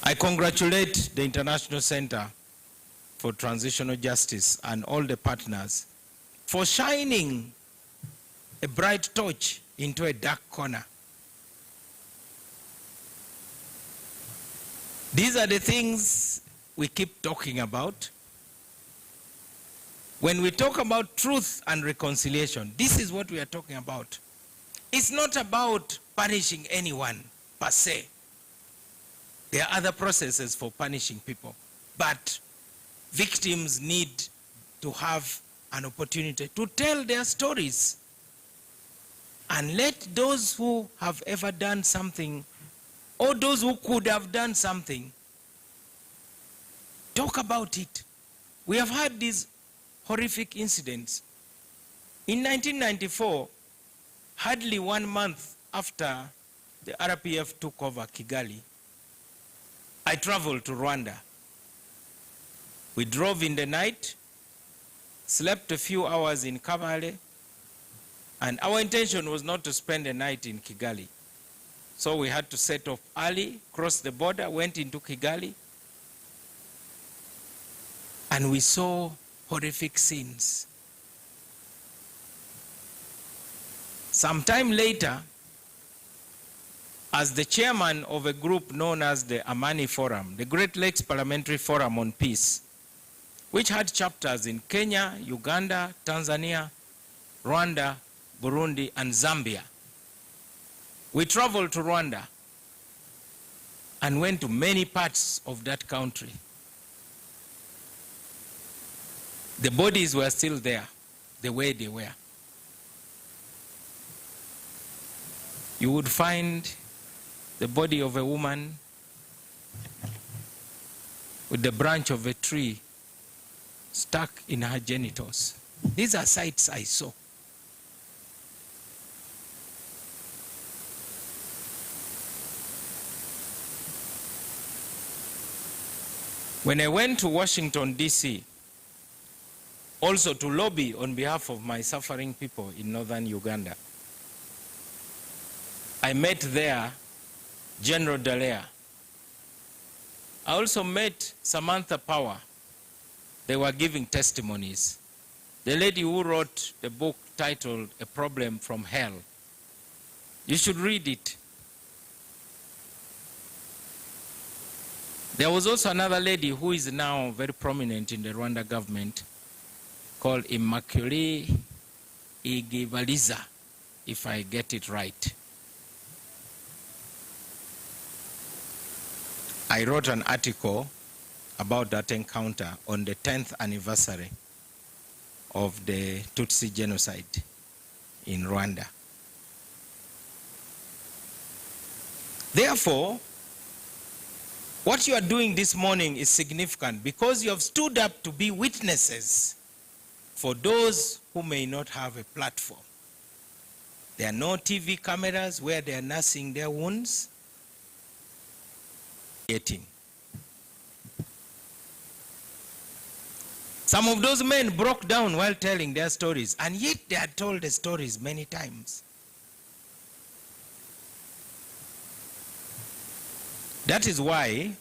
I congratulate the International Center for Transitional Justice and all the partners for shining a bright torch into a dark corner. These are the things we keep talking about. When we talk about truth and reconciliation, this is what we are talking about. It's not about punishing anyone per se. There are other processes for punishing people, but victims need to have an opportunity to tell their stories and let those who have ever done something or those who could have done something talk about it. We have had these horrific incidents. In 1994, hardly 1 month after the RPF took over Kigali, I traveled to Rwanda. We drove in the night, slept a few hours in Kabale, and our intention was not to spend the night in Kigali. So we had to set off early, cross the border, went into Kigali, and we saw horrific scenes. Sometime later, as the chairman of a group known as the Amani Forum, the Great Lakes Parliamentary Forum on Peace, which had chapters in Kenya, Uganda, Tanzania, Rwanda, Burundi, and Zambia. We traveled to Rwanda and went to many parts of that country. The bodies were still there, the way they were. You would find the body of a woman with the branch of a tree stuck in her genitals. These are sights I saw. When I went to Washington, D.C., also to lobby on behalf of my suffering people in Northern Uganda, I met there General Dallaire. I also met Samantha Power, they were giving testimonies. The lady who wrote the book titled A Problem from Hell, you should read it. There was also another lady who is now very prominent in the Rwanda government called Immaculée Igibaliza, if I get it right. I wrote an article about that encounter on the 10th anniversary of the Tutsi genocide in Rwanda. Therefore, what you are doing this morning is significant because you have stood up to be witnesses for those who may not have a platform. There are no TV cameras where they are nursing their wounds. Some of those men broke down while telling their stories, and yet they had told the stories many times. That is why,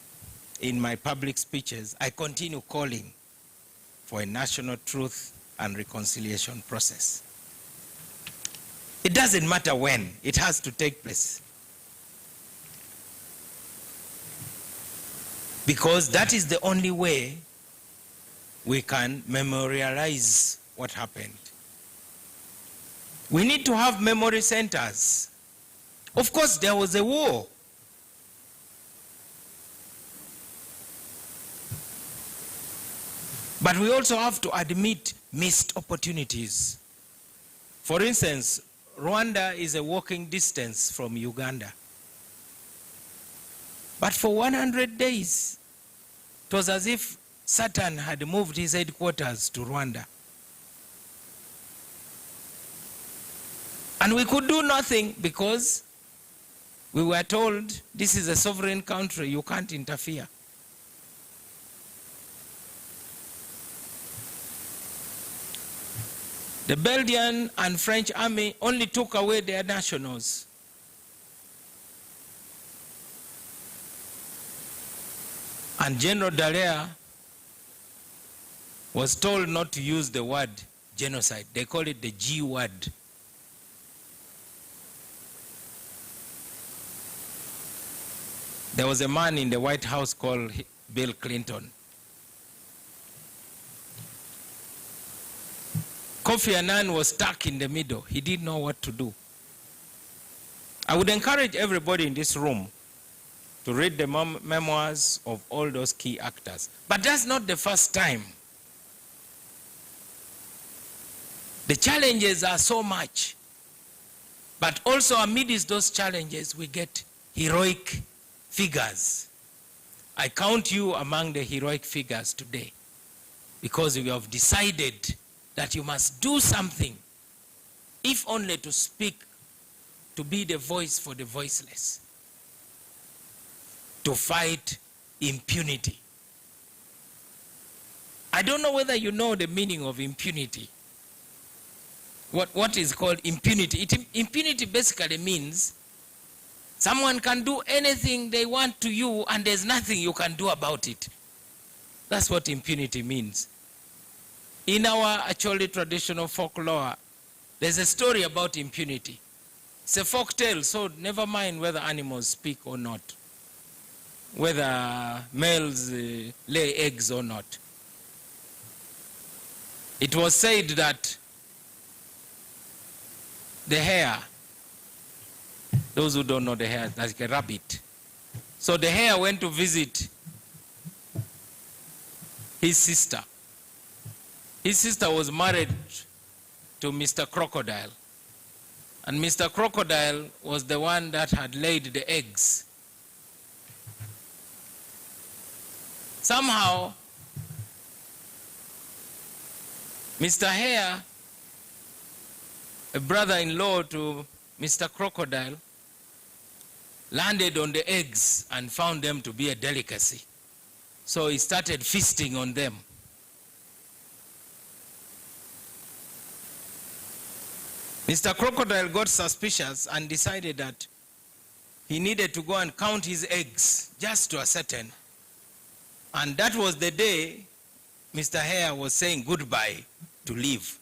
in my public speeches, I continue calling for a national truth and reconciliation process. It doesn't matter when, it has to take place. Because that is the only way we can memorialize what happened. We need to have memory centers. Of course, there was a war. But we also have to admit missed opportunities. For instance, Rwanda is a walking distance from Uganda. But for 100 days, it was as if Satan had moved his headquarters to Rwanda. And we could do nothing because we were told this is a sovereign country, you can't interfere. The Belgian and French army only took away their nationals. And General Dallaire was told not to use the word genocide. They call it the G word. There was a man in the White House called Bill Clinton. Kofi Annan was stuck in the middle. He didn't know what to do. I would encourage everybody in this room to read the memoirs of all those key actors. But that's not the first time. The challenges are so much. But also amidst those challenges, we get heroic figures. I count you among the heroic figures today because we have decided that you must do something, if only to speak, to be the voice for the voiceless, to fight impunity. I don't know whether you know the meaning of impunity. What is called impunity? Impunity basically means someone can do anything they want to you and there's nothing you can do about it. That's what impunity means. In our actually traditional folklore, there's a story about impunity. It's a folk tale, so never mind whether animals speak or not, whether males lay eggs or not. It was said that the hare, those who don't know the hare, that's like a rabbit. So the hare went to visit his sister. His sister was married to Mr. Crocodile. And Mr. Crocodile was the one that had laid the eggs. Somehow, Mr. Hare, a brother-in-law to Mr. Crocodile, landed on the eggs and found them to be a delicacy. So he started feasting on them. Mr. Crocodile got suspicious and decided that he needed to go and count his eggs just to ascertain. And that was the day Mr. Hare was saying goodbye to leave.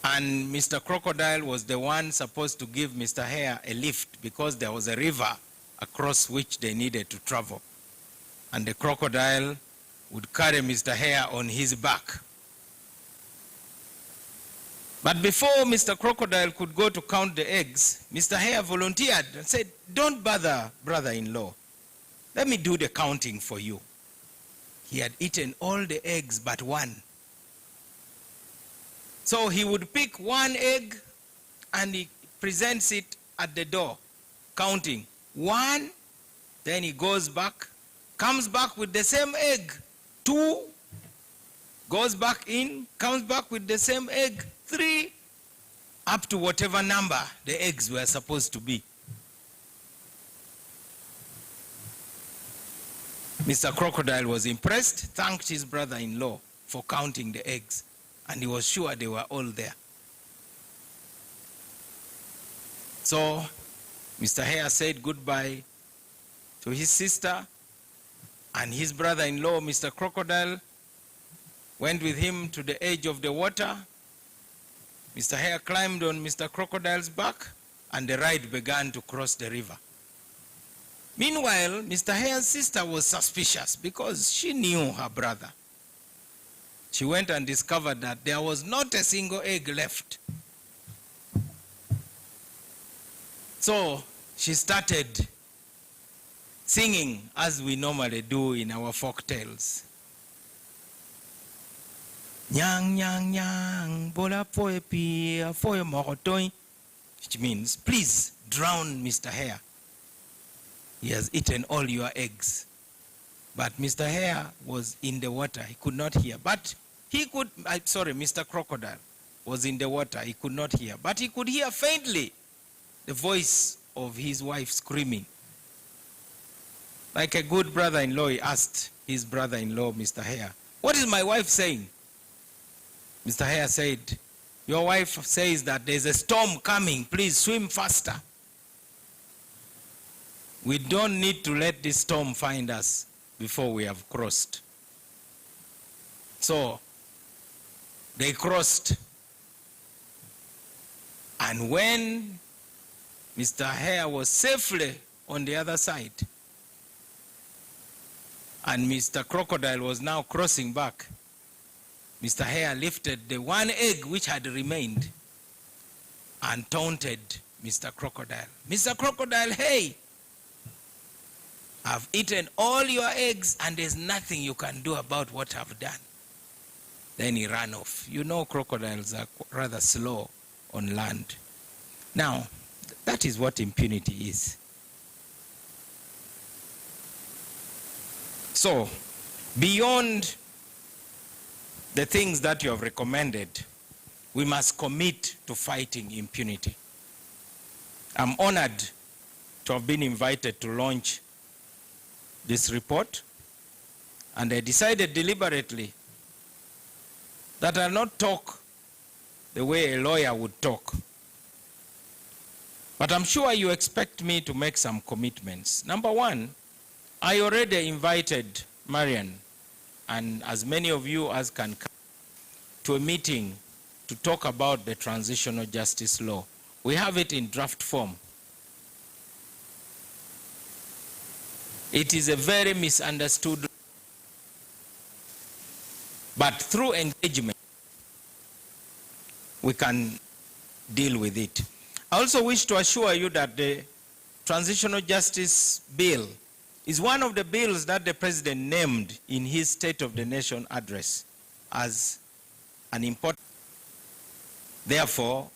And Mr. Crocodile was the one supposed to give Mr. Hare a lift because there was a river across which they needed to travel. And the crocodile would carry Mr. Hare on his back. But before Mr. Crocodile could go to count the eggs, Mr. Hare volunteered and said, "Don't bother, brother-in-law. Let me do the counting for you." He had eaten all the eggs but one. So he would pick one egg and he presents it at the door, counting one, then he goes back, comes back with the same egg, two, goes back in, comes back with the same egg, three, up to whatever number the eggs were supposed to be. Mr. Crocodile was impressed, thanked his brother-in-law for counting the eggs, and he was sure they were all there. So Mr. Hare said goodbye to his sister, and his brother-in-law, Mr. Crocodile, went with him to the edge of the water. Mr. Hare climbed on Mr. Crocodile's back, and the ride began to cross the river. Meanwhile, Mr. Hare's sister was suspicious because she knew her brother. She went and discovered that there was not a single egg left. So she started singing as we normally do in our folk tales. Nyang nyang nyang bola poe pi foe mokotoi, which means, please drown Mr. Hare. He has eaten all your eggs. But Mr. Hare was in the water. He could not hear. But he could, Mr. Crocodile was in the water. He could not hear. But he could hear faintly the voice of his wife screaming. Like a good brother-in-law, he asked his brother-in-law, Mr. Hare, "What is my wife saying?" Mr. Hare said, "Your wife says that there's a storm coming. Please swim faster. We don't need to let this storm find us before we have crossed." So they crossed. And when Mr. Hare was safely on the other side, and Mr. Crocodile was now crossing back, Mr. Hare lifted the one egg which had remained and taunted Mr. Crocodile. "Mr. Crocodile, hey, I've eaten all your eggs and there's nothing you can do about what I've done." Then he ran off. You know, crocodiles are rather slow on land. Now, that is what impunity is. So, beyond the things that you have recommended, we must commit to fighting impunity. I'm honored to have been invited to launch this report, and I decided deliberately that I'll not talk the way a lawyer would talk. But I'm sure you expect me to make some commitments. Number one, I already invited Marian, and as many of you as can come, to a meeting to talk about the transitional justice law. We have it in draft form. It is a very misunderstood, but through engagement, we can deal with it. I also wish to assure you that the Transitional Justice Bill is one of the bills that the President named in his State of the Nation address as an important. Therefore,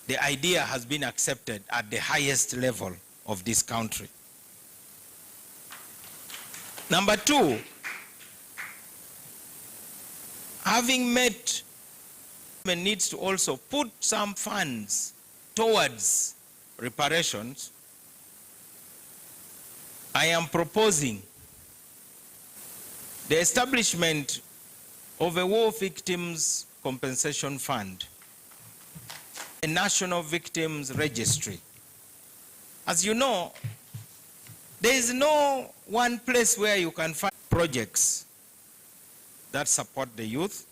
the idea has been accepted at the highest level of this country. Number two, having met, needs to also put some funds towards reparations. I am proposing the establishment of a War Victims Compensation Fund, a National Victims Registry. As you know, there is no one place where you can find projects that support the youth.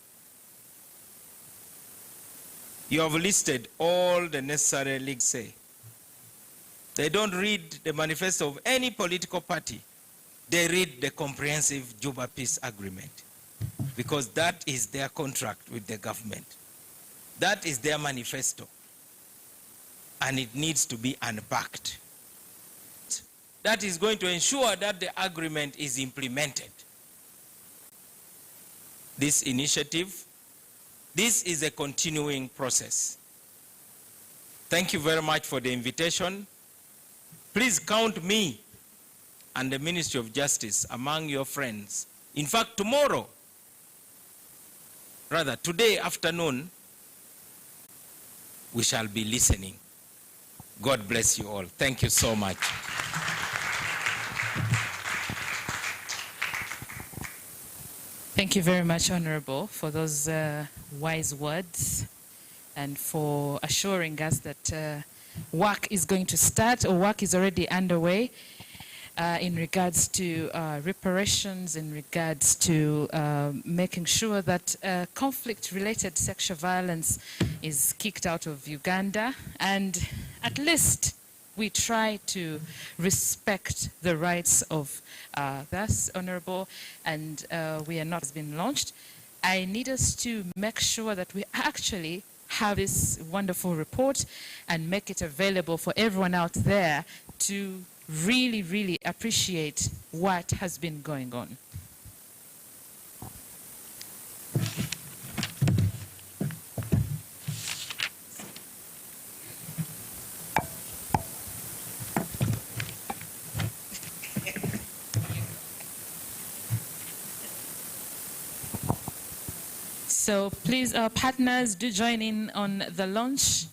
You have listed all the necessary leagues say. They don't read the manifesto of any political party. They read the comprehensive Juba Peace Agreement because that is their contract with the government. That is their manifesto, and it needs to be unpacked. That is going to ensure that the agreement is implemented. This initiative, this is a continuing process. Thank you very much for the invitation. Please count me and the Ministry of Justice among your friends. In fact, tomorrow, rather today afternoon, we shall be listening. God bless you all. Thank you so much. Thank you very much, Honorable, for those wise words and for assuring us that work is going to start, or work is already underway in regards to reparations, in regards to making sure that conflict-related sexual violence is kicked out of Uganda, and at least we try to respect the rights of this Honorable, and we are not has been launched. I need us to make sure that we actually have this wonderful report and make it available for everyone out there to really, really appreciate what has been going on. So please, our partners, do join in on the launch.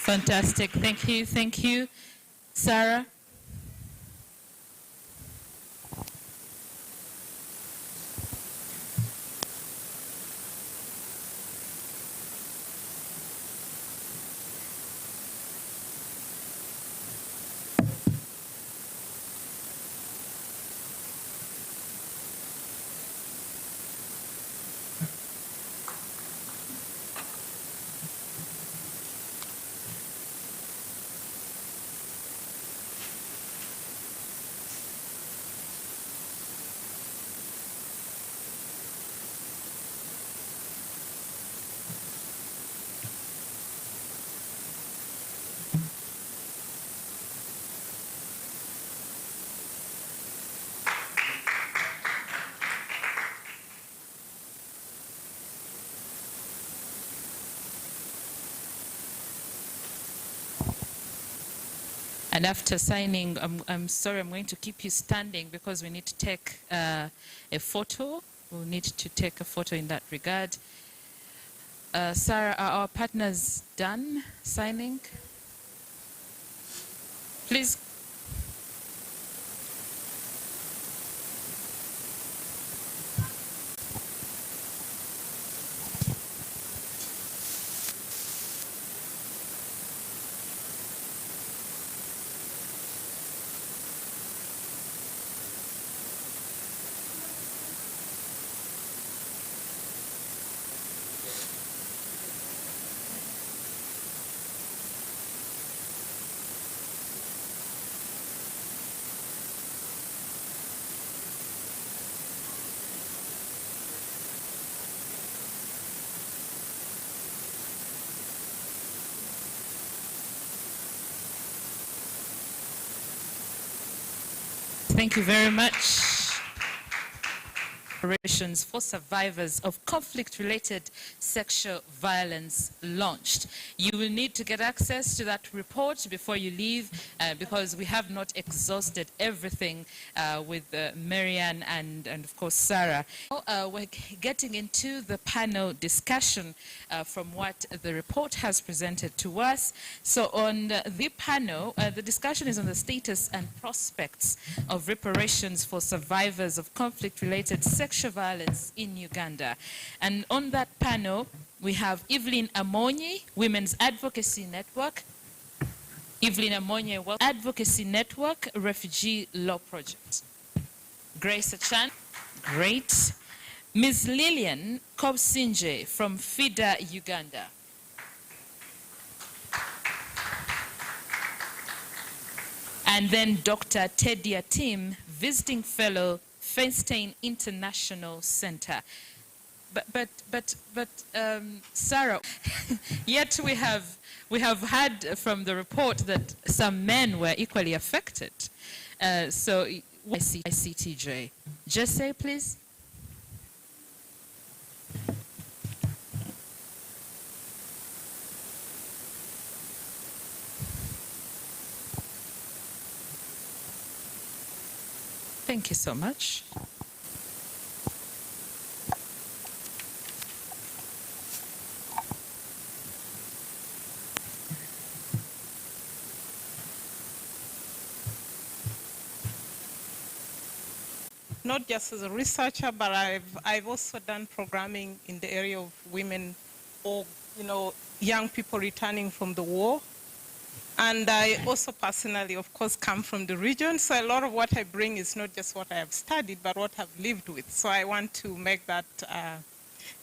Fantastic. Thank you. Thank you. Sarah? And after signing, I'm sorry, I'm going to keep you standing because we need to take a photo. We'll need to take a photo in that regard. Sarah, are our partners done signing? Please. Thank you very much. Reparations for survivors of conflict-related sexual violence launched. You will need to get access to that report before you leave because we have not exhausted everything with Marianne and of course Sarah. We're getting into the panel discussion from what the report has presented to us. So on the panel, the discussion is on the status and prospects of reparations for survivors of conflict-related sexual violence in Uganda. And on that panel, we have Evelyn Amonyi, Women's Advocacy Network, Evelyn Amonyi, Advocacy Network, Refugee Law Project. Grace Achan, great. Ms. Lillian Kobsinje from FIDA Uganda. And then Dr. Tedia Tim, Visiting Fellow, Feinstein International Center. But Sarah, yet we have had from the report that some men were equally affected. So ICTJ. Jesse, please. Thank you so much. Not just as a researcher, but I've also done programming in the area of women or, young people returning from the war. And I also personally, of course, come from the region. So a lot of what I bring is not just what I have studied, but what I've lived with. So I want to make that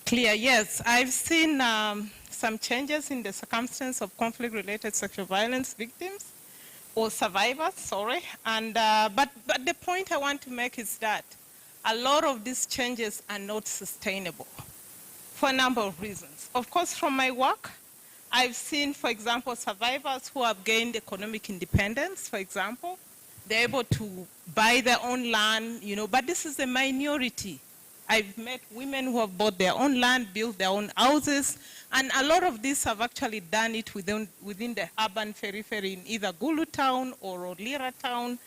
clear. Yes, I've seen some changes in the circumstance of conflict-related sexual violence victims or survivors, sorry. And, but the point I want to make is that a lot of these changes are not sustainable for a number of reasons. Of course, from my work, I've seen, for example, survivors who have gained economic independence, for example. They're able to buy their own land, but this is a minority. I've met women who have bought their own land, built their own houses, and a lot of these have actually done it within the urban periphery in either Gulu town or Olira town.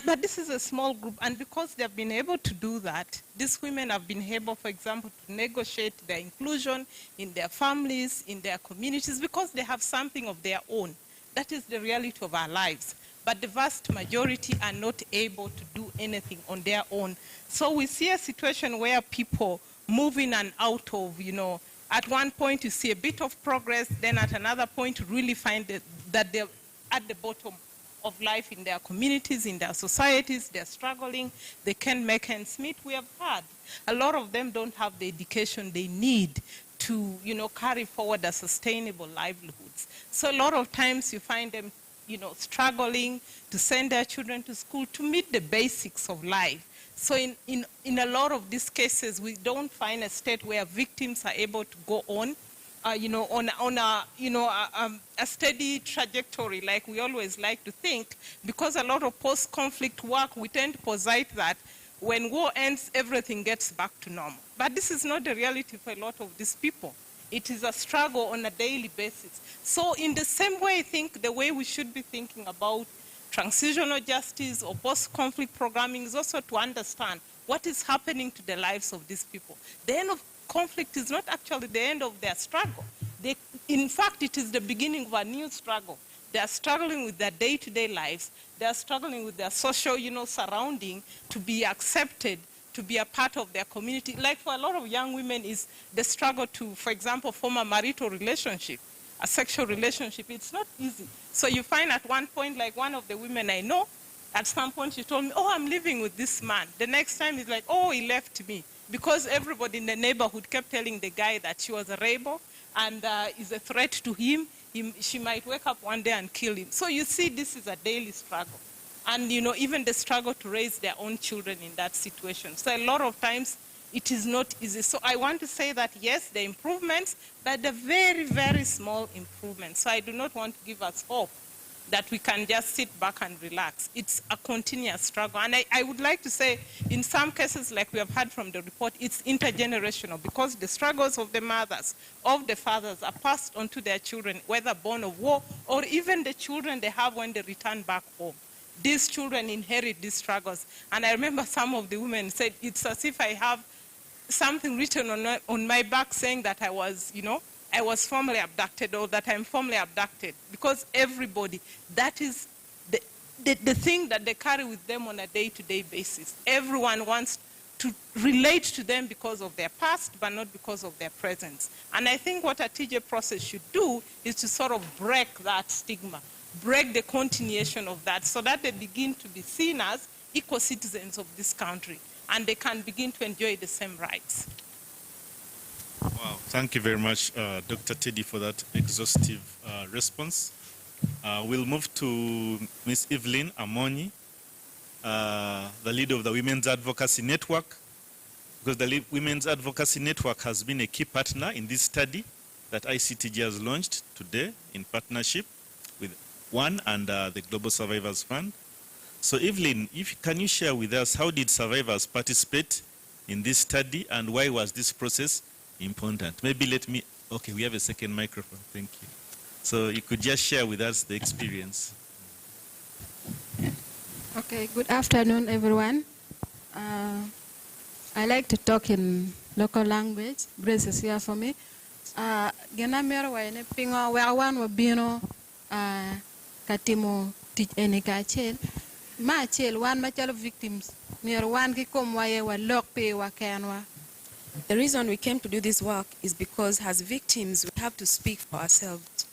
But this is a small group, and because they've been able to do that, these women have been able, for example, to negotiate their inclusion in their families, in their communities, because they have something of their own. That is the reality of our lives. But the vast majority are not able to do anything on their own. So we see a situation where people move in and out of, at one point you see a bit of progress, then at another point you really find that they're at the bottom of life in their communities, in their societies, they're struggling, they can't make ends meet. We have had a lot of them don't have the education they need to, carry forward a sustainable livelihoods. So a lot of times you find them, struggling to send their children to school to meet the basics of life. So in a lot of these cases, we don't find a state where victims are able to go on a steady trajectory like we always like to think, because a lot of post-conflict work, we tend to posit that when war ends, everything gets back to normal. But this is not the reality for a lot of these people. It is a struggle on a daily basis. So in the same way, I think the way we should be thinking about transitional justice or post-conflict programming is also to understand what is happening to the lives of these people. The end of conflict is not actually the end of their struggle. In fact, it is the beginning of a new struggle. They are struggling with their day-to-day lives. They are struggling with their social, surrounding to be accepted, to be a part of their community. Like for a lot of young women is the struggle to, for example, form a marital relationship, a sexual relationship. It's not easy. So you find at one point, like one of the women I know, at some point she told me, oh, I'm living with this man. The next time he's like, oh, he left me. Because everybody in the neighborhood kept telling the guy that she was a rebel and is a threat to him. She might wake up one day and kill him. So you see, this is a daily struggle. And, even the struggle to raise their own children in that situation. So a lot of times, it is not easy. So I want to say that, yes, the improvements, but the very, very small improvements. So I do not want to give us hope that we can just sit back and relax. It's a continuous struggle. And I would like to say, in some cases, like we have heard from the report, it's intergenerational because the struggles of the mothers, of the fathers are passed on to their children, whether born of war or even the children they have when they return back home. These children inherit these struggles. And I remember some of the women said, it's as if I have something written on my back saying that I was, I was formerly abducted or that I'm formerly abducted, because everybody, that is the thing that they carry with them on a day-to-day basis. Everyone wants to relate to them because of their past, but not because of their presence. And I think what a TJ process should do is to sort of break that stigma, break the continuation of that, so that they begin to be seen as equal citizens of this country, and they can begin to enjoy the same rights. Wow, thank you very much, Dr. Teddy, for that exhaustive response. We'll move to Ms. Evelyn Amoni, the leader of the Women's Advocacy Network, because the Women's Advocacy Network has been a key partner in this study that ICTG has launched today in partnership with WAN and the Global Survivors Fund. So Evelyn, can you share with us how did survivors participate in this study and why was this process important? Maybe okay, we have a second microphone, thank you. So you could just share with us the experience. Okay, good afternoon, everyone. I like to talk in local language. Grace is here for me. Genamero wa ene pingo wawan wa bino katimo tij enika chel. Ma chel wan ma chalo victims. Nero wan ki kom wa ye wa lok pe wa kenwa. The reason we came to do this work is because as victims, we have to speak for ourselves.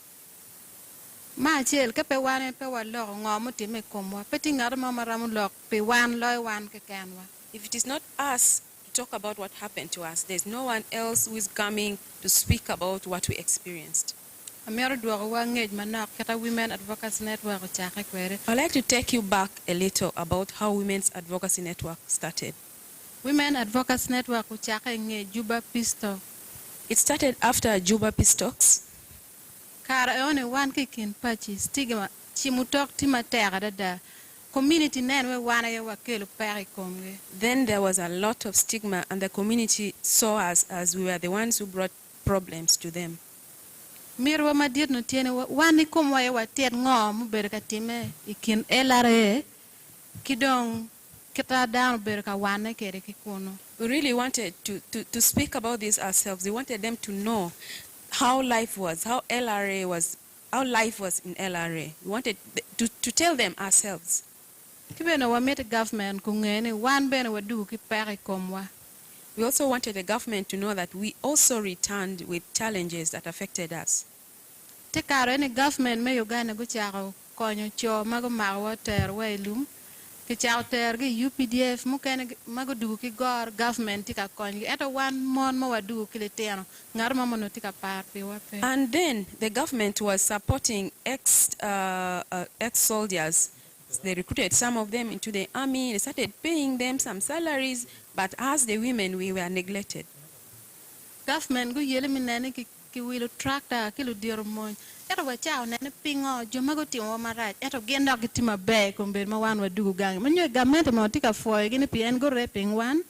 Ma chel ke pe wan pe wa lok ngomu time kom wa. Peti ngar mama ramu lok pe wan loy wan ke kenwa. If it is not us to talk about what happened to us, there's no one else who is coming to speak about what we experienced. Amero duwa wa ngej manak kata Women Advocacy Network chake kwere. I'd like to take you back a little about how Women's Advocacy Network started. Women Advocacy Network uchake nge Juba Peace Talk. It started after Juba Peace Talks. Kara one wan kikin pachi stigma chimutok tima terra dada. Community nen we wana ye wakelu pari komwe. Then there was a lot of stigma and the community saw us as we were the ones who brought problems to them. Mirwa madir no tiene wani komwa ye watet ngom berka time ikin LRA kidong kita down berka wane kere kikuno. We really wanted to speak about this ourselves. We wanted them to know how life was, how life was in LRA. We wanted to tell them ourselves. Kibena wa met government kungene wan bena wadu ki pari komwa. We also wanted the government to know that we also returned with challenges that affected us. Te karo any government me Uganda go charo konyo cho mago marwa ter we lum ki chao ter gi UPDF mu kene mago du ki gor government tika konyo eto wan mon ma wadu ki leteno ngar ma mono tika par pe wa pe. And then the government was supporting ex-soldiers. They recruited some of them into the army. They started paying them some salaries, but as the women, we were neglected. Government go yele minane ki wilo tractor ki lo diro mon. Eto wa chao nene pingo joma go timo maraj. Eto genda ki tima be kombe ma wan wa dugu gang. Manyo government ma tika foy gini PN go reping wan.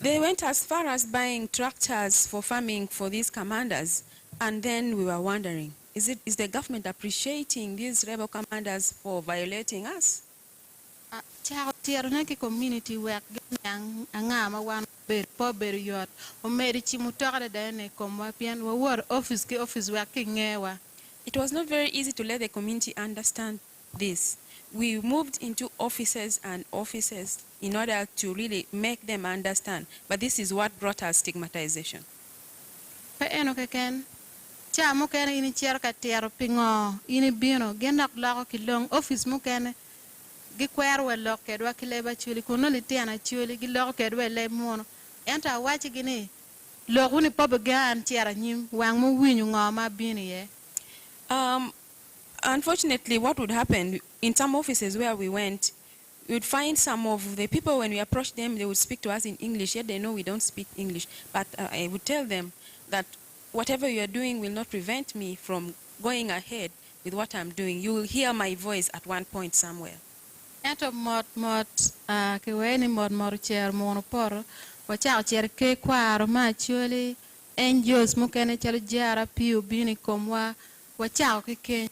They went as far as buying tractors for farming for these commanders, and then we were wondering, is the government appreciating these rebel commanders for violating us? Chao tiaro na ki community work gang angama wan ber po ber yot o meri chimutora da ne komwa pian wa war office work ngewa. It was not very easy to let the community understand this. We moved into offices and offices in order to really make them understand, but this is what brought us stigmatization. Pa eno ken cha mo ken ini chiar ka tiaro pingo ini bino gendak lago kilong office mo ken gi kwer we lok kedwa kileba chuli kuno litiana chuli gi lok kedwa le mono enta wachi gini loguni pobe gan tiara nyim wang mo winyu ngoma bini ye. Unfortunately, what would happen in some offices where we went, we would find some of the people, when we approached them, they would speak to us in English, yet they know we don't speak English. But I would tell them that whatever you are doing will not prevent me from going ahead, with what I'm doing. You will hear my voice at one point somewhere. Ento ke weni mod chair monoporo wacha chair ke kwaro ma actually NGOs mukene chalo jara piu bini komwa wacha ke.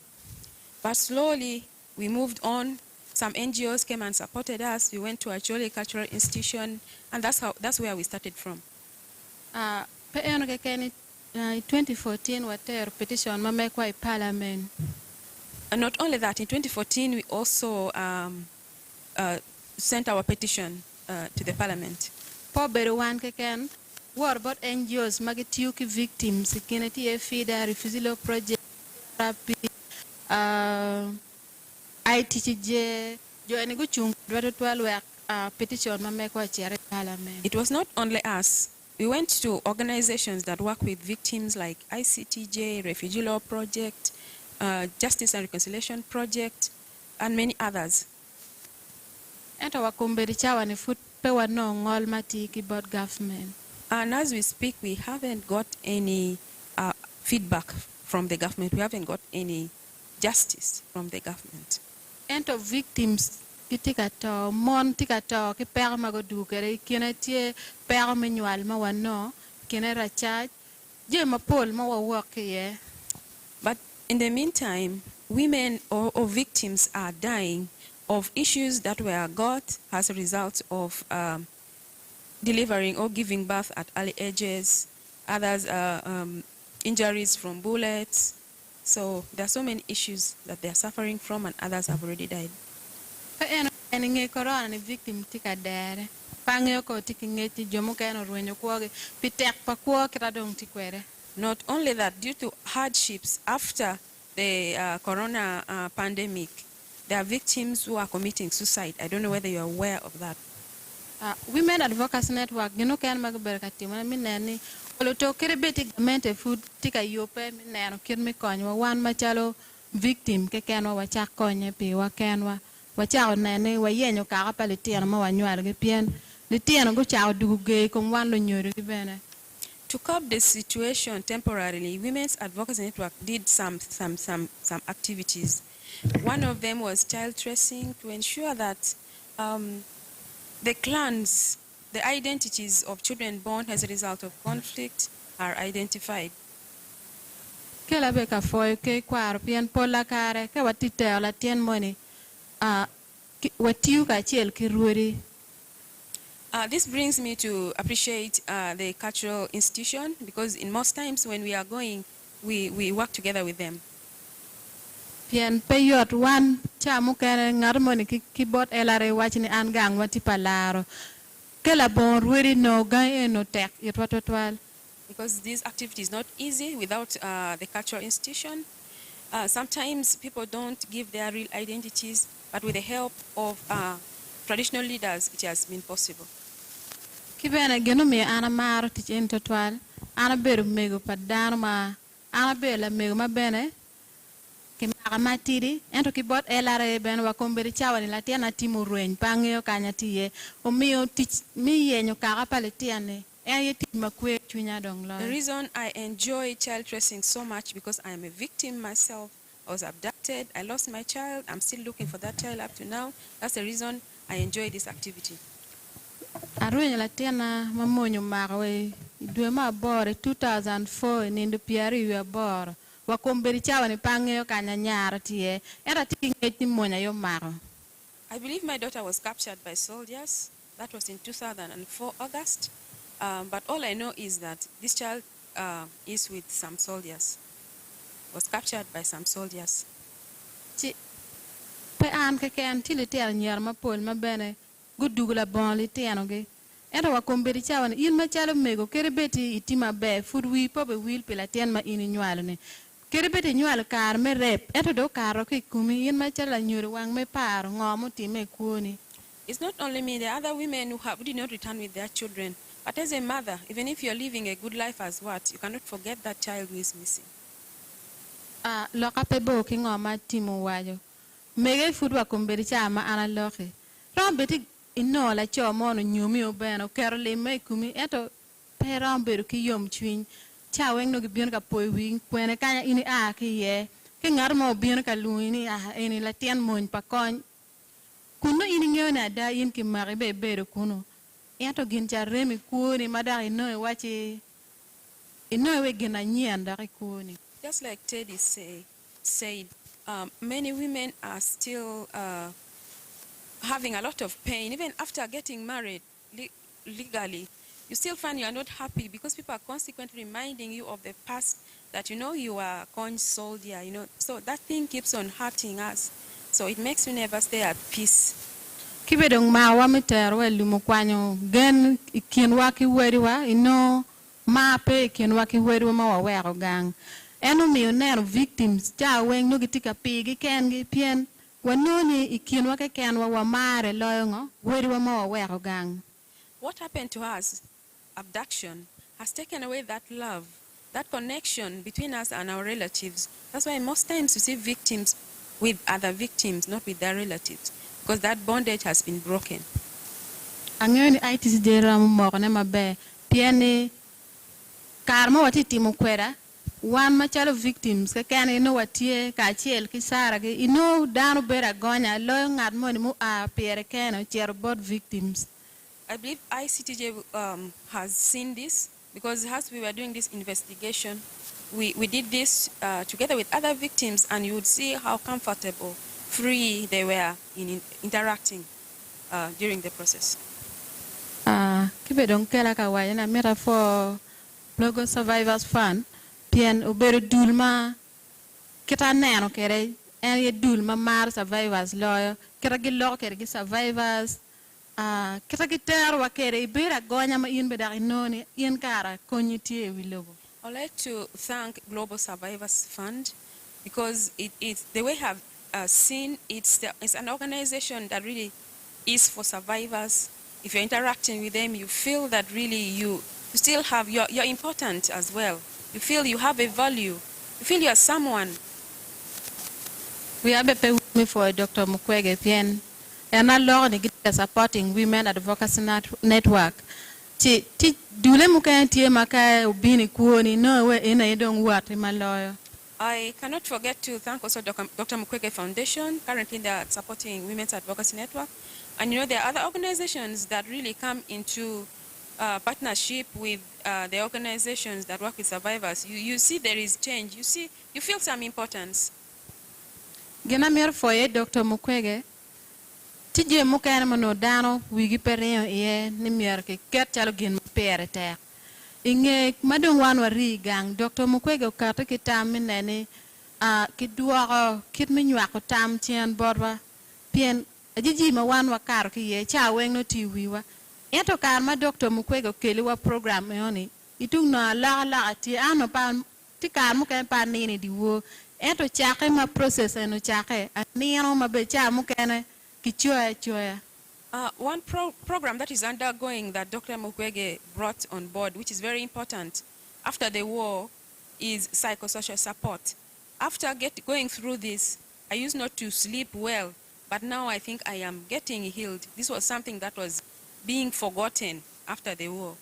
But slowly we moved on. Some NGOs came and supported us. We went to a Acholi Cultural Institution, and that's where we started from. Pe eno ke keni 2014 water petition mamekwa parliament. And not only that, in 2014 we also sent our petition to the parliament. Po beruan ke ken what about NGOs magitiuki victims kineti e FIDA refugee project therapy ITJ join go chung 12 petition mamekwa chere parliament. It was not only us. We went to organizations that work with victims like ICTJ, Refugee Law Project, Justice and Reconciliation Project, and many others. Ento wakumberi chawa ni foot pewa no ngol matiki about government. And as we speak, we haven't got any feedback from the government. We haven't got any justice from the government. Ento victims kitikato mon tikato ke père magodu kere kinetie père manual ma wano kinera charge je ma pol ma work ye. But in the meantime, women or victims are dying of issues that were got as a result of delivering or giving birth at early ages. Others injuries from bullets. So there are so many issues that they are suffering from, and others have already died. Nge corona ni victim tika dere pangeo ko tikingeti jomo keno ruenyo kwoge pitek pa kwo kradong tikwere. Not only that, due to hardships after the corona pandemic, there are victims who are committing suicide. I don't know whether you're aware of that. Women Advocacy Network, you know, can make a better minani. Oloto kerebeti mente food tika yope minano kirmi konyo one machalo victim ke kenwa wacha konye pi wa kenwa wacha nene wa yenyo ka palitiana ma wanywar ge pien litiana go cha duge kom wan lo nyoro ge bene. To cope the situation temporarily, Women's Advocacy Network did some activities. One of them was child tracing to ensure that the clans, the identities of children born as a result of conflict are identified. Kela beka foy ke kwaro pien pola kare ke watite la tien money watiu ka chiel ki ruori. This brings me to appreciate the cultural institution, because in most times when we are going, we work together with them. Pien peyot one chamu kere ngar money ki bot elare wachini angang wati palaro. Kela bon ruori no gan no tek yetwatotwal. Because this activity is not easy without the cultural institution. Sometimes people don't give their real identities, but with the help of traditional leaders, it has been possible. Kibena geno me ana maro tichen totwal ana beru mego padano ma ana bela mego ma bene ke mara matiri ento ki bot elare ben wa komberi chawani la tiana timu rueny pangeo kanya tiye o mio tich mi yenyo kara paletiane e ti makwe chunya dong lo. The reason I enjoy child tracing so much because I am a victim myself. I was abducted, I lost my child, I'm still looking for that child up to now. That's the reason I enjoy this activity. Aruenya la tiana mamonyo marwe dwe ma bore 2004 nindu piari yu bor wa komberi chawani pangeo kanya nyara tie era tingeti monya yo maro. I believe my daughter was captured by soldiers. That was in 2004 August. But all I know is that this child is with some soldiers. Was captured by some soldiers. Pe an ke ken tiliter nyar ma pol ma bene gudugula bon li tianoge. Era wa komberi chawan il ma chalo mego kerebeti itima be food wi pobe wil pela tien ma ini nywalne. Kerebeti nywal kar me rep eto do karo ki kumi in ma chala nyuri wang me paro ngomo time kuoni. It's not only me, the other women who did not return with their children. But as a mother, even if you're living a good life as what, you cannot forget that child who is missing. Loka pe bo ki ngoma timu wajo. Mege food wa komberi chama ana loke. Rombeti ino la cho mono nyumi obeno kerole me kumi eto pe romberu ki yom chwin. Chaweng no gibion ka poi wing kwene kanya ini ki ye ke ngar mo bien ka luini eni la tien mon pa kon kuno ini ngona da yin ki mari be be kuno yato gin charremi kuoni mada ino wachi ino we gina nyanda kuoni. Just like Teddy said, many women are still having a lot of pain, even after getting married legally. You still find you are not happy because people are consequently reminding you of the past, that you are a conch soldier, so that thing keeps on hurting us. So it makes me never stay at peace. Kibedong mawa miterwe lumukwanyo gen ikienwa ki weriwa mape ikienwa ki weriwa mawawero gang. Eno mionero victims cha weng no gitika pigi kengi pien wanoni ikienwa ke kenwa wamare loyongo weriwa mawawero gang. What happened to us, abduction, has taken away that love, that connection between us and our relatives. That's why most times you see victims with other victims, not with their relatives, because that bondage has been broken. Angeni ITC jera morne mabe pieni karma watiti mukwera wan machalo victims ke kane watie ka chiel ki sara ge dano bera gonya lo ngad mo ni mu a pere keno chier both victims. I believe ICTJ has seen this, because as we were doing this investigation, we did this together with other victims, and you would see how comfortable, free they were in interacting during the process. Kibe don kela ka wayana mera for Logo Survivors Fund pien obere dulma kita neno kere en ye dulma mar survivors lawyer kira gi lo kere gi survivors kita gi ter wa kere ibera gonya ma in bedari noni yen kara konyiti wi logo. I'd like to thank Global Survivors Fund, because it's the way I have seen it's an organization that really is for survivors. If you're interacting with them, you feel that really you still have, you're important as well. You feel you have a value. You feel you're someone. We have a pay me for Dr. Mukwege Pien, and I learned supporting Women Advocacy Network. Dule mukantie maka ubini kuoni no we ina idong wati maloyo. I cannot forget to thank also Dr. Mukwege Foundation. Currently they are supporting Women's Advocacy Network. And there are other organizations that really come into partnership with the organizations that work with survivors. You see there is change. You feel some importance. Gena mer foye Dr. Mukwege. Tije mukana mano dano wigi pereo ye ni mer ke ket chalo gin pere te. Inge madong wan wari gang Dr. Mukwege ukata kitam nene ki duogo kit minywa ko tam tien borwa pien ajiji ma wan wakaro ki ye cha weng no tiwiwa eto kar ma Dr. Mukwege keli wa program yoni itung na la ti ano pa ti kar mu kan pa nini diwo eto chake ma process no chake anino ma be cha mu kan ki choya. One program that is undergoing that Dr. Mukwege brought on board, which is very important after the war, is psychosocial support. After going through this, I used not to sleep well, but now I think I am getting healed. This was something that was being forgotten after the war.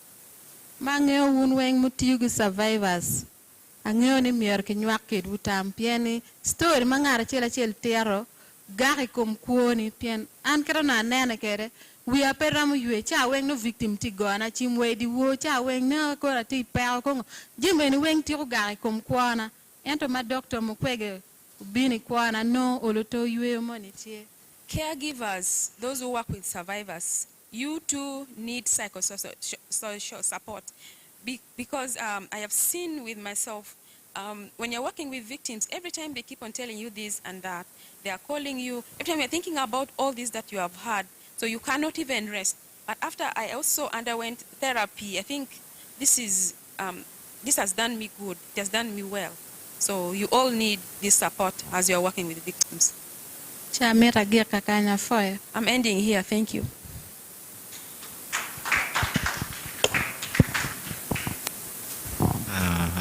Mangeo unweng mutiugu survivors. Angeo ni mier ki nywakid utam pieni story mangara chela tiaro gari kom kuoni pien an kero na nene kere we are peramu yue cha weng no victim ti gona chimwe di wo cha weng na ko ra ti pel ko jimwe ni weng ti gari kom kuona ento ma Dr. Mukwege bini kuona no oloto yue monitie. Caregivers, those who work with survivors, you too need psychosocial support, because I have seen with myself, when you're working with victims, every time they keep on telling you this and that, they are calling you, every time you're thinking about all this that you have had, so you cannot even rest. But after I also underwent therapy, I think this has done me good, it has done me well. So you all need this support as you're working with victims. I'm ending here, thank you.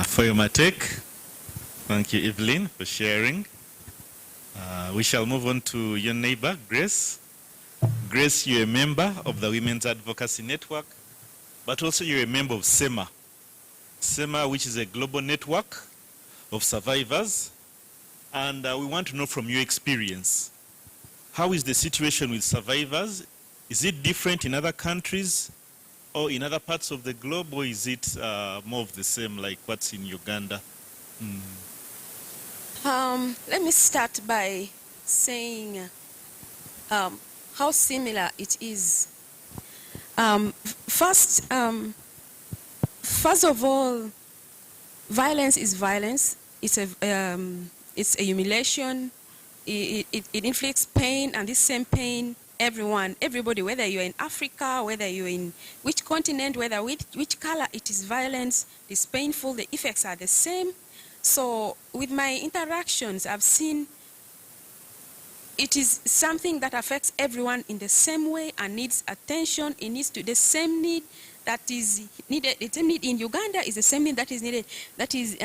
For your take. Thank you, Evelyn, for sharing. We shall move on to your neighbor, Grace. Grace, you're a member of the Women's Advocacy Network, but also you're a member of SEMA, which is a global network of survivors And we want to know from your experience, how is the situation with survivors? Is it different in other countries or in other parts of the globe, or is it more of the same like what's in Uganda? Let me start by saying how similar it is. First of all, violence is violence. It's a humiliation. It inflicts pain, and this same pain, everybody, whether you're in Africa, whether you're in which continent, whether which color, it is violence. It's painful. The effects are the same. So with my interactions, I've seen it is something that affects everyone in the same way and needs attention. It needs to the same need that is needed. The same need in Uganda is the same need that is needed, that is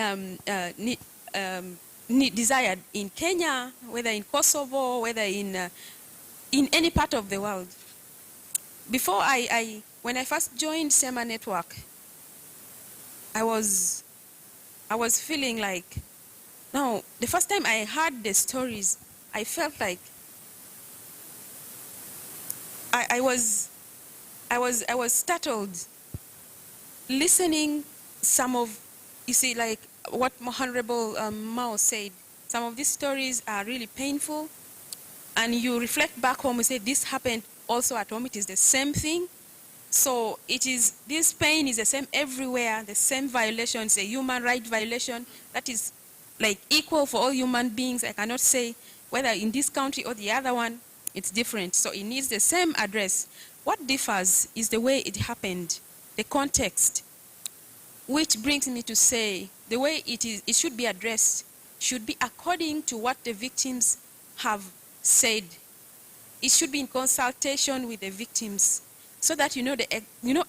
desired in Kenya, whether in Kosovo, whether in any part of the world. Before when I first joined SEMA Network, I was feeling like, no, the first time I heard the stories, I felt like I was startled listening some of, you see, like what Honorable Mao said. Some of these stories are really painful, and you reflect back home and say, this happened also at home. It is the same thing. So this pain is the same everywhere, the same violations, a human right violation that is like equal for all human beings. I cannot say whether in this country or the other one, it's different. So it needs the same address. What differs is the way it happened, the context, which brings me to say the way it should be addressed should be according to what the victims have said. It should be in consultation with the victims, so that you know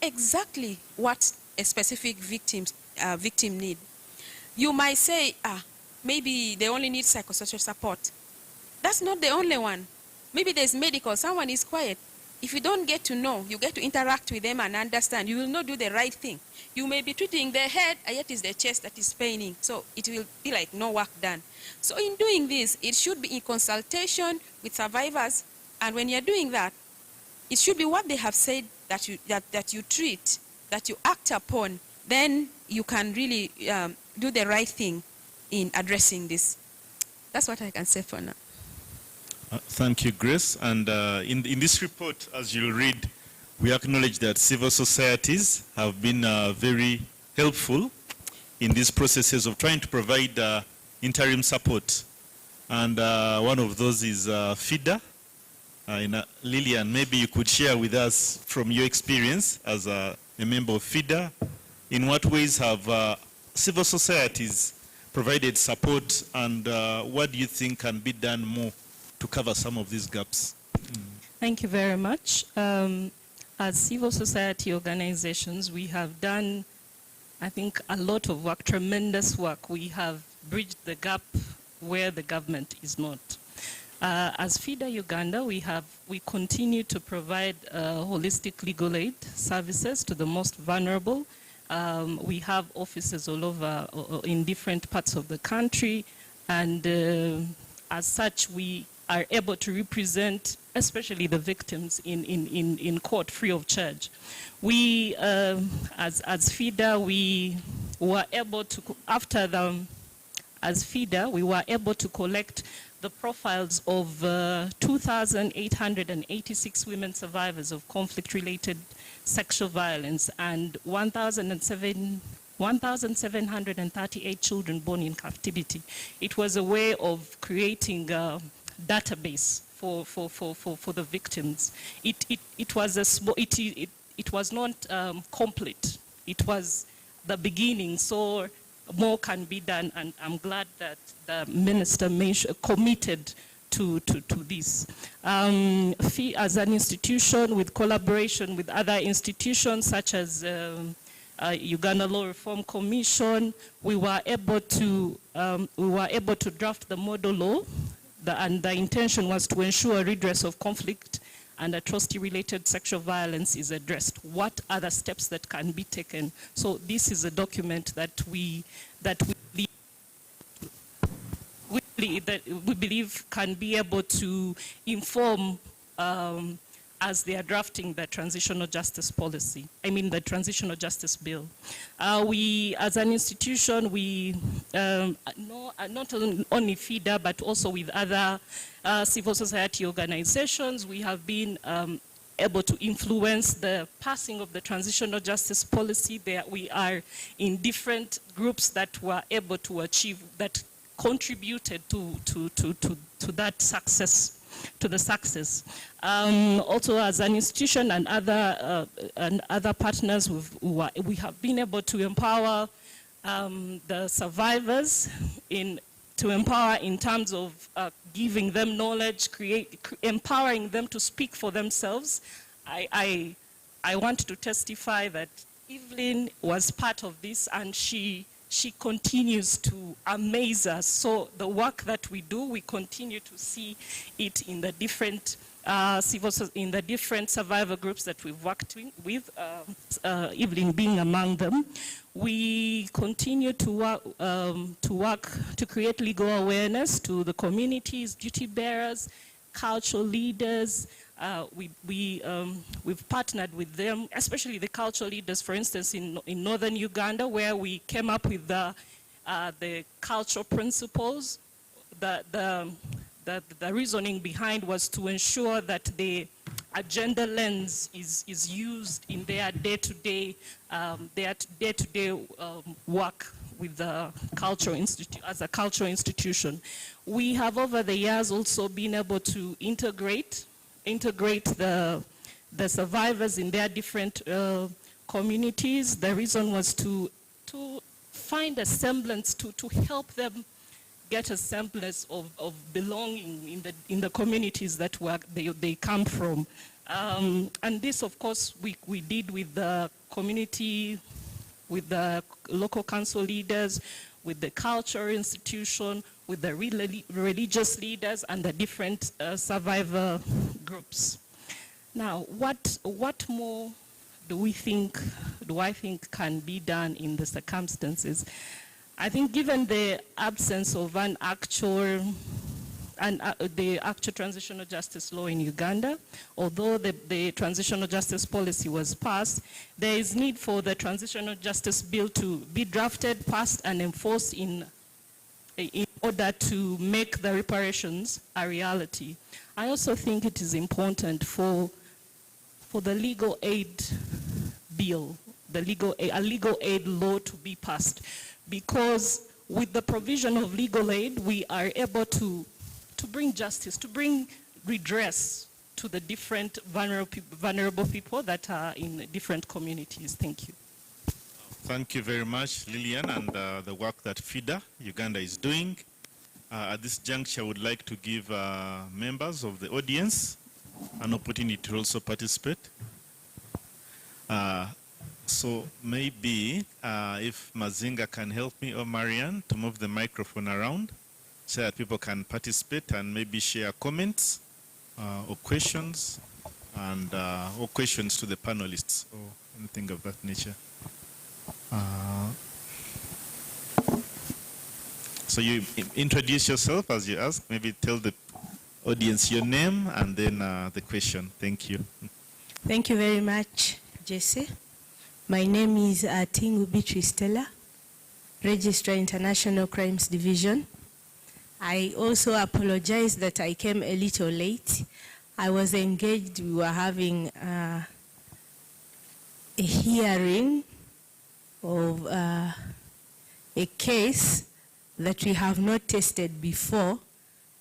exactly what a specific victim need. You might say, maybe they only need psychosocial support. That's not the only one. Maybe there's medical, someone is quiet. If you don't get to know, you get to interact with them and understand, you will not do the right thing. You may be treating the head, and yet it's the chest that is paining. So it will be like no work done. So in doing this, it should be in consultation with survivors. And when you're doing that, it should be what they have said that you treat, that you act upon. Then you can really do the right thing in addressing this. That's what I can say for now. Thank you, Grace. And in this report, as you'll read, we acknowledge that civil societies have been very helpful in these processes of trying to provide interim support. And one of those is FIDA. Lillian, maybe you could share with us from your experience as a member of FIDA, in what ways have civil societies provided support, and what do you think can be done more to cover some of these gaps? Thank you very much. As civil society organizations, we have done, I think, a lot of work, tremendous work. We have bridged the gap where the government is not. As FIDA Uganda, we continue to provide holistic legal aid services to the most vulnerable. We have offices all over in different parts of the country, and as such, we are able to represent especially the victims in court free of charge. We, as FIDA, we were able to, as FIDA, we were able to collect the profiles of 2,886 women survivors of conflict-related sexual violence and 1,738 children born in captivity. It was a way of creating a database for the victims. It was not complete. It was the beginning. So more can be done, and I'm glad that the minister committed to this. As an institution, with collaboration with other institutions such as Uganda Law Reform Commission, we were able to draft the model law, and the intention was to ensure redress of conflict and atrocity-related sexual violence is addressed. What other steps that can be taken? So this is a document that we that we believe can be able to inform as they are drafting the transitional justice policy, the transitional justice bill. We, as an institution, we, not only FIDA, but also with other civil society organizations, we have been able to influence the passing of the transitional justice policy. There we are in different groups that were able to achieve, that contributed to that success, to the success. Also as an institution and other partners, we have been able to empower the survivors, to empower in terms of giving them knowledge, empowering them to speak for themselves. I want to testify that Evelyn was part of this, and she continues to amaze us. So the work that we do, we continue to see it in the different in the different survivor groups that we've worked with, Evelyn being among them. We continue to work to create legal awareness to the communities, duty bearers, cultural leaders. We've partnered with them, especially the cultural leaders, for instance, in Northern Uganda, where we came up with the cultural principles. The reasoning behind was to ensure that the agenda lens is used in their day-to-day work with the cultural institute, as a cultural institution. We have over the years also been able to integrate the survivors in their different communities. The reason was to find a semblance, to help them get a semblance of belonging in the communities that they come from. And this, of course, we did with the community, with the local council leaders, with the cultural institution, with the religious leaders, and the different survivor groups. Now, what more do I think can be done in the circumstances? I think given the absence of the actual transitional justice law in Uganda, although the transitional justice policy was passed, there is need for the transitional justice bill to be drafted, passed, and enforced in order to make the reparations a reality. I also think it is important for the legal aid bill, a legal aid law to be passed, because with the provision of legal aid, we are able to bring justice, to bring redress to the different vulnerable people that are in different communities. Thank you. Thank you very much, Lillian, and the work that FIDA Uganda is doing. At this juncture, I would like to give members of the audience an opportunity to also participate. So maybe if Mazinga can help me, or Marianne, to move the microphone around so that people can participate and maybe share comments or questions, and or questions to the panelists or anything of that nature. So you introduce yourself as you ask, maybe tell the audience your name and then the question. Thank you. Thank you very much, Jesse. My name is Tingu Beatrice Stella, Registrar International Crimes Division. I also apologize that I came a little late. I was engaged, we were having a hearing of a case that we have not tested before,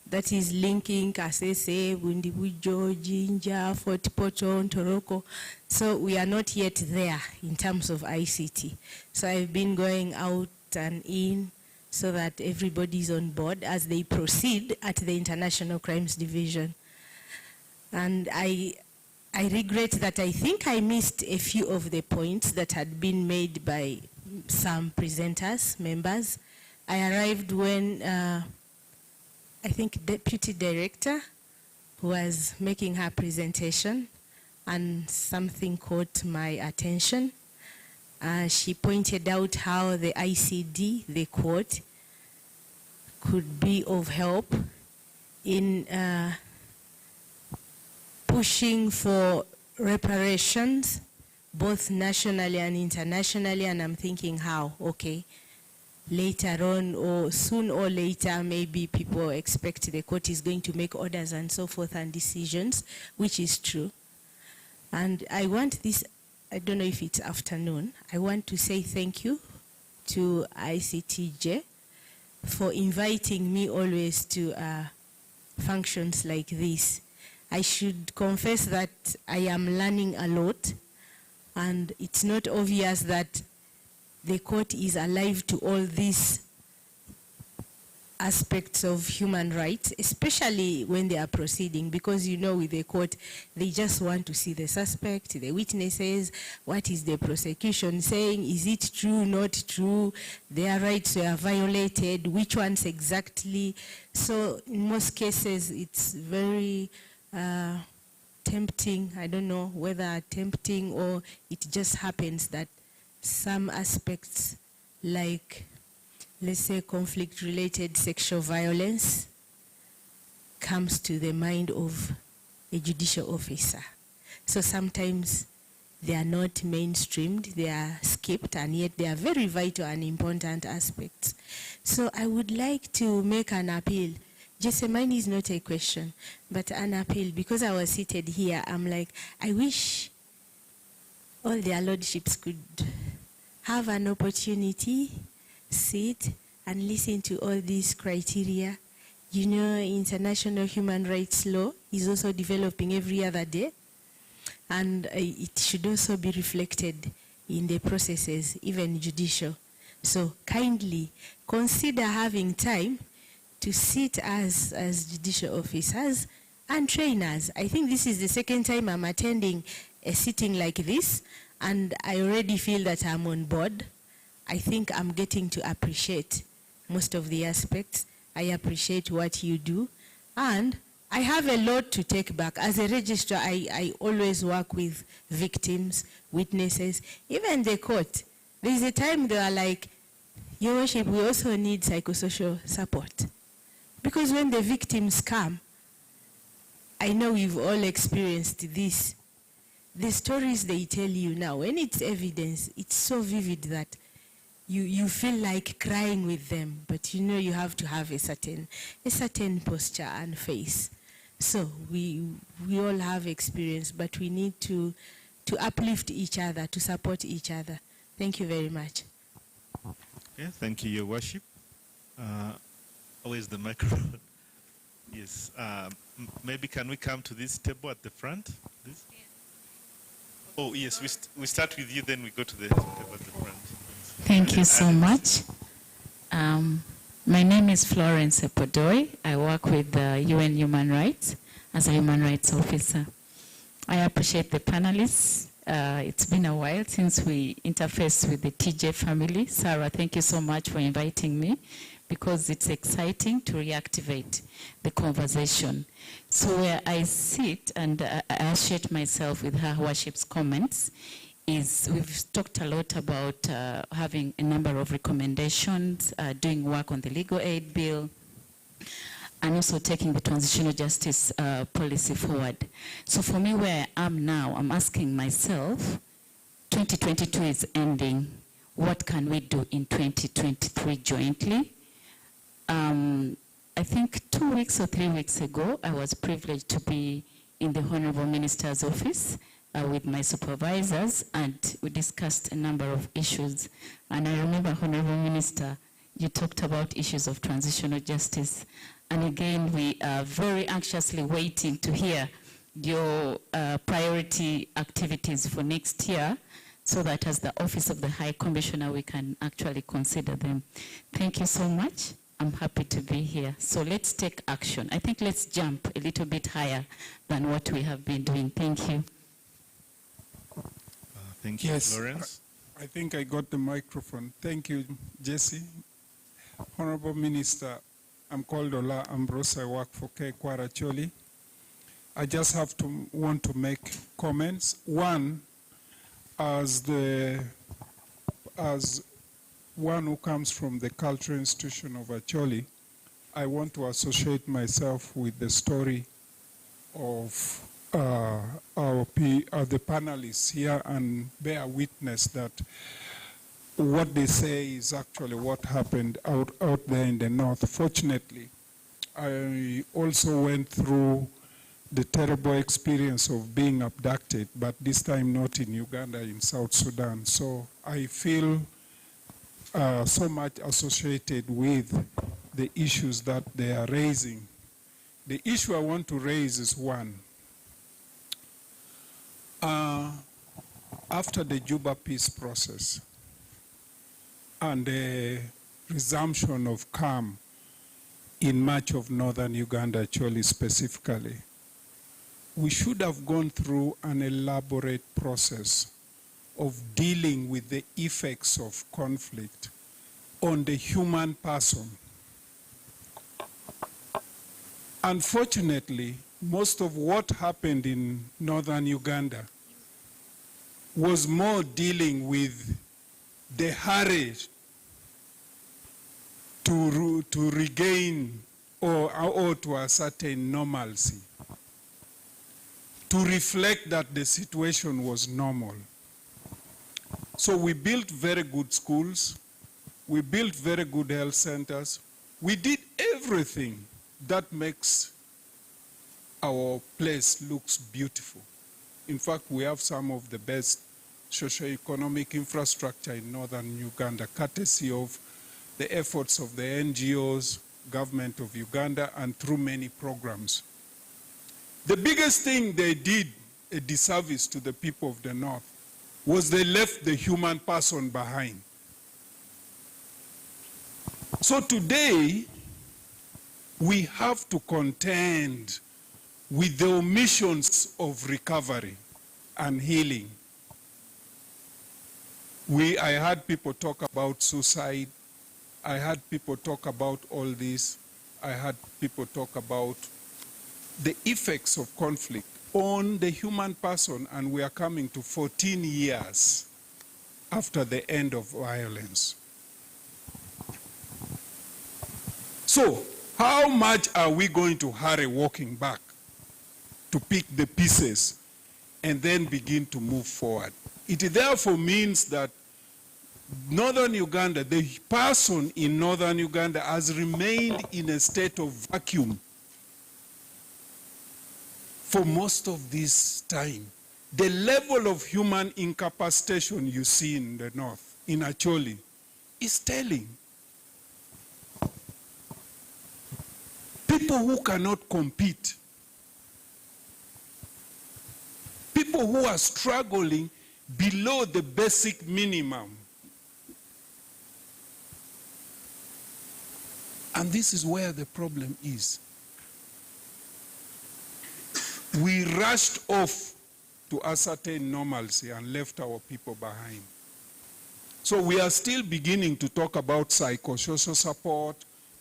that is linking Kasese, Windibujo, Jinja, Fort Porton, Toroko. So we are not yet there in terms of ICT. So I've been going out and in so that everybody's on board as they proceed at the International Crimes Division. And I regret that I think I missed a few of the points that had been made by some presenters, members. I arrived when I think Deputy Director was making her presentation, and something caught my attention. She pointed out how the ICD, the court, could be of help in pushing for reparations, both nationally and internationally, and I'm thinking how, okay, later on or soon or later, maybe people expect the court is going to make orders and so forth and decisions, which is true. And I want this, I don't know if it's afternoon, I want to say thank you to ICTJ for inviting me always to functions like this. I should confess that I am learning a lot, and it's not obvious that the court is alive to all these aspects of human rights, especially when they are proceeding, because you know with the court, they just want to see the suspect, the witnesses, what is the prosecution saying, is it true, not true, their rights were violated, which ones exactly. So in most cases, it's very tempting. I don't know whether tempting or it just happens that some aspects like, let's say, conflict-related sexual violence comes to the mind of a judicial officer. So sometimes they are not mainstreamed, they are skipped, and yet they are very vital and important aspects. So I would like to make an appeal. Just mine is not a question, but an appeal. Because I was seated here, I'm like, I wish all their lordships could have an opportunity, sit and listen to all these criteria. You know, international human rights law is also developing every other day, and it should also be reflected in the processes, even judicial. So kindly consider having time to sit as judicial officers and trainers. I think this is the second time I'm attending a sitting like this, and I already feel that I'm on board. I think I'm getting to appreciate most of the aspects. I appreciate what you do, and I have a lot to take back. As a registrar, I always work with victims, witnesses, even the court. There's a time they are like, Your Worship, we also need psychosocial support. Because when the victims come, I know we've all experienced this. The stories they tell you now, when it's evidence, it's so vivid that you feel like crying with them, but you know you have to have a certain posture and face. So we all have experience, but we need to uplift each other, to support each other. Thank you very much. Okay, thank you, Your Worship. Always the microphone. Yes. Maybe can we come to this table at the front, please? Oh, yes. We start with you, then we go to the table at the front. Thank you so much. My name is Florence Epodoi. I work with the UN Human Rights as a human rights officer. I appreciate the panelists. It's been a while since we interfaced with the TJ family. Sarah, thank you so much for inviting me, because it's exciting to reactivate the conversation. So where I sit and associate myself with Her Worship's comments is we've talked a lot about having a number of recommendations, doing work on the legal aid bill, and also taking the transitional justice policy forward. So for me, where I am now, I'm asking myself, 2022 is ending. What can we do in 2023 jointly? I think 2 weeks or 3 weeks ago, I was privileged to be in the Honorable Minister's office with my supervisors, and we discussed a number of issues. And I remember, Honorable Minister, you talked about issues of transitional justice. And again, we are very anxiously waiting to hear your priority activities for next year, so that as the Office of the High Commissioner, we can actually consider them. Thank you so much. I'm happy to be here. So let's take action. I think let's jump a little bit higher than what we have been doing. Thank you. Thank you, yes, Florence. I think I got the microphone. Thank you, Jesse. Honorable Minister, I'm called Ola Ambrose. I work for K. Kwaracholi. I just want to make comments. One, as one who comes from the cultural institution of Acholi, I want to associate myself with the story of the panelists here and bear witness that what they say is actually what happened out there in the north. Fortunately, I also went through the terrible experience of being abducted, but this time not in Uganda, in South Sudan. So I feel so much associated with the issues that they are raising. The issue I want to raise is one. After the Juba peace process and the resumption of calm in much of northern Uganda, actually specifically, we should have gone through an elaborate process of dealing with the effects of conflict on the human person. Unfortunately, most of what happened in northern Uganda was more dealing with the hurry to regain or to a certain normalcy, to reflect that the situation was normal. So we built very good schools, we built very good health centers, we did everything that makes our place looks beautiful. In fact, we have some of the best socio-economic infrastructure in northern Uganda, courtesy of the efforts of the NGOs, government of Uganda, and through many programs. The biggest thing they did a disservice to the people of the north was they left the human person behind. So today, we have to contend with the omissions of recovery and healing. I had people talk about suicide. I had people talk about all this. I had people talk about the effects of conflict on the human person, and we are coming to 14 years after the end of violence. So, how much are we going to hurry walking back to pick the pieces and then begin to move forward? It therefore means that northern Uganda, the person in northern Uganda has remained in a state of vacuum for most of this time. The level of human incapacitation you see in the north, in Acholi, is telling. People who cannot compete, people who are struggling below the basic minimum. And this is where the problem is. We rushed off to ascertain normalcy and left our people behind. So we are still beginning to talk about psychosocial support,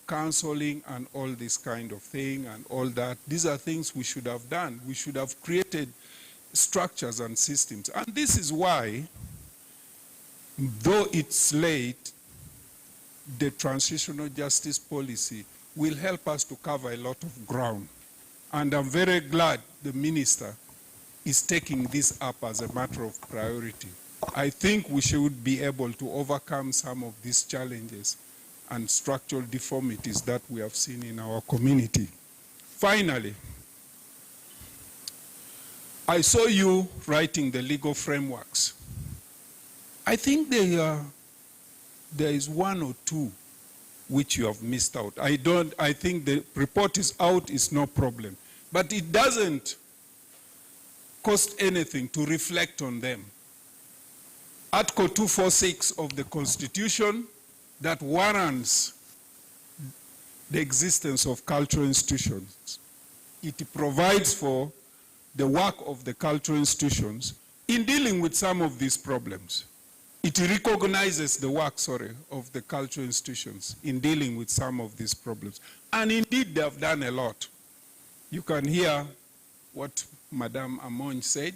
counseling, and all this kind of thing and all that. These are things we should have done. We should have created structures and systems. And this is why, though it's late, the transitional justice policy will help us to cover a lot of ground. And I'm very glad the minister is taking this up as a matter of priority. I think we should be able to overcome some of these challenges and structural deformities that we have seen in our community. Finally, I saw you writing the legal frameworks. I think there is one or two which you have missed out. I think the report is out, it's no problem. But it doesn't cost anything to reflect on them. Article 246 of the Constitution that warrants the existence of cultural institutions. It provides for the work of the cultural institutions in dealing with some of these problems. It recognizes the work, of the cultural institutions in dealing with some of these problems. And indeed, they have done a lot. You can hear what Madame Amon said.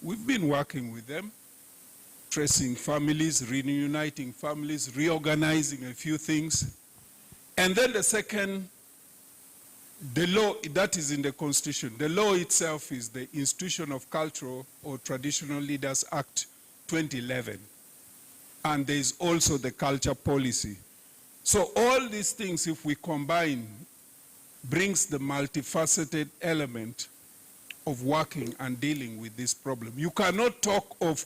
We've been working with them, tracing families, reuniting families, reorganizing a few things. And then the second The law, that is in the Constitution. The law itself is the Institution of Cultural or Traditional Leaders Act 2011. And there is also the culture policy. So all these things, if we combine, brings the multifaceted element of working and dealing with this problem. You cannot talk of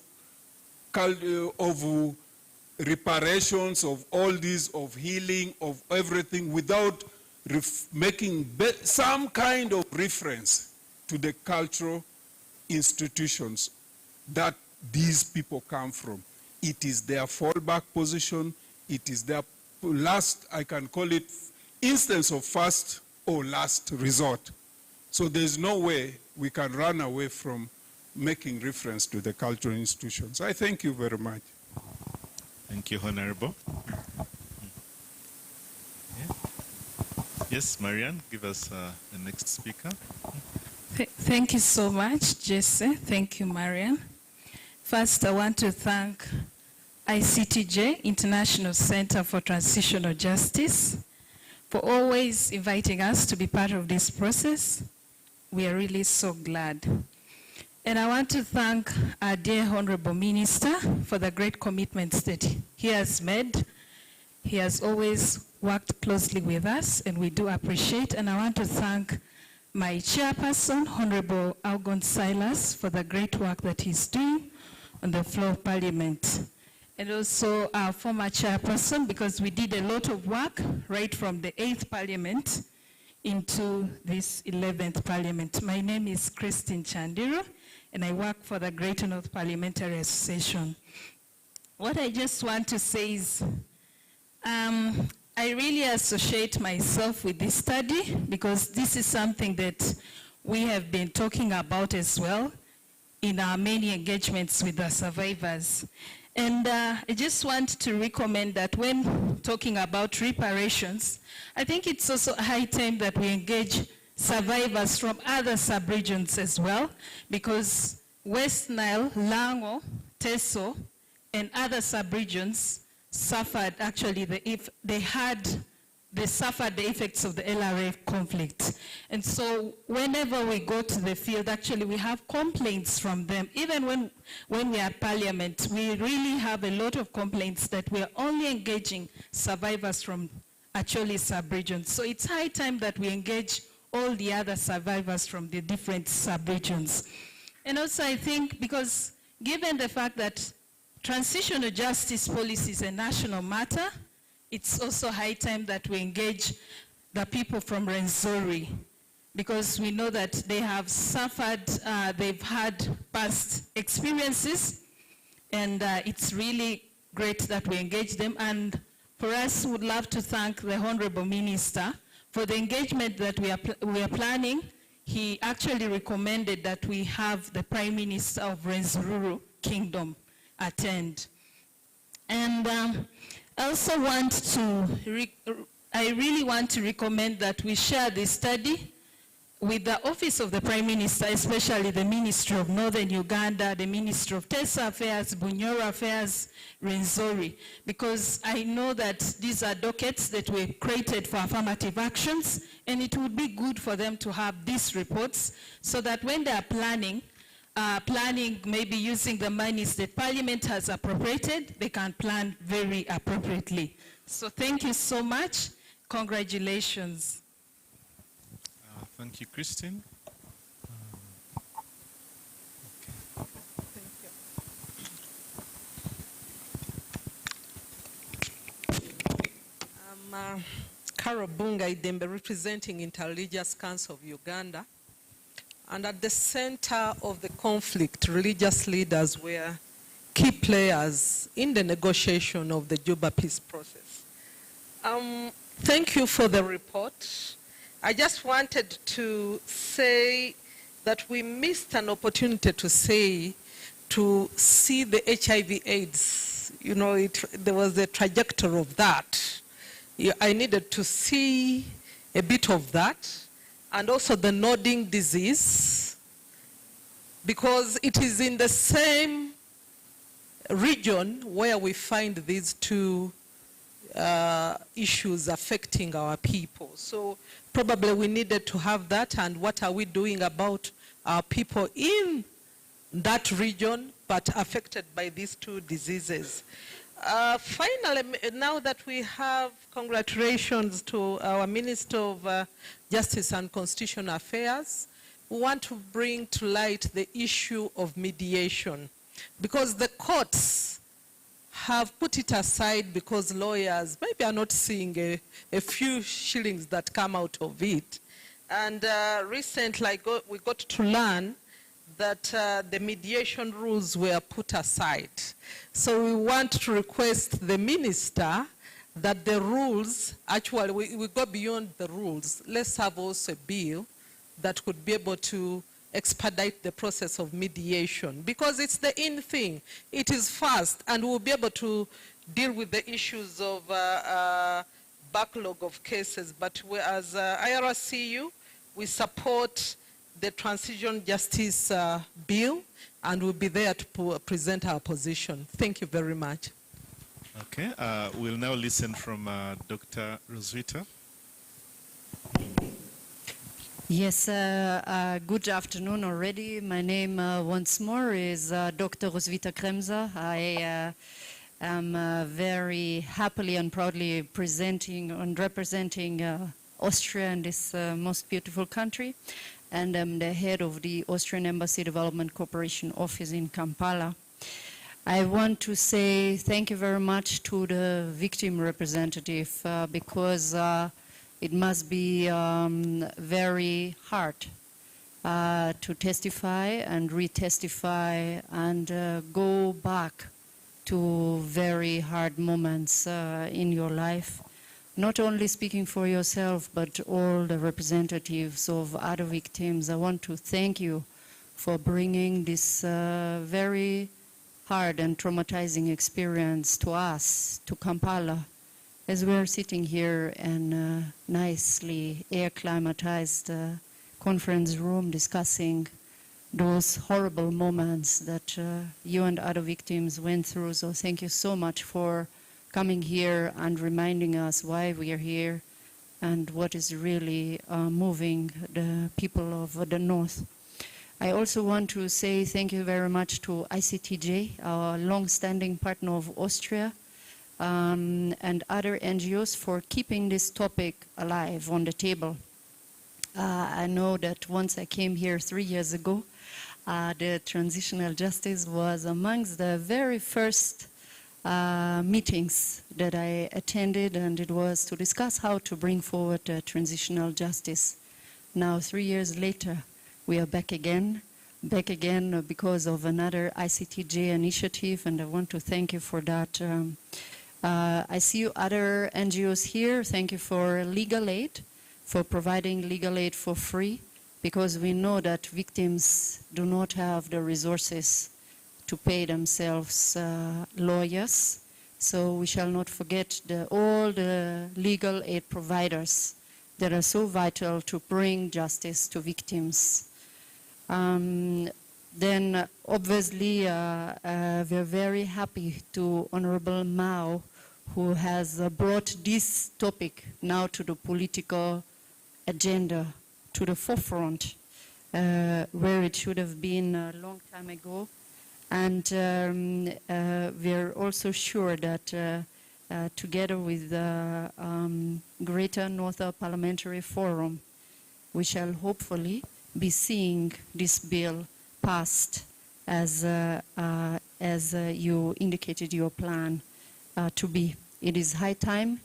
reparations, of all this, of healing, of everything, without making some kind of reference to the cultural institutions that these people come from. It is their fallback position. It is their last, I can call it, instance of first or last resort. So there's no way we can run away from making reference to the cultural institutions. I thank you very much. Thank you, Honorable. Yes, Marianne, give us the next speaker. Thank you so much, Jesse. Thank you, Marianne. First, I want to thank ICTJ, International Center for Transitional Justice, for always inviting us to be part of this process. We are really so glad. And I want to thank our dear Honorable Minister for the great commitments that he has made. He has always worked closely with us, and we do appreciate. And I want to thank my chairperson, Honorable Algon Silas, for the great work that he's doing on the floor of Parliament. And also our former chairperson, because we did a lot of work right from the 8th Parliament into this 11th Parliament. My name is Christine Chandiro, and I work for the Greater North Parliamentary Association. What I just want to say is, I really associate myself with this study because this is something that we have been talking about as well in our many engagements with the survivors. And I just want to recommend that when talking about reparations, I think it's also high time that we engage survivors from other sub-regions as well, because West Nile, Lango, Teso, and other sub-regions suffered actually they suffered the effects of the LRA conflict. And so whenever we go to the field, actually we have complaints from them. Even when we are at Parliament, we really have a lot of complaints that we are only engaging survivors from Acholi sub-regions. So it's high time that we engage all the other survivors from the different sub-regions. And also I think because given the fact that transitional justice policy is a national matter, it's also high time that we engage the people from Rwenzori, because we know that they have suffered, they've had past experiences, and it's really great that we engage them. And for us, we would love to thank the Honorable Minister for the engagement that we are planning. He actually recommended that we have the Prime Minister of Rwenzori Kingdom attend. And I also want to, I really want to recommend that we share this study with the Office of the Prime Minister, especially the Ministry of Northern Uganda, the Ministry of Tesa Affairs, Bunyoro Affairs, Rwenzori, because I know that these are dockets that were created for affirmative actions, and it would be good for them to have these reports so that when they are planning maybe using the monies that Parliament has appropriated, they can plan very appropriately. So thank you so much. Congratulations. Thank you, Christine. I'm Carol Bunga Idembe, representing Interreligious Council of Uganda. And at the center of the conflict, religious leaders were key players in the negotiation of the Juba peace process. Thank you for the report. I just wanted to say that we missed an opportunity to see the HIV/AIDS. You know, there was a trajectory of that. I needed to see a bit of that, and also the nodding disease, because it is in the same region where we find these two issues affecting our people. So probably we needed to have that, and what are we doing about our people in that region but affected by these two diseases. Finally, now that we have, congratulations to our Minister of Justice and Constitutional Affairs, we want to bring to light the issue of mediation, because the courts have put it aside because lawyers maybe are not seeing a few shillings that come out of it. And recently we got to learn that the mediation rules were put aside. So we want to request the minister that the rules, actually we go beyond the rules. Let's have also a bill that could be able to expedite the process of mediation, because it's the in thing. It is fast, and we'll be able to deal with the issues of backlog of cases. But we, as IRCU, we support the Transition Justice Bill, and we'll be there to present our position. Thank you very much. Okay, we'll now listen from Dr. Roswitha. Yes, good afternoon already. My name once more is Dr. Roswitha Kremser. I am very happily and proudly presenting and representing Austria in this most beautiful country. And I'm the head of the Austrian Embassy Development Cooperation Office in Kampala. I want to say thank you very much to the victim representative because it must be very hard to testify and retestify and go back to very hard moments in your life. Not only speaking for yourself, but all the representatives of other victims. I want to thank you for bringing this very hard and traumatizing experience to us, to Kampala, as we're sitting here in a nicely air-climatized conference room discussing those horrible moments that you and other victims went through. So thank you so much for coming here and reminding us why we are here and what is really moving the people of the North. I also want to say thank you very much to ICTJ, our long-standing partner of Austria, and other NGOs for keeping this topic alive on the table. I know that once I came here 3 years ago, the transitional justice was amongst the very first meetings that I attended, and it was to discuss how to bring forward transitional justice. Now, 3 years later, we are back again because of another ICTJ initiative, and I want to thank you for that. I see other NGOs here. Thank you for legal aid, for providing legal aid for free, because we know that victims do not have the resources to pay themselves lawyers. So we shall not forget all the legal aid providers that are so vital to bring justice to victims. Then obviously we're very happy to Honorable Mao, who has brought this topic now to the political agenda, to the forefront, where it should have been a long time ago. And we're also sure that together with the Greater Northern Parliamentary Forum, we shall hopefully be seeing this bill passed as you indicated your plan to be. It is high time.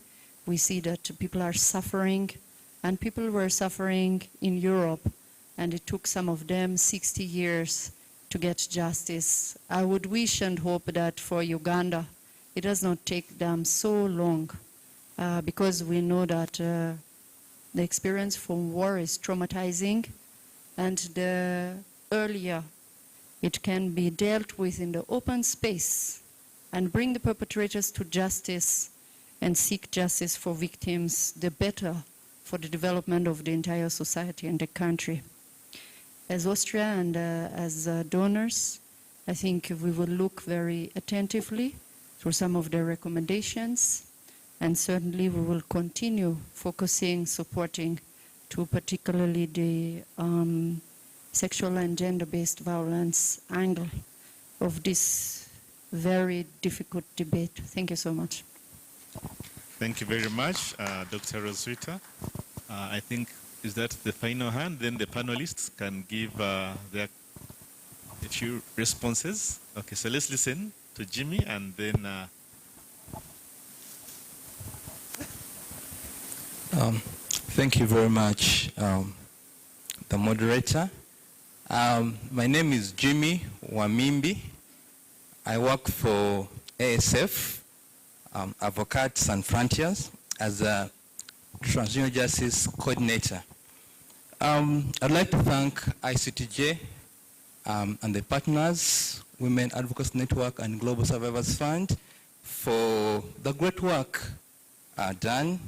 We see that people are suffering, and people were suffering in Europe, and it took some of them 60 years to get justice. I would wish and hope that for Uganda, it does not take them so long, because we know that the experience from war is traumatizing, and the earlier it can be dealt with in the open space and bring the perpetrators to justice and seek justice for victims, the better for the development of the entire society and the country. As Austria and as donors, I think we will look very attentively through some of the recommendations And certainly we will continue focusing, supporting to particularly the sexual and gender-based violence angle of this very difficult debate. Thank you so much. Thank you very much, Dr. Roswitha. I think, is that the final hand? Then the panelists can give a few responses. Okay, so let's listen to Jimmy and then... Thank you very much, the moderator. My name is Jimmy Wamimbi. I work for ASF, Advocates Sans Frontiers, as a Transgender Justice Coordinator. I'd like to thank ICTJ and the partners, Women Advocacy Network and Global Survivors Fund, for the great work done,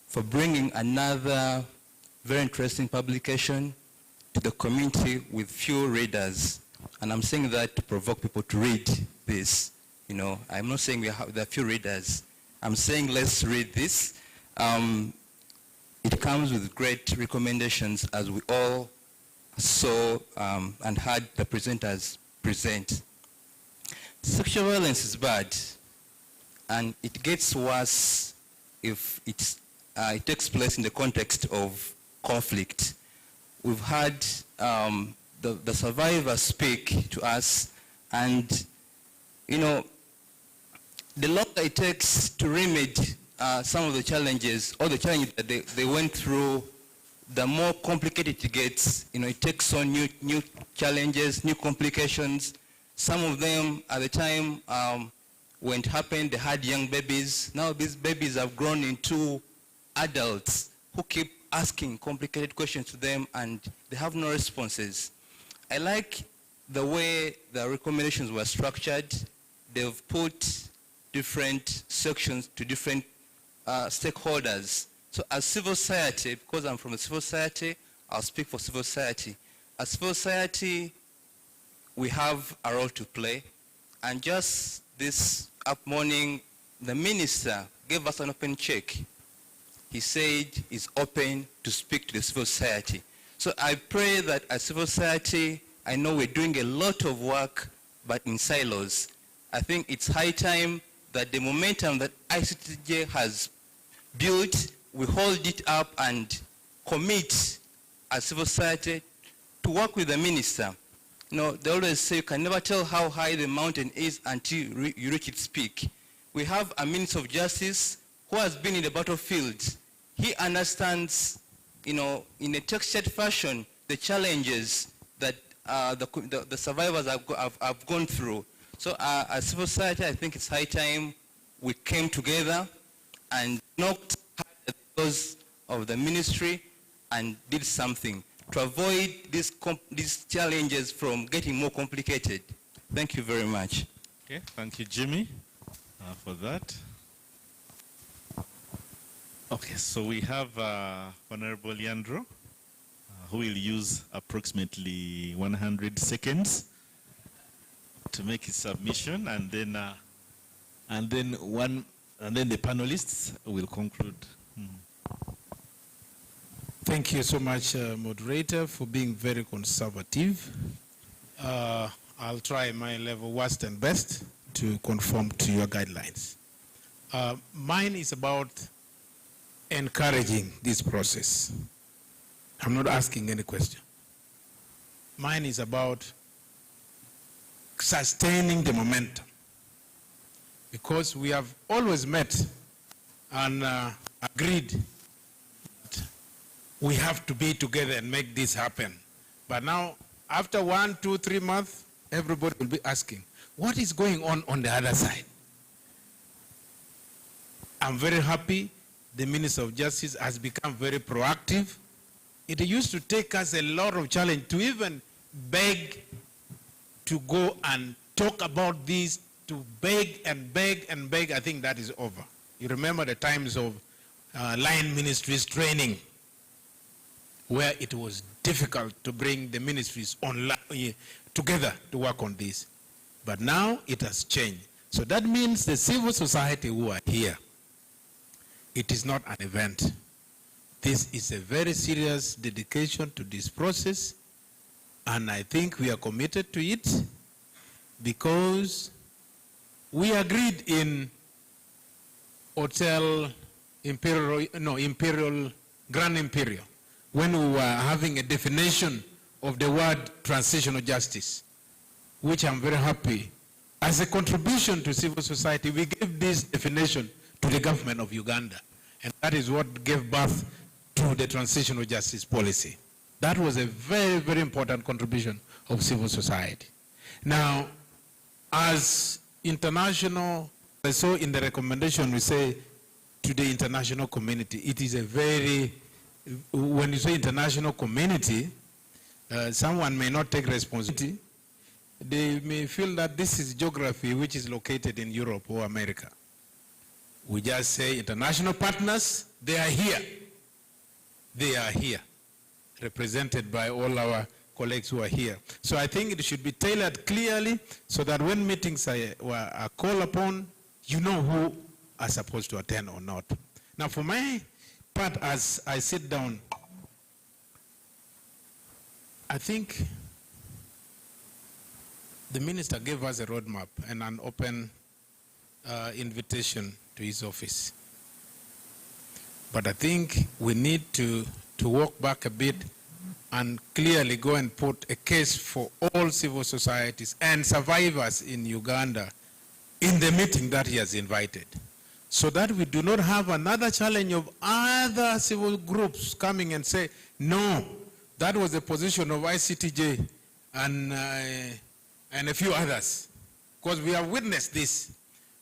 for bringing another very interesting publication to the community with few readers. And I'm saying that to provoke people to read this. You know, I'm not saying there are few readers. I'm saying let's read this. It comes with great recommendations, as we all saw and heard the presenters present. Sexual violence is bad, and it gets worse if it takes place in the context of conflict. We've had the survivors speak to us, and you know, the longer it takes to remedy some of the challenges, or the challenges that they went through, the more complicated it gets. You know, it takes on new challenges, new complications. Some of them at the time when it happened, they had young babies. Now these babies have grown into adults who keep asking complicated questions to them, and they have no responses. I like the way the recommendations were structured. They've put different sections to different stakeholders. So as civil society, because I'm from the civil society, I'll speak for civil society. As civil society, we have a role to play. And just this morning, the minister gave us an open check. He said he's open to speak to the civil society. So I pray that as civil society, I know we're doing a lot of work, but in silos. I think it's high time that the momentum that ICTJ has built, we hold it up and commit as civil society to work with the minister. You know, they always say you can never tell how high the mountain is until you reach its peak. We have a Minister of Justice who has been in the battlefield. He understands, you know, in a textured fashion, the challenges that the survivors have gone through. So as civil society, I think it's high time we came together and knocked at the doors of the ministry and did something to avoid these challenges from getting more complicated. Thank you very much. Okay, thank you, Jimmy, for that. Okay, so we have Honorable Leandro, who will use approximately 100 seconds to make his submission, and then the panelists will conclude. Thank you so much, moderator, for being very conservative. I'll try my level worst and best to conform to your guidelines. Mine is about encouraging this process. I'm not asking any question. Mine is about sustaining the momentum, because we have always met and agreed that we have to be together and make this happen. But now, after 1, 2, 3 months, everybody will be asking, what is going on the other side? I'm very happy the Minister of Justice has become very proactive. It used to take us a lot of challenge to even beg to go and talk about this, to beg and beg and beg. I think that is over. You remember the times of line ministries training, where it was difficult to bring the ministries online together to work on this. But now it has changed. So that means the civil society who are here, it is not an event. This is a very serious dedication to this process, and I think we are committed to it because we agreed in Grand Imperial, when we were having a definition of the word transitional justice, which I'm very happy. As a contribution to civil society, we gave this definition to the government of Uganda, and that is what gave birth to the transitional justice policy. That was a very, very important contribution of civil society. Now, as international, I saw in the recommendation we say to the international community, it is a very, when you say international community, someone may not take responsibility. They may feel that this is geography which is located in Europe or America. We just say international partners, they are here. They are here, represented by all our colleagues who are here. So I think it should be tailored clearly so that when meetings are called upon, you know who are supposed to attend or not. Now for my part, as I sit down, I think the minister gave us a roadmap and an open invitation to his office. But I think we need to walk back a bit and clearly go and put a case for all civil societies and survivors in Uganda in the meeting that he has invited, so that we do not have another challenge of other civil groups coming and say, no, that was the position of ICTJ and a few others. Because we have witnessed this,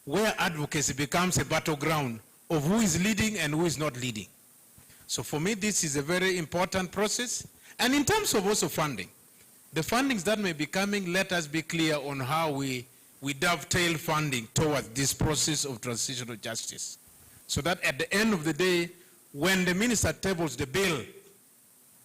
where advocacy becomes a battleground of who is leading and who is not leading. So for me, this is a very important process. And in terms of also funding, the fundings that may be coming, let us be clear on how we dovetail funding towards this process of transitional justice. So that at the end of the day, when the minister tables the bill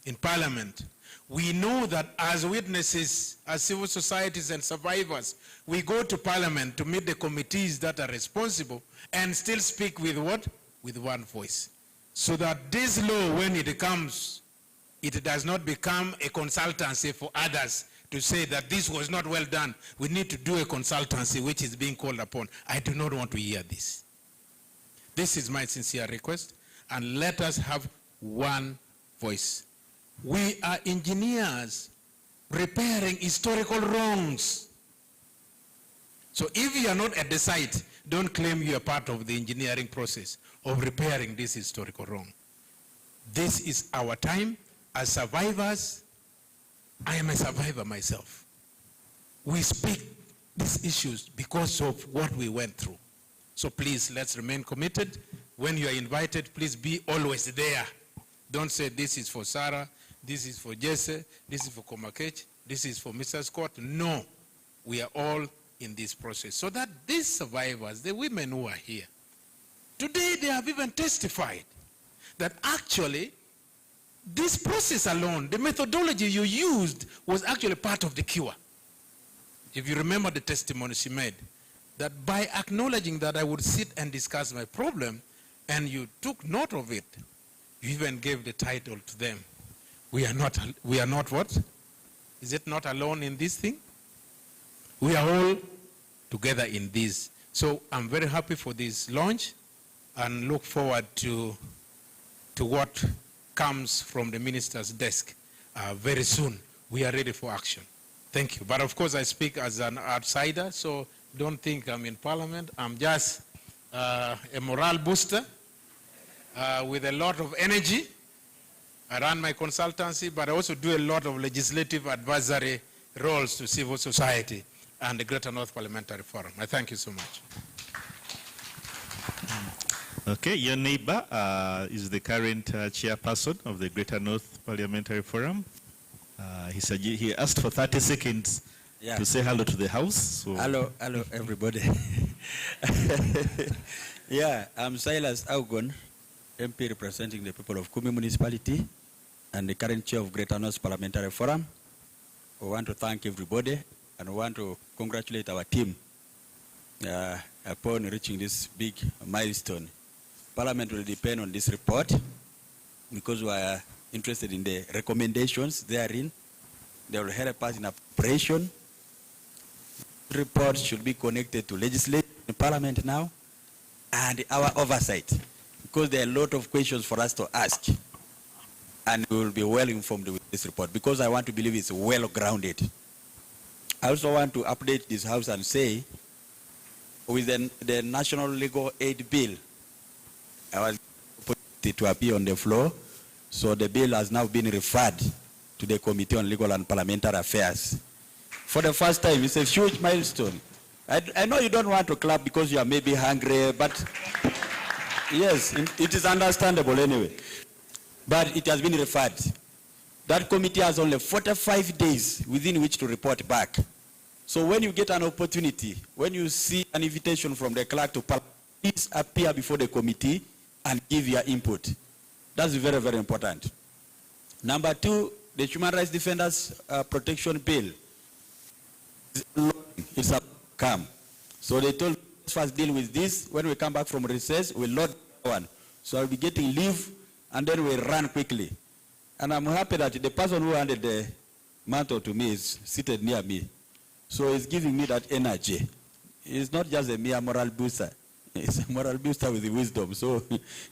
in Parliament, we know that as witnesses, as civil societies and survivors, we go to Parliament to meet the committees that are responsible and still speak with what? With one voice. So that this law, when it comes, it does not become a consultancy for others to say that this was not well done. We need to do a consultancy which is being called upon. I do not want to hear this. This is my sincere request, and let us have one voice. We are engineers repairing historical wrongs. So if you are not at the site, don't claim you are part of the engineering process of repairing this historical wrong. This is our time as survivors. I am a survivor myself. We speak these issues because of what we went through. So please, let's remain committed. When you are invited, please be always there. Don't say this is for Sarah, this is for Jesse, this is for Komakech, this is for Mr. Scott. No, we are all in this process. So that these survivors, the women who are here, today they have even testified that actually this process alone, the methodology you used was actually part of the cure. If you remember the testimony she made, that by acknowledging that I would sit and discuss my problem, and you took note of it, you even gave the title to them. We are not what? Is it not alone in this thing? We are all together in this. So I'm very happy for this launch and look forward to what comes from the minister's desk very soon. We are ready for action. Thank you. But of course I speak as an outsider, so don't think I'm in Parliament. I'm just a morale booster with a lot of energy. I run my consultancy, but I also do a lot of legislative advisory roles to civil society and the Greater North Parliamentary Forum. I thank you so much. Okay, your neighbor is the current chairperson of the Greater North Parliamentary Forum. He asked for 30 seconds to say hello to the House. So. Hello everybody. Yeah, I'm Silas Augon, MP representing the people of Kumi Municipality and the current chair of Greater North Parliamentary Forum. We want to thank everybody and we want to congratulate our team upon reaching this big milestone. Parliament will depend on this report because we are interested in the recommendations therein. They will help us in preparation. Report should be connected to legislation in Parliament now and our oversight, because there are a lot of questions for us to ask, and we will be well informed with this report because I want to believe it's well grounded. I also want to update this House and say, with the National Legal Aid Bill, I was put it to appear on the floor, so the bill has now been referred to the Committee on Legal and Parliamentary Affairs. For the first time, it's a huge milestone. I know you don't want to clap because you are maybe hungry, but yes, it is understandable anyway. But it has been referred. That committee has only 45 days within which to report back. So when you get an opportunity, when you see an invitation from the clerk to please appear before the committee and give your input. That's very, very important. Number two, the Human Rights Defenders Protection Bill. It's a come. So they told us first deal with this. When we come back from recess, we'll load one. So I'll be getting leave and then we'll run quickly. And I'm happy that the person who handed the mantle to me is seated near me. So it's giving me that energy. It's not just a mere moral booster. It's a moral booster with the wisdom. So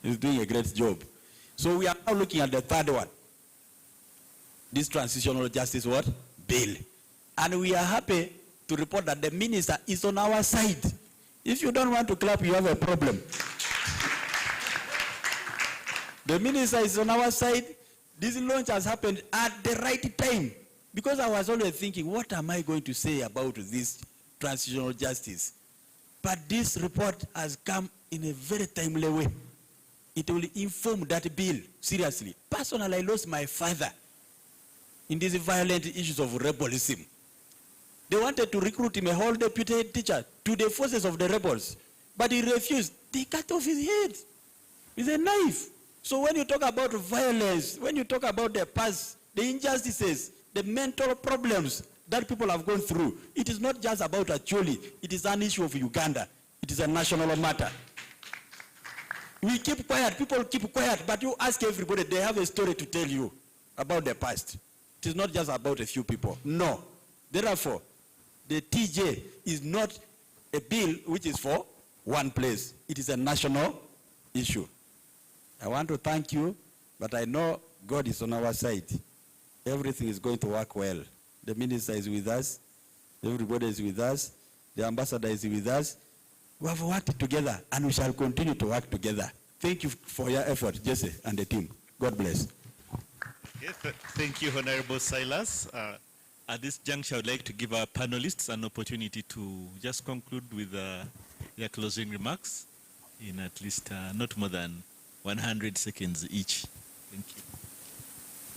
he's doing a great job. So we are now looking at the third one. This transitional justice what? Bill. And we are happy to report that the minister is on our side. If you don't want to clap, you have a problem. The minister is on our side. This launch has happened at the right time. Because I was always thinking, what am I going to say about this transitional justice? But this report has come in a very timely way. It will inform that bill, seriously. Personally, I lost my father in these violent issues of rebellism. They wanted to recruit him, a whole deputy teacher, to the forces of the rebels. But he refused. They cut off his head with a knife. So when you talk about violence, when you talk about the past, the injustices, the mental problems that people have gone through, it is not just about Acholi. It is an issue of Uganda. It is a national matter. We keep quiet. People keep quiet. But you ask everybody, they have a story to tell you about the past. It is not just about a few people. No. Therefore, the TJ is not a bill which is for one place. It is a national issue. I want to thank you, but I know God is on our side. Everything is going to work well. The minister is with us. Everybody is with us. The ambassador is with us. We have worked together, and we shall continue to work together. Thank you for your effort, Jesse and the team. God bless. Yes, thank you, Honorable Silas. At this juncture, I would like to give our panelists an opportunity to just conclude with their closing remarks in at least not more than 100 seconds each. Thank you.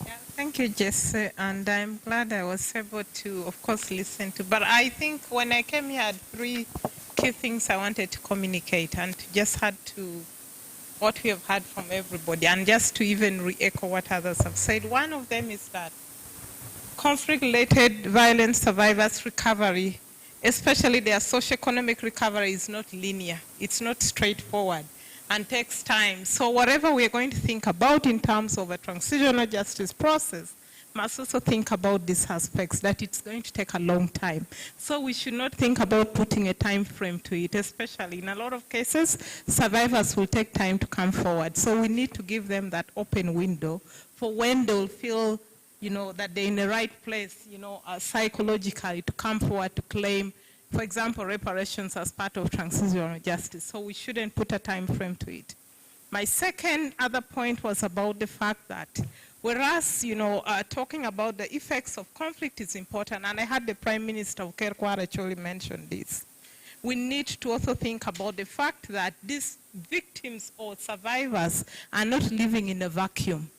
Yeah, thank you, Jesse, and I'm glad I was able to, of course, listen to. But I think when I came here, I had three key things I wanted to communicate, and just had to what we have heard from everybody, and just to even re-echo what others have said. One of them is that conflict-related violence survivors' recovery, especially their socio-economic recovery, is not linear. It's not straightforward and takes time. So whatever we're going to think about in terms of a transitional justice process must also think about these aspects, that it's going to take a long time. So we should not think about putting a time frame to it, especially in a lot of cases, survivors will take time to come forward. So we need to give them that open window for when they'll feel, you know, that they're in the right place, you know, psychologically to come forward to claim, for example, reparations as part of transitional justice. So we shouldn't put a time frame to it. My second other point was about the fact that whereas, you know, talking about the effects of conflict is important, and I heard the Prime Minister of Kwara actually mention this, we need to also think about the fact that these victims or survivors are not living in a vacuum,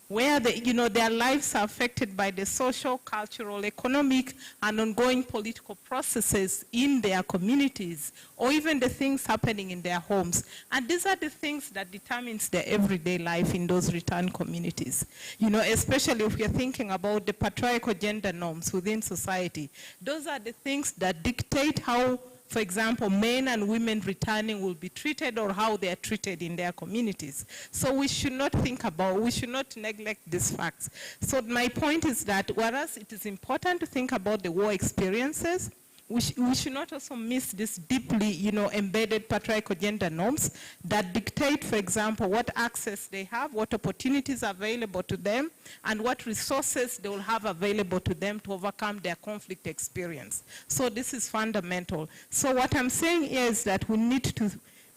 where you know, their lives are affected by the social, cultural, economic, and ongoing political processes in their communities, or even the things happening in their homes. And these are the things that determines their everyday life in those return communities. You know, especially if you're thinking about the patriarchal gender norms within society, those are the things that dictate how for example, men and women returning will be treated or how they are treated in their communities. So we should not we should not neglect these facts. So my point is that whereas it is important to think about the war experiences, we should not also miss this deeply, embedded patriarchal gender norms that dictate, for example, what access they have, what opportunities are available to them, and what resources they will have available to them to overcome their conflict experience. So this is fundamental. So what I'm saying is that we need to,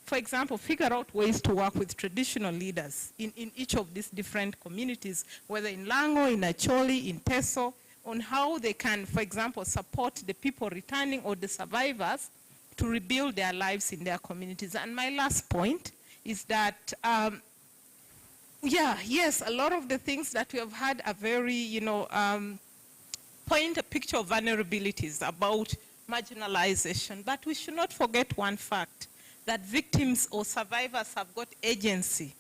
for example, figure out ways to work with traditional leaders in each of these different communities, whether in Lango, in Acholi, in Teso, on how they can, for example, support the people returning or the survivors to rebuild their lives in their communities. And my last point is that, yes, a lot of the things that we have had are very, paint a picture of vulnerabilities about marginalization. But we should not forget one fact, that victims or survivors have got agency.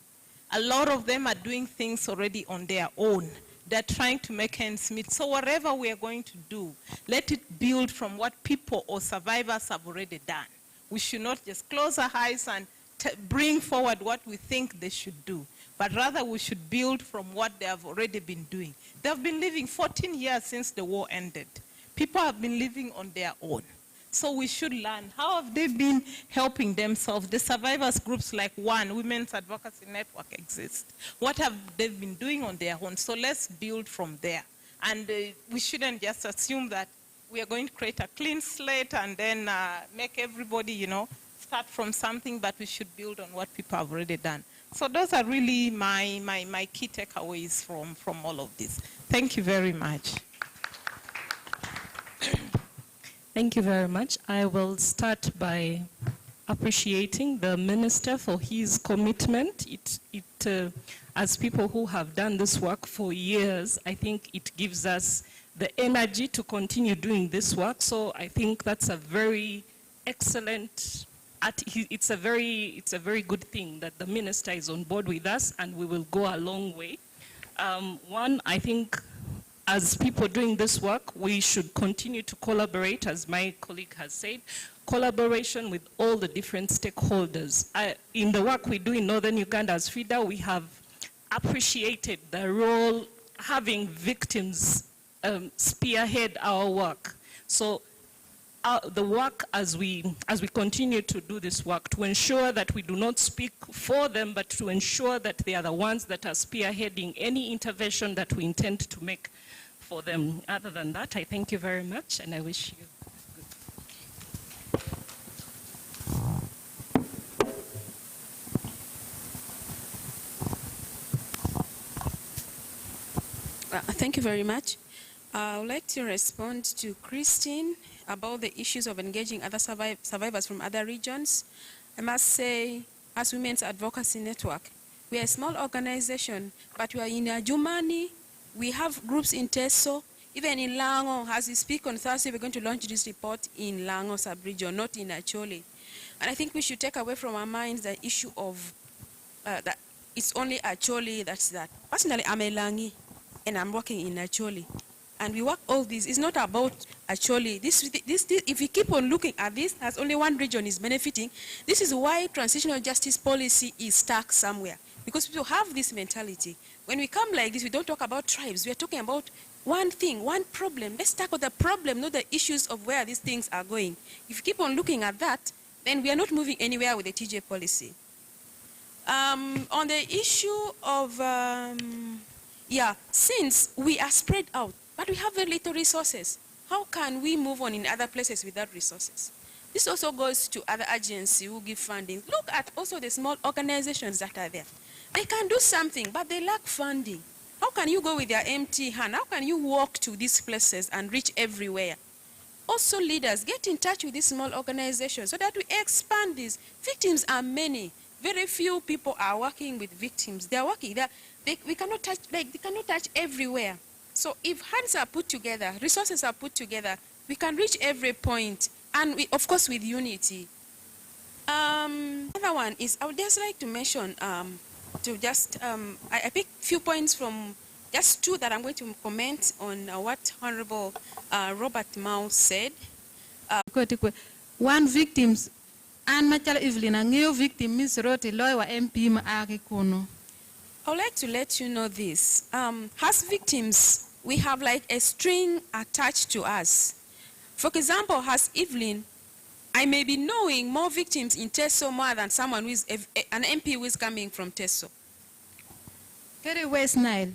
A lot of them are doing things already on their own. They're trying to make ends meet. So whatever we are going to do, let it build from what people or survivors have already done. We should not just close our eyes and bring forward what we think they should do, but rather we should build from what they have already been doing. They have been living 14 years since the war ended. People have been living on their own. So we should learn how have they been helping themselves. The survivors groups like ONE, Women's Advocacy Network exist. What have they been doing on their own? So let's build from there. And we shouldn't just assume that we are going to create a clean slate and then make everybody, start from something, but we should build on what people have already done. So those are really my key takeaways from all of this. Thank you very much. Thank you very much. I will start by appreciating the minister for his commitment. As people who have done this work for years, I think it gives us the energy to continue doing this work. So I think that's a very excellent, it's a very good thing that the minister is on board with us, and we will go a long way. One, I think, as people doing this work, we should continue to collaborate, as my colleague has said, collaboration with all the different stakeholders. In the work we do in Northern Uganda as FIDA, we have appreciated the role having victims spearhead our work. So the work as we continue to do this work, to ensure that we do not speak for them, but to ensure that they are the ones that are spearheading any intervention that we intend to make for them. Other than that, I thank you very much, and I wish you Thank you very much. I would like to respond to Christine about the issues of engaging other survivors from other regions. I must say, as Women's Advocacy Network, we are a small organization, but we are in Ajumani. We have groups in Teso, even in Lango. As we speak on Thursday, we're going to launch this report in Lango sub-region, not in Acholi. And I think we should take away from our minds the issue of that it's only Acholi that's that. Personally, I'm a Langi, and I'm working in Acholi. And we work all this. It's not about Acholi. If we keep on looking at this, as only one region is benefiting, this is why transitional justice policy is stuck somewhere. Because people have this mentality. When we come like this, we don't talk about tribes. We are talking about one thing, one problem. Let's tackle the problem, not the issues of where these things are going. If we keep on looking at that, then we are not moving anywhere with the TJ policy. On the issue of, since we are spread out, but we have very little resources, how can we move on in other places without resources? This also goes to other agencies who give funding. Look at also the small organizations that are there. They can do something, but they lack funding. How can you go with your empty hand? How can you walk to these places and reach everywhere? Also, leaders, get in touch with these small organizations so that we expand this. Victims are many. Very few people are working with victims. They are working. We cannot touch, they cannot touch everywhere. So if hands are put together, resources are put together, we can reach every point, and of course with unity. Another one is, I would just like to mention, I picked a few points from just two that I'm going to comment on what Honorable Robert Mao said. one victims an machala Evelyn ang'eyo victim misroti loy wa MP ma ake kuno. I would like to let you know this. As victims, we have like a string attached to us. For example, as Evelyn, I may be knowing more victims in Teso more than someone who is an MP who is coming from Teso. Kere West Nile.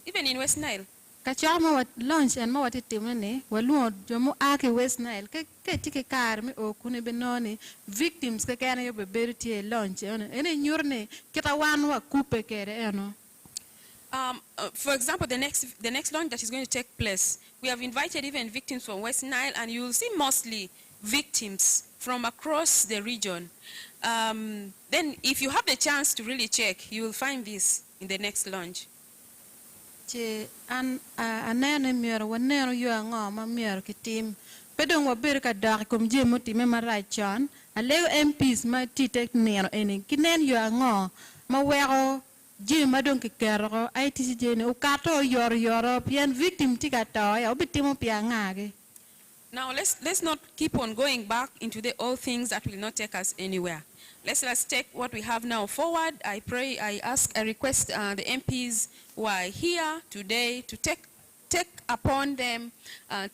Even in West Nile. Kachama wat lunch and mo wat itimene waluo jomo ake West Nile ke tike kar mi o kune benoni victims ke kana yo beberti lunch ene nyurne kita wan wa kupe kere eno. For example, the next launch that is going to take place, we have invited even victims from West Nile, and you will see mostly victims from across the region. Then if you have the chance to really check, you will find this in the next launch. Che anene miero wanero yo ngo ma miero kitim pedong wa ber ka dar kom je moti me marachon alego MPs ma titek nero ene kinen yo ngo ma wero je madon ke kero ITC je ne ukato yor pian victim tikato ya obitimo pia ngage. Now let's not keep on going back into the old things that will not take us anywhere. Let's take what we have now forward. I request the MPs who are here today to take upon them,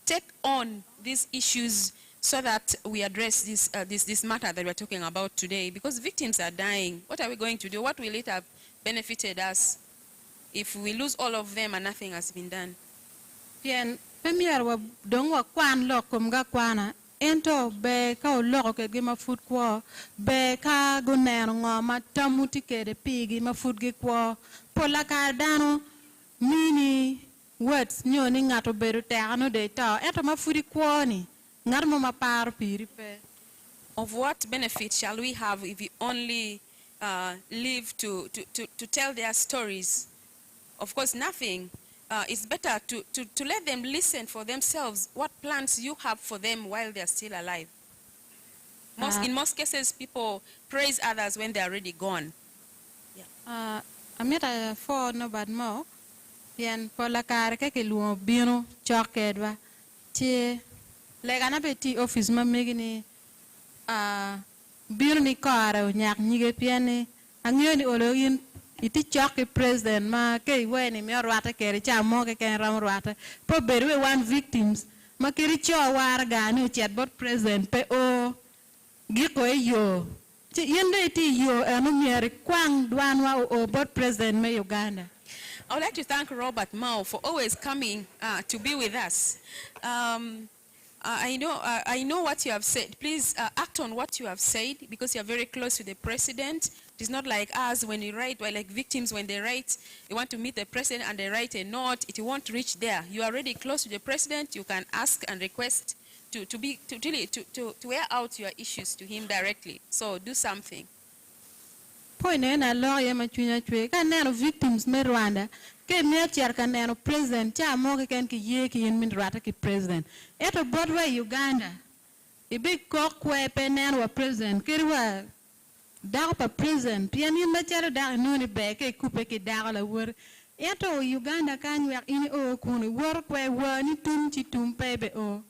take on these issues so that we address this matter that we're talking about today. Because victims are dying. What are we going to do? What will it have benefited us if we lose all of them and nothing has been done? Bien, premier wa dongwa kwan lokom ga kwana. Ento be ka oloko ke ma food kwa be ka gunero ngoma tamuti ke de pigi ma food gi kwa pola ka dano mini words nyoni ngato beru te ano de ta eto ma food kwa ni ngar mo ma par piri pe. Of what benefit shall we have if we only live to tell their stories? Of course, nothing. It's better to let them listen for themselves what plans you have for them while they're still alive. In most cases, people praise others when they're already gone. Yeah. Amira for no bad mo. Bien pola kar ke luo bino chokedwa. Ti legana beti office ma megini bino ni kara nyak nyige piane angeni oloyin iti choke president ma ke weni mi orwata kere cha mo ke ken ram rwata po berwe one victims ma keri cho war ga ni chat bot president pe o giko yo yende ti yo anu miere kwang dwanwa o bot president me Uganda. I would like to thank Robert Mao for always coming to be with us. I know what you have said. Please act on what you have said because you are very close to the president. It is not like us when we write, or like victims when they write, they want to meet the president and they write a note. It won't reach there. You are already close to the president. You can ask and request to wear out your issues to him directly. So do something. Point na lawyer ma chunya chwe ka neno victims me Rwanda ke me tiar ka neno president cha mo ke ken ki ye ki yin min rata ki president eto Broadway Uganda e big cock kwe pe neno wa president kirwa da pa president piani ma chara da no ni be ke kupe ki da la wor eto Uganda kan wer ini o kuni wor kwe wa ni tum chi tum pe be o.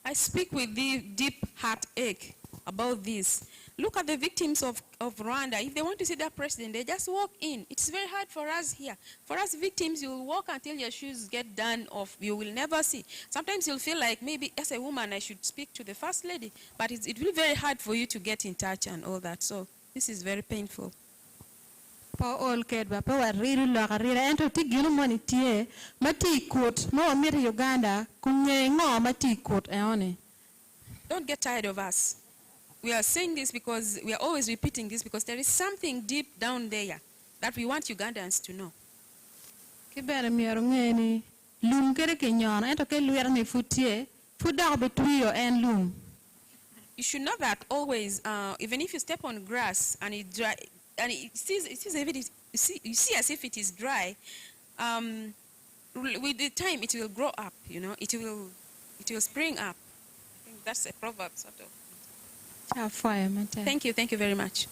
I speak with the deep heartache about this. Look at the victims of Rwanda. If they want to see their president, they just walk in. It's very hard for us here. For us victims, you will walk until your shoes get done off. You will never see. Sometimes you'll feel like maybe as a woman I should speak to the first lady, but it will be very hard for you to get in touch and all that. So this is very painful. Pa all kedba pa wariru la karira ento tigino money tie mati court mo amir Uganda kunye ngo mati court eone. Don't get tired of us. We are saying this because we are always repeating this because there is something deep down there that we want Ugandans to know. Kibere miero ngeni lum kere kenyona ento ke luer ni futie fuda betwio en lum. You should know that always, even if you step on grass and it dry, and you see as if it is dry, with the time it will grow up. You know, it will spring up. I think that's a proverb sort of. Thank you very much.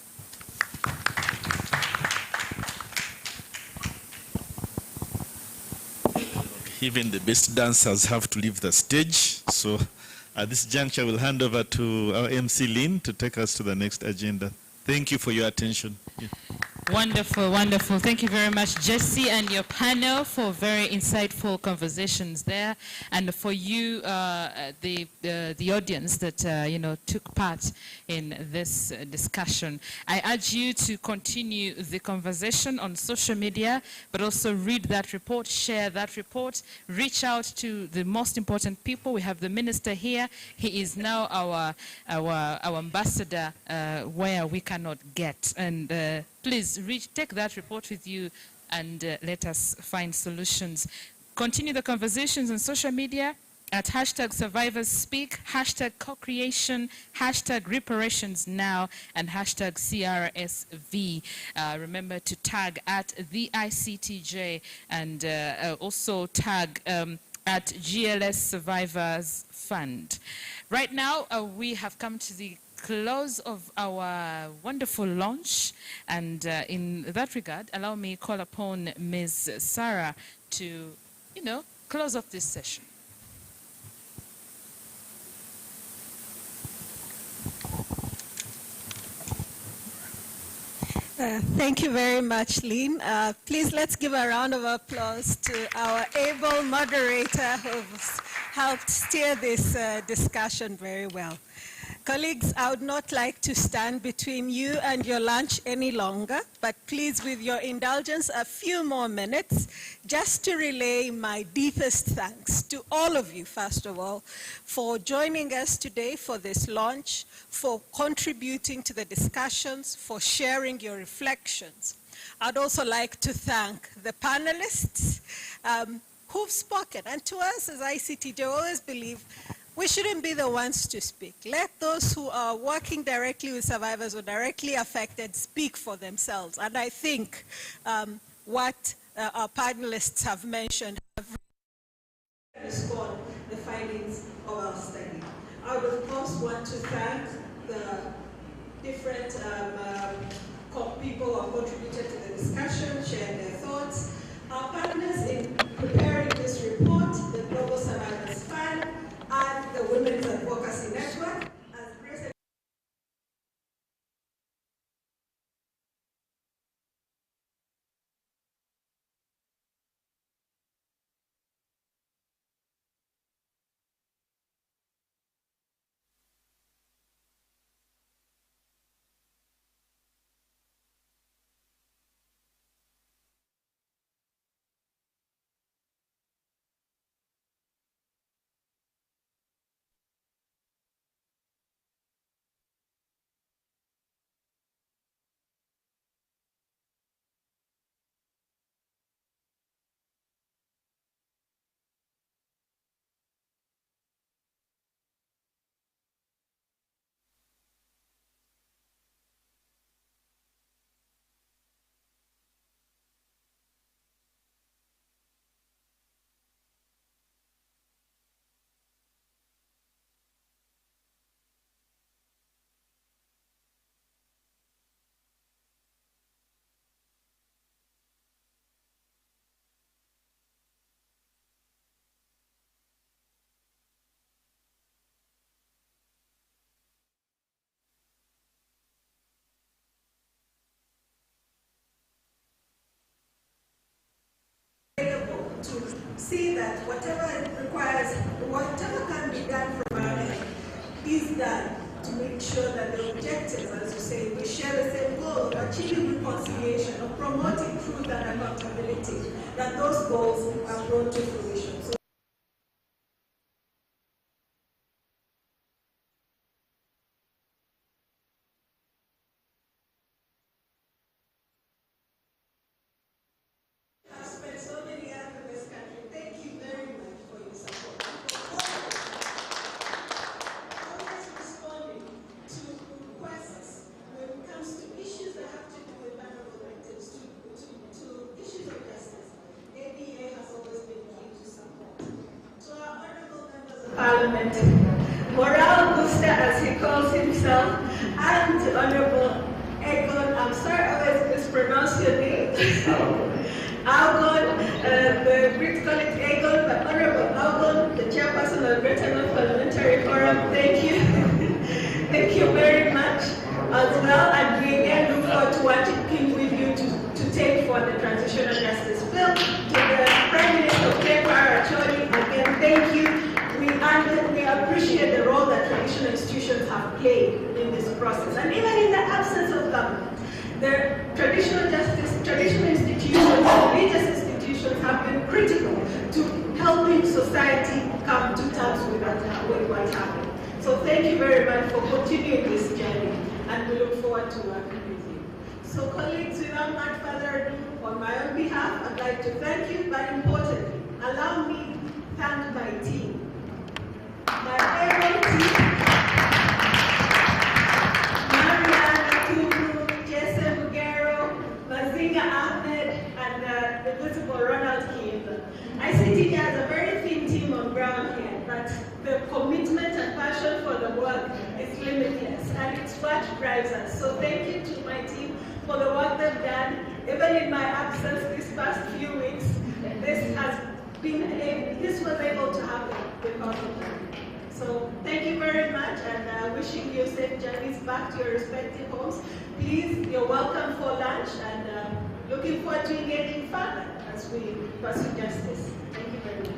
Even the best dancers have to leave the stage, so At this juncture, we'll hand over to our MC Lynn to take us to the next agenda. Thank you for your attention. Yeah. Wonderful, wonderful. Thank you very much, Jesse, and your panel for very insightful conversations there, and for you, the audience that took part in this discussion. I urge you to continue the conversation on social media, but also read that report, share that report, reach out to the most important people. We have the minister here. He is now our ambassador where we cannot get, and please take that report with you and let us find solutions. Continue the conversations on social media at #SurvivorsSpeak, #co-creation, #ReparationsNow, and #CRSV. Remember to tag at the ICTJ and also tag at GLS Survivors Fund. Right now, we have come to the close of our wonderful launch, and in that regard, allow me to call upon Ms. Sarah to, close off this session. Thank you very much, Lynn. Please let's give a round of applause to our able moderator who's helped steer this discussion very well. Colleagues, I would not like to stand between you and your lunch any longer, but please, with your indulgence, a few more minutes just to relay my deepest thanks to all of you, first of all, for joining us today for this launch, for contributing to the discussions, for sharing your reflections. I'd also like to thank the panelists who've spoken. And to us as ICTJ, I always believe we shouldn't be the ones to speak. Let those who are working directly with survivors or directly affected speak for themselves. And I think what our panelists have mentioned have underscored the findings of our study. I would of course want to thank the different people who have contributed to the discussion, shared their thoughts. Our partners in preparing this report, the Global Survivors Fund, and the Women's Advocacy Network. To see that whatever it requires, whatever can be done from our end is done to make sure that the objectives, as you say, we share the same goal of achieving reconciliation, of promoting truth and accountability, that those goals are brought to fruition. So Parliament, Moral Booster, as he calls himself, and Honorable Egon, I'm sorry I always mispronounce your name, Algon, the Greeks call it Egon, but Honorable Algon, the chairperson of the National Parliamentary Forum. Thank you. Thank you very much as well. And we again look forward to working with you to take for the Transitional Justice Bill. To the Prime Minister Reparations, again, thank you. We appreciate the role that traditional institutions have played in this process. And even in the absence of government, the traditional institutions, religious institutions have been critical to helping society come to terms with what's happening. So thank you very much for continuing this journey, and we look forward to working with you. So colleagues, without much further ado, on my own behalf, I'd like to thank you, but importantly, allow me to thank my team. My able team, Mariana Kuru, Jesse Mugero, Mazinga Ahmed, and the visible Ronald Kiemba. ICT has a very thin team on ground here, but the commitment and passion for the work is limitless, and it's what drives us. So thank you to my team for the work they've done. Even in my absence these past few weeks, this was able to happen because of them. So thank you very much, and wishing you safe journeys back to your respective homes. Please, you're welcome for lunch, and looking forward to engaging further as we pursue justice. Thank you very much.